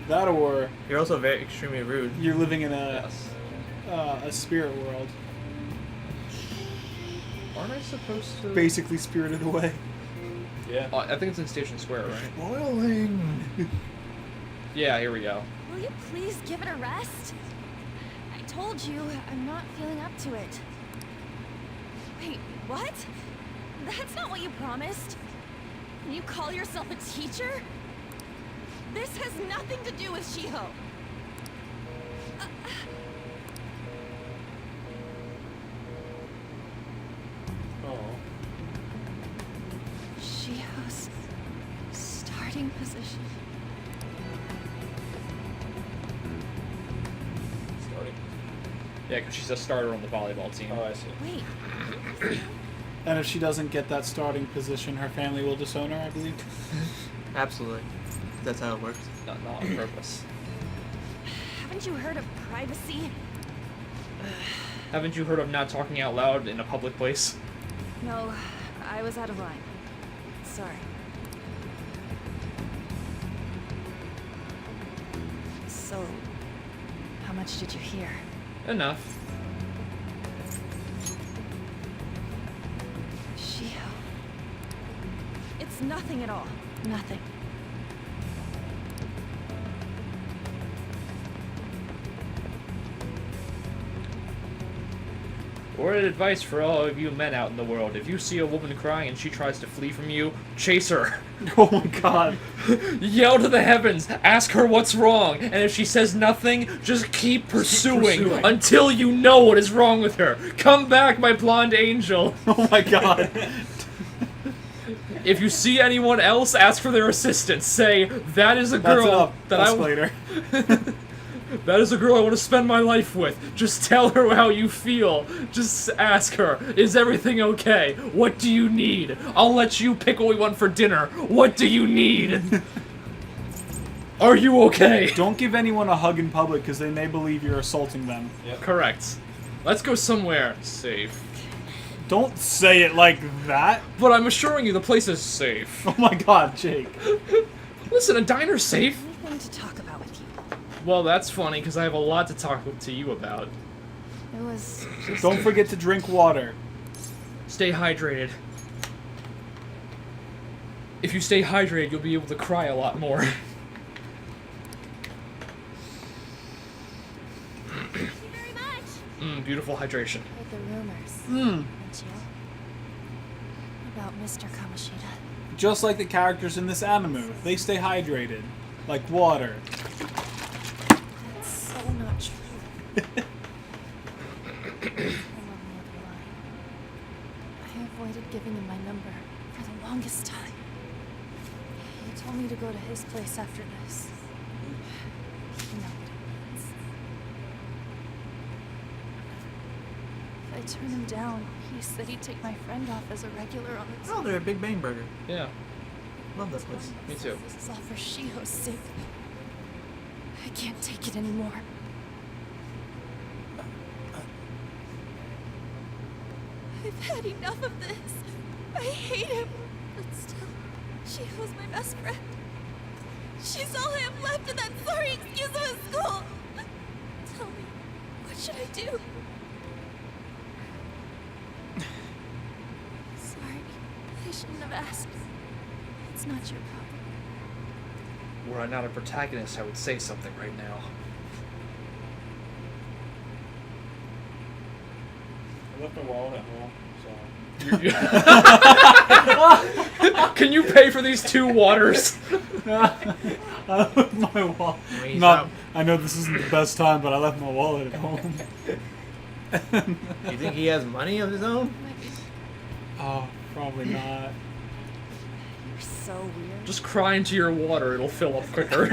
That or You're also very extremely rude. you're living in a Yes. a spirit world, Aren't I supposed to? basically spirited away. Yeah. I think it's in Station Square, right? Boiling. Yeah, here we go. Will you please give it a rest? I told you I'm not feeling up to it. Wait, what? That's not what you promised. Can you call yourself a teacher? This has nothing to do with Shiho. Oh. position. Starting. Yeah, because she's a starter on the volleyball team. Oh, I see. Wait. And if she doesn't get that starting position, her family will disown her, I believe. Absolutely. That's how it works. Not on purpose. Haven't you heard of privacy? Haven't you heard of not talking out loud in a public place? No, I was out of line. Sorry. So, how much did you hear? Enough. Shiho. It's nothing at all. Nothing. Word of advice for all of you men out in the world. If you see a woman crying and she tries to flee from you, chase her. Oh my god. Yell to the heavens, ask her what's wrong, and if she says nothing, just keep pursuing until you know what is wrong with her. Come back, my blonde angel. Oh my god. If you see anyone else, ask for their assistance. Say, that is a That's girl enough. that That's I later. That is a girl I want to spend my life with. Just tell her how you feel. Just ask her, is everything okay? What do you need? I'll let you pick what we want for dinner. What do you need? Are you okay? Don't give anyone a hug in public because they may believe you're assaulting them. Yep. Correct. Let's go somewhere safe. Don't say it like that. But I'm assuring you the place is safe. Oh my god, Jake. Listen, a diner's safe. Nothing to talk about with you. Well, that's funny because I have a lot to talk to you about. It was just... Don't forget to drink water. Stay hydrated. If you stay hydrated, you'll be able to cry a lot more. Thank you very much. Beautiful hydration. Heard the rumors. Hmm. Didn't you? About Mr. Kamoshida. Just like the characters in this anime, they stay hydrated. Like water. That's so not true. I'm on the other line. I avoided giving him my number for the longest time. He told me to go to his place after this. You know what it means. If I turn him down, he said he'd take my friend off as a regular on the Oh, they're a Big Bang Burger. Yeah. Love that place. Me too. This is all for Shiho's sake. I can't take it anymore. I've had enough of this. I hate him. But still, Shiho's my best friend. She's all I have left in that sorry excuse of a school. Tell me, what should I do? Sorry, I shouldn't have asked. It's not your problem. Were I not a protagonist, I would say something right now. I left my wallet at home, so. Can you pay for these 2 waters? I left my wallet. I know this isn't the best time, but I left my wallet at home. You think he has money of his own? Oh, probably not. You're so weird. Just cry into your water, it'll fill up quicker.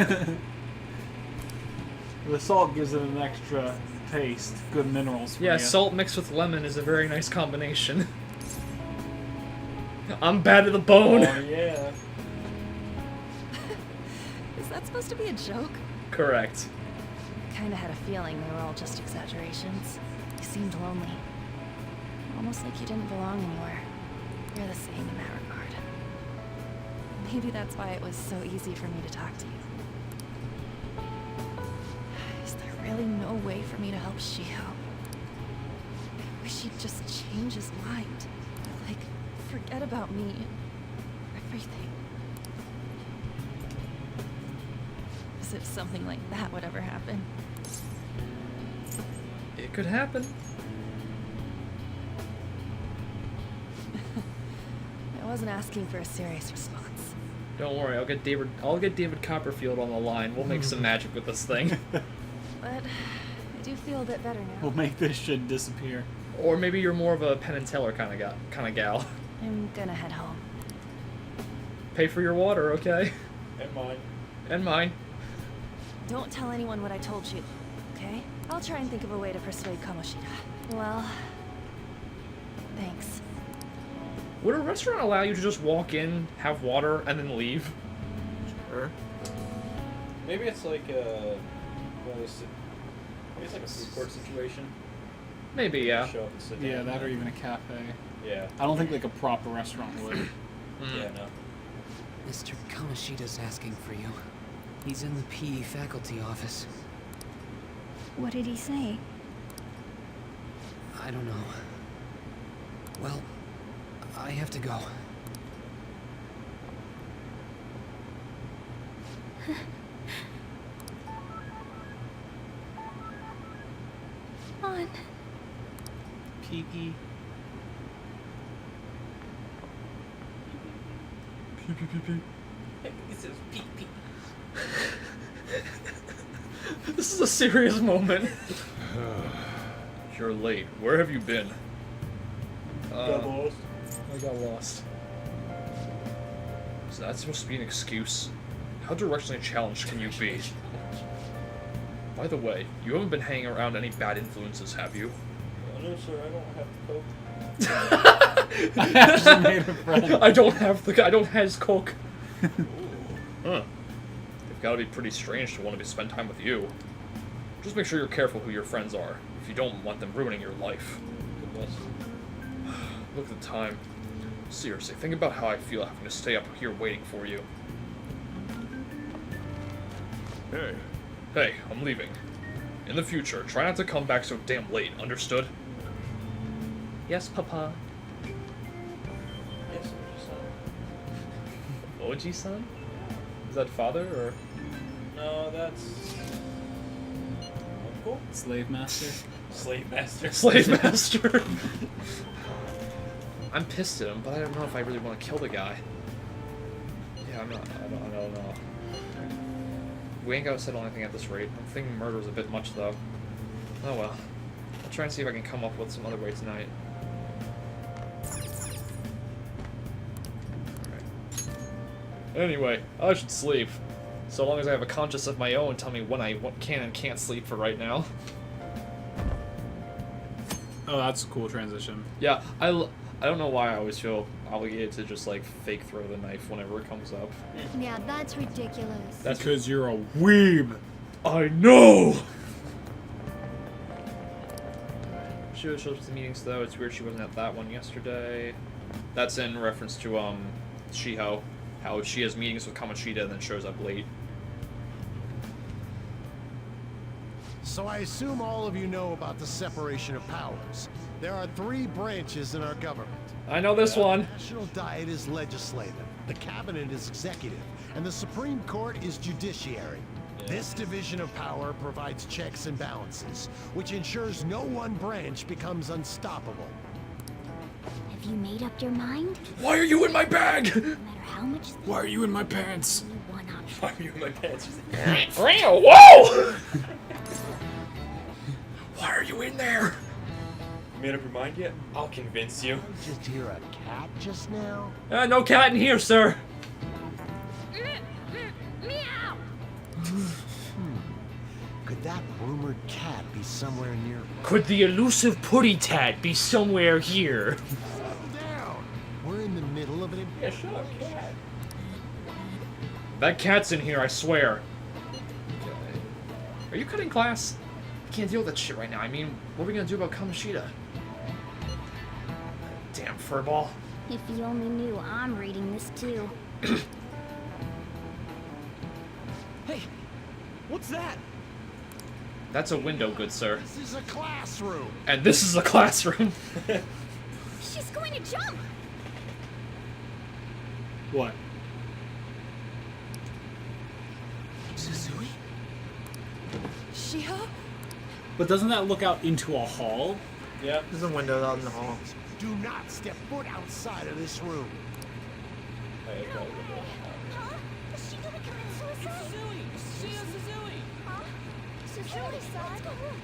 The salt gives it an extra taste. Good minerals for Yeah, you. salt mixed with lemon is a very nice combination. I'm bad to the bone. Oh, yeah. Is that supposed to be a joke? Correct. Kinda had a feeling they were all just exaggerations. You seemed lonely. Almost like you didn't belong anywhere. You're the same in that regard. Maybe that's why it was so easy for me to talk to you. Is there really no way for me to help Shiho? I wish he'd just change his mind. Like, forget about me and everything. As if something like that would ever happen. It could happen. I wasn't asking for a serious response. Don't worry, I'll get David Copperfield on the line. We'll make some magic with this thing. But I do feel a bit better now. We'll make this shit disappear. Or maybe you're more of a Penn and Teller kind of gal. I'm gonna head home. Pay for your water, okay? And mine. And mine. Don't tell anyone what I told you, okay? I'll try and think of a way to persuade Kamoshida. Well, thanks. Would a restaurant allow you to just walk in, have water, and then leave? Sure. Maybe it's like maybe it's like a food court situation. Maybe, yeah. Show up and sit Yeah, down. that or even a cafe. Yeah. I don't think like a proper restaurant would. Yeah, no. Mr. Kamoshida's asking for you. He's in the PE faculty office. What did he say? I don't know. Well, I have to go. On. Pee-pee. It says pee pee. This is a serious moment. You're late. Where have you been? Got lost. I got lost. Is that supposed to be an excuse? How directionally challenged can you be? By the way, you haven't been hanging around any bad influences, have you? No, sir, I don't have Coke. I actually made a friend. I don't have Coke. Huh. They've got to be pretty strange to want to spend time with you. Just make sure you're careful who your friends are, if you don't want them ruining your life. Look at the time. Seriously, think about how I feel having to stay up here waiting for you. Hey. Hey, I'm leaving. In the future, try not to come back so damn late, understood? Yes, Papa. Yes, son. Oji-san? Is that father, or...? No, that's uncle. Slave master. Slave master. Slave master. I'm pissed at him, but I don't know if I really want to kill the guy. Yeah, I don't know. We ain't gotta settle anything at this rate. I'm thinking murder is a bit much, though. Oh well. I'll try and see if I can come up with some other way tonight. Alright. Anyway, I should sleep. So long as I have a conscience of my own, tell me when I can and can't sleep for right now. Oh, that's a cool transition. Yeah, I don't know why I always feel obligated to just like fake throw the knife whenever it comes up. Yeah, that's ridiculous. That's because you're a weeb. I know! She shows up to the meetings though. It's weird she wasn't at that one yesterday. That's in reference to Shiho. How she has meetings with Kamoshida and then shows up late. So I assume all of you know about the separation of powers. There are 3 branches in our government. I know this one. The National Diet is legislative, the Cabinet is executive, and the Supreme Court is judiciary. This division of power provides checks and balances, which ensures no one branch becomes unstoppable. Have you made up your mind? Why are you in my bag? No matter how much. Why are you in my pants? One option. Why are you in my pants? Whoa! Why are you in there? You made up your mind yet? I'll convince you. Just hear a cat just now? No cat in here, sir. Meow! Could that rumored cat be somewhere near? Could the elusive putty tat be somewhere here? Settle down. We're in the middle of an. Yeah, shut up, cat. That cat's in here, I swear. Are you cutting class? I can't deal with that shit right now. I mean, what are we gonna do about Kamoshida? Damn furball. If you only knew I'm reading this too. Hey, what's that? That's a window, good sir. This is a classroom. And this is a classroom. She's going to jump! What? Suzui? Shiho? But doesn't that look out into a hall? Yeah. There's a window out in the hall. Do not step foot outside of this room. Hey, Huh? Is she gonna commit suicide? Shiho Suzui! Huh? Suzui-san? Let's go look.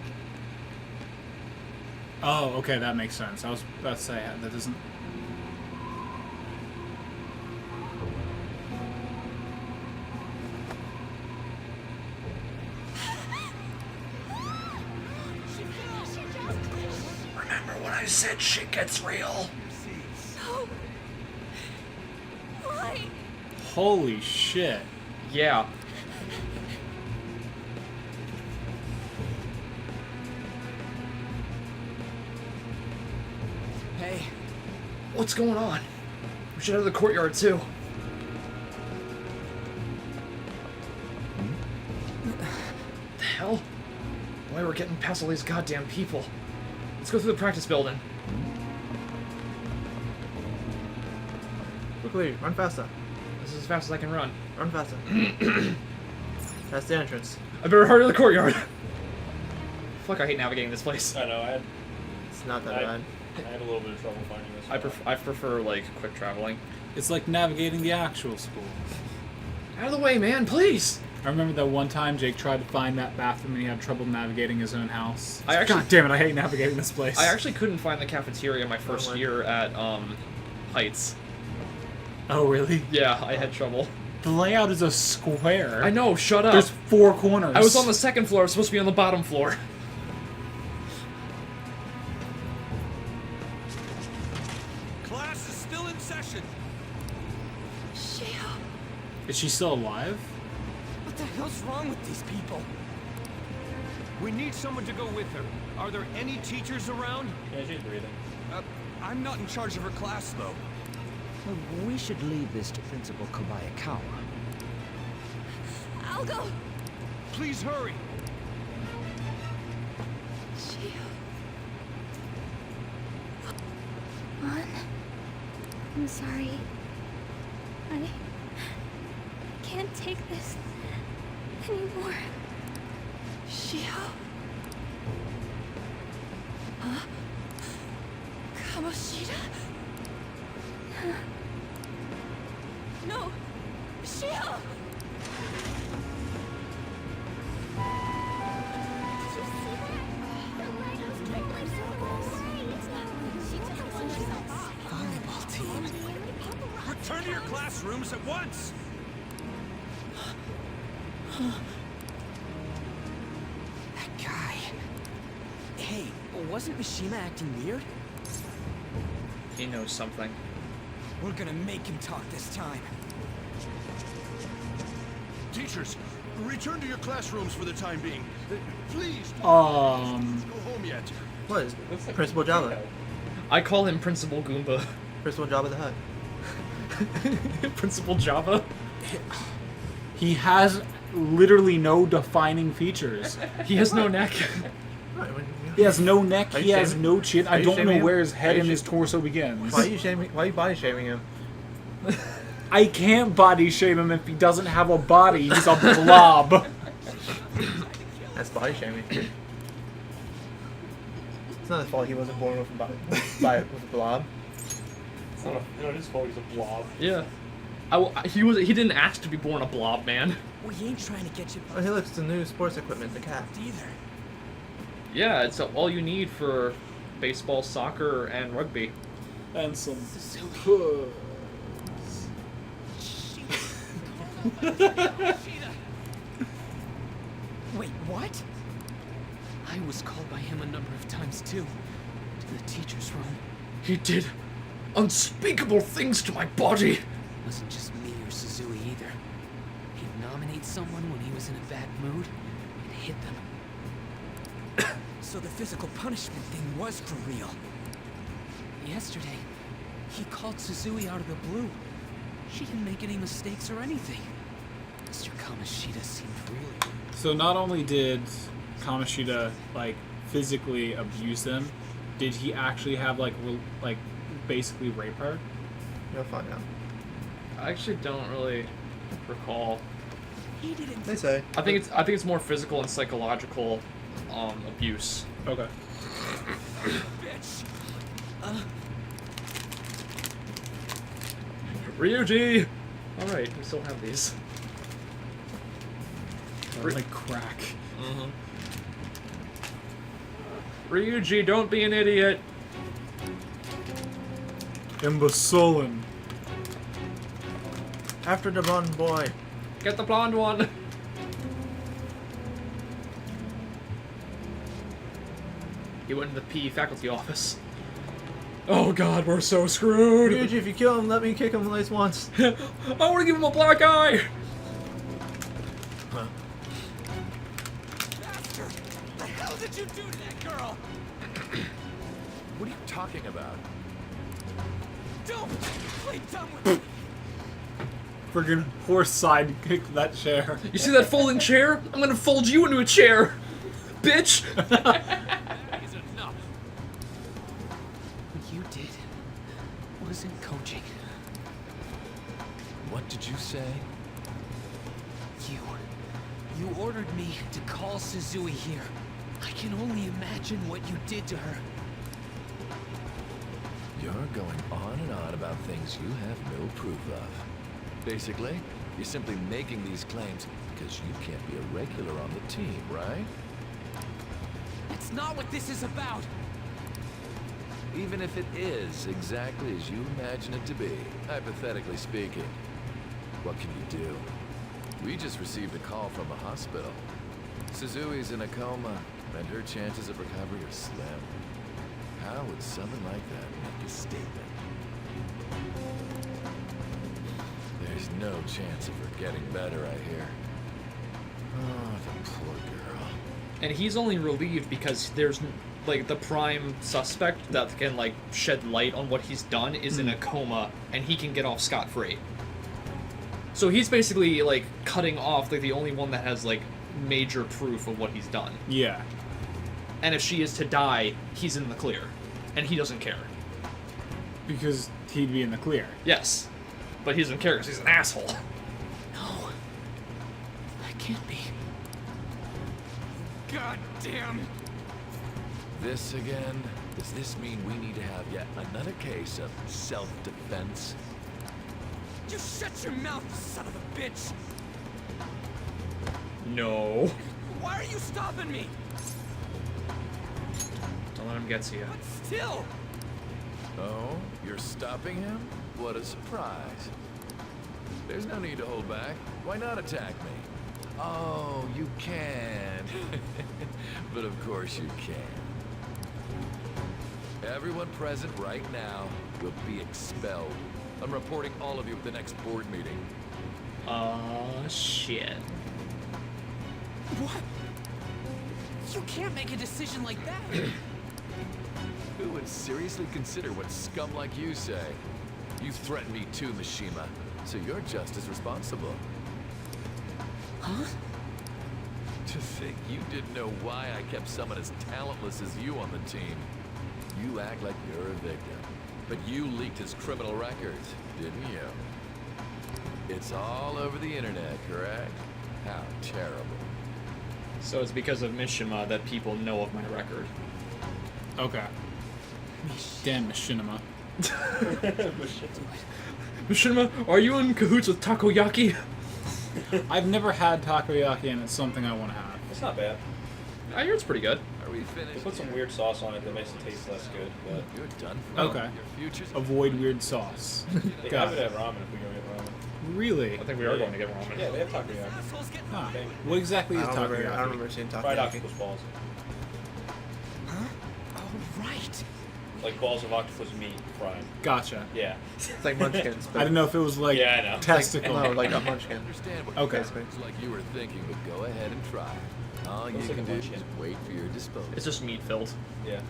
Oh, okay, that makes sense. I was about to say that doesn't. when I said shit gets real. No. Why? Holy shit. Yeah. Hey, What's going on? We should have the courtyard too. The hell? Why we're getting past all these goddamn people? Let's go through the practice building. Quickly, run faster. This is as fast as I can run. Run faster. That's the entrance. I better hurry to the courtyard. Fuck, I hate navigating this place. I know. It's not that bad. I had a little bit of trouble finding this. I prefer like quick traveling. It's like navigating the actual school. Out of the way, man, please. I remember that one time Jake tried to find that bathroom and he had trouble navigating his own house. I actually- God damn it, I hate navigating this place. I actually couldn't find the cafeteria my first year at Heights. Oh, really? Yeah, I had trouble. The layout is a square. I know, shut up. There's 4 corners. I was on the second floor, I was supposed to be on the bottom floor. Class is still in session. Sheo, Is she still alive? what the hell's wrong with these people? We need someone to go with her. Are there any teachers around? Yeah, she's breathing. I'm not in charge of her class, though. Well, we should leave this to Principal Kobayakawa. I'll go. Please hurry. Sheo. Mon, I'm sorry. I can't take this anymore. Sheo. Huh? Kamoshida? No! Sheo! Did you see that? The lighthouse totally circles. She took herself. Volleyball team. Return to your classrooms at once. That guy. Hey, wasn't Mishima acting weird? He knows something. We're gonna make him talk this time. Teachers, return to your classrooms for the time being. Please. Go home yet. What is Principal Java? I call him Principal Goomba. Principal Java the Hutt. Principal Java? He has literally no defining features. He has no neck. He has no neck, Are you he has shaming- no chin. are I you don't shaming know him? where his Are head you and his sh- torso begins. Why are you shaming? Why are you body shaming him? I can't body shame him if he doesn't have a body. He's a blob. That's body shaming. It's not his fault he wasn't born with a blob. It's not his fault he's a blob. Yeah. He didn't ask to be born a blob, man. We ain't trying to get you Oh, hey, look, it's the new sports equipment, the cat. either. Yeah, it's all you need for baseball, soccer, and rugby. And some Wait, what? I was called by him a number of times too. To the teacher's room. He did unspeakable things to my body. Wasn't just me or Suzui either. He'd nominate someone when he was in a bad mood and hit them. So the physical punishment thing was for real. Yesterday, he called Suzui out of the blue. She didn't make any mistakes or anything. Mr. Kamoshida seemed really... So not only did Kamoshida like physically abuse them, did he actually have like basically rape her? You'll find out. I actually don't really recall. He didn't... They say. I think it's more physical and psychological abuse. Okay. Bitch! Ryuji! Alright, we still have these. Like crack. Mm-hmm. Ryuji, don't be an idiot! Imbecilin. After the blonde boy. Get the blonde one! He went to the PE faculty office. Oh god, we're so screwed. Ryuji, if you kill him, let me kick him at least once. I want to give him a black eye. Bastard! The hell did you do to that girl? What are you talking about? Don't play dumb with me. Friggin' horse side kicked that chair. You see that folding chair? I'm gonna fold you into a chair, bitch. Is enough. What you did wasn't coaching. What did you say? You ordered me to call Suzui here. I can only imagine what you did to her. You're going on and on about things you have no proof of. Basically, you're simply making these claims because you can't be a regular on the team, right? That's not what this is about. Even if it is exactly as you imagine it to be, hypothetically speaking, what can you do? We just received a call from a hospital. Suzui's in a coma, and her chances of recovery are slim. How would someone like that make a statement? There's no chance of her getting better, I hear. Oh, the poor girl. And he's only relieved because there's, like, the prime suspect that can, like, shed light on what he's done is in a coma, and he can get off scot-free. So he's basically, like, cutting off, like, the only one that has, like, major proof of what he's done. Yeah. And if she is to die, he's in the clear. And he doesn't care. Because he'd be in the clear. Yes. But he doesn't care because he's an asshole. No. That can't be. God damn. This again? Does this mean we need to have yet another case of self-defense? You shut your mouth, you son of a bitch! No. Why are you stopping me? Don't let him get to you. But still! Oh, you're stopping him? What a surprise. There's no need to hold back. Why not attack me? Oh, you can. But of course you can. Everyone present right now will be expelled. I'm reporting all of you at the next board meeting. Shit. What? You can't make a decision like that! Who would seriously consider what scum like you say? You threatened me too, Mishima, so you're just as responsible. Huh? To think you didn't know why I kept someone as talentless as you on the team. You act like you're a victim, but you leaked his criminal records, didn't you? It's all over the internet, correct? How terrible. So it's because of Mishima that people know of my record. Okay. Damn Machinima. Mishima, are you in cahoots with takoyaki? I've never had takoyaki, and it's something I want to have. It's not bad. I hear it's pretty good. Are we finished? They put some weird sauce on it that makes it taste less good, but You're done for. Okay. Your future's Avoid weird sauce. they Got have it it. at ramen if we go get ramen. Really? I think we are going to get ramen. Yeah, they have takoyaki. Huh. What exactly is I don't takoyaki? remember seeing Fried takoyaki. octopus balls. Huh? Oh, right. Like balls of octopus meat fried. Gotcha. Yeah. It's like munchkins. I didn't know if it was like Yeah, I know. testicle. No, like a munchkin. understand what Okay. it's like you were thinking, but go ahead and try. All you Looks like can a do is munchkin. wait for your disposal. It's just meat filled. Yeah.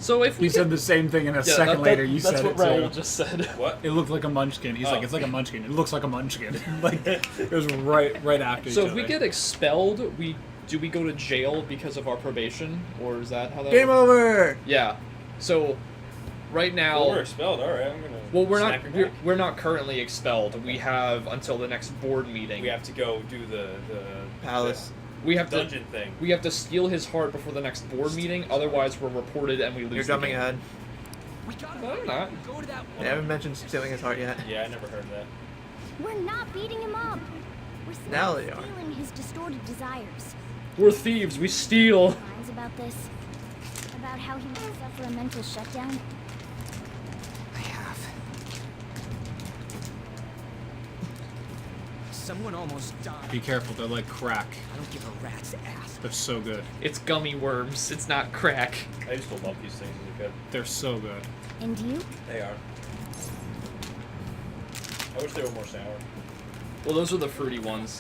So if we You said the same thing, and a Yeah, second later you that's said what it Raoul too. just said. What? It looked like a munchkin. He's like, Oh. it's like a munchkin. It looks like a munchkin. Like it was right after So each if we other. get expelled, do we go to jail because of our probation, or is that how that? Game works? over! Yeah. So right now, Well, we're expelled. All right, I'm gonna. well, we're snap not your neck. we're not currently expelled. We have until the next board meeting. We have to go do the Palace. We have dungeon thing. We have to steal his heart before the next board meeting. Otherwise, we're reported and we lose. You're the jumping game. ahead. We gotta No, I'm not. go to that I haven't mentioned stealing his heart yet. Yeah, I never heard of that. We're not beating him up. We're Now simply they are. stealing his distorted desires. We're thieves. We steal. Lines about this? About how he might suffer a mental shutdown? I have. Someone almost died. Be careful, they're like crack. I don't give a rat's ass. They're so good. It's gummy worms. It's not crack. I used to love these things as a kid. They're so good. And you? They are. I wish they were more sour. Well, those are the fruity ones.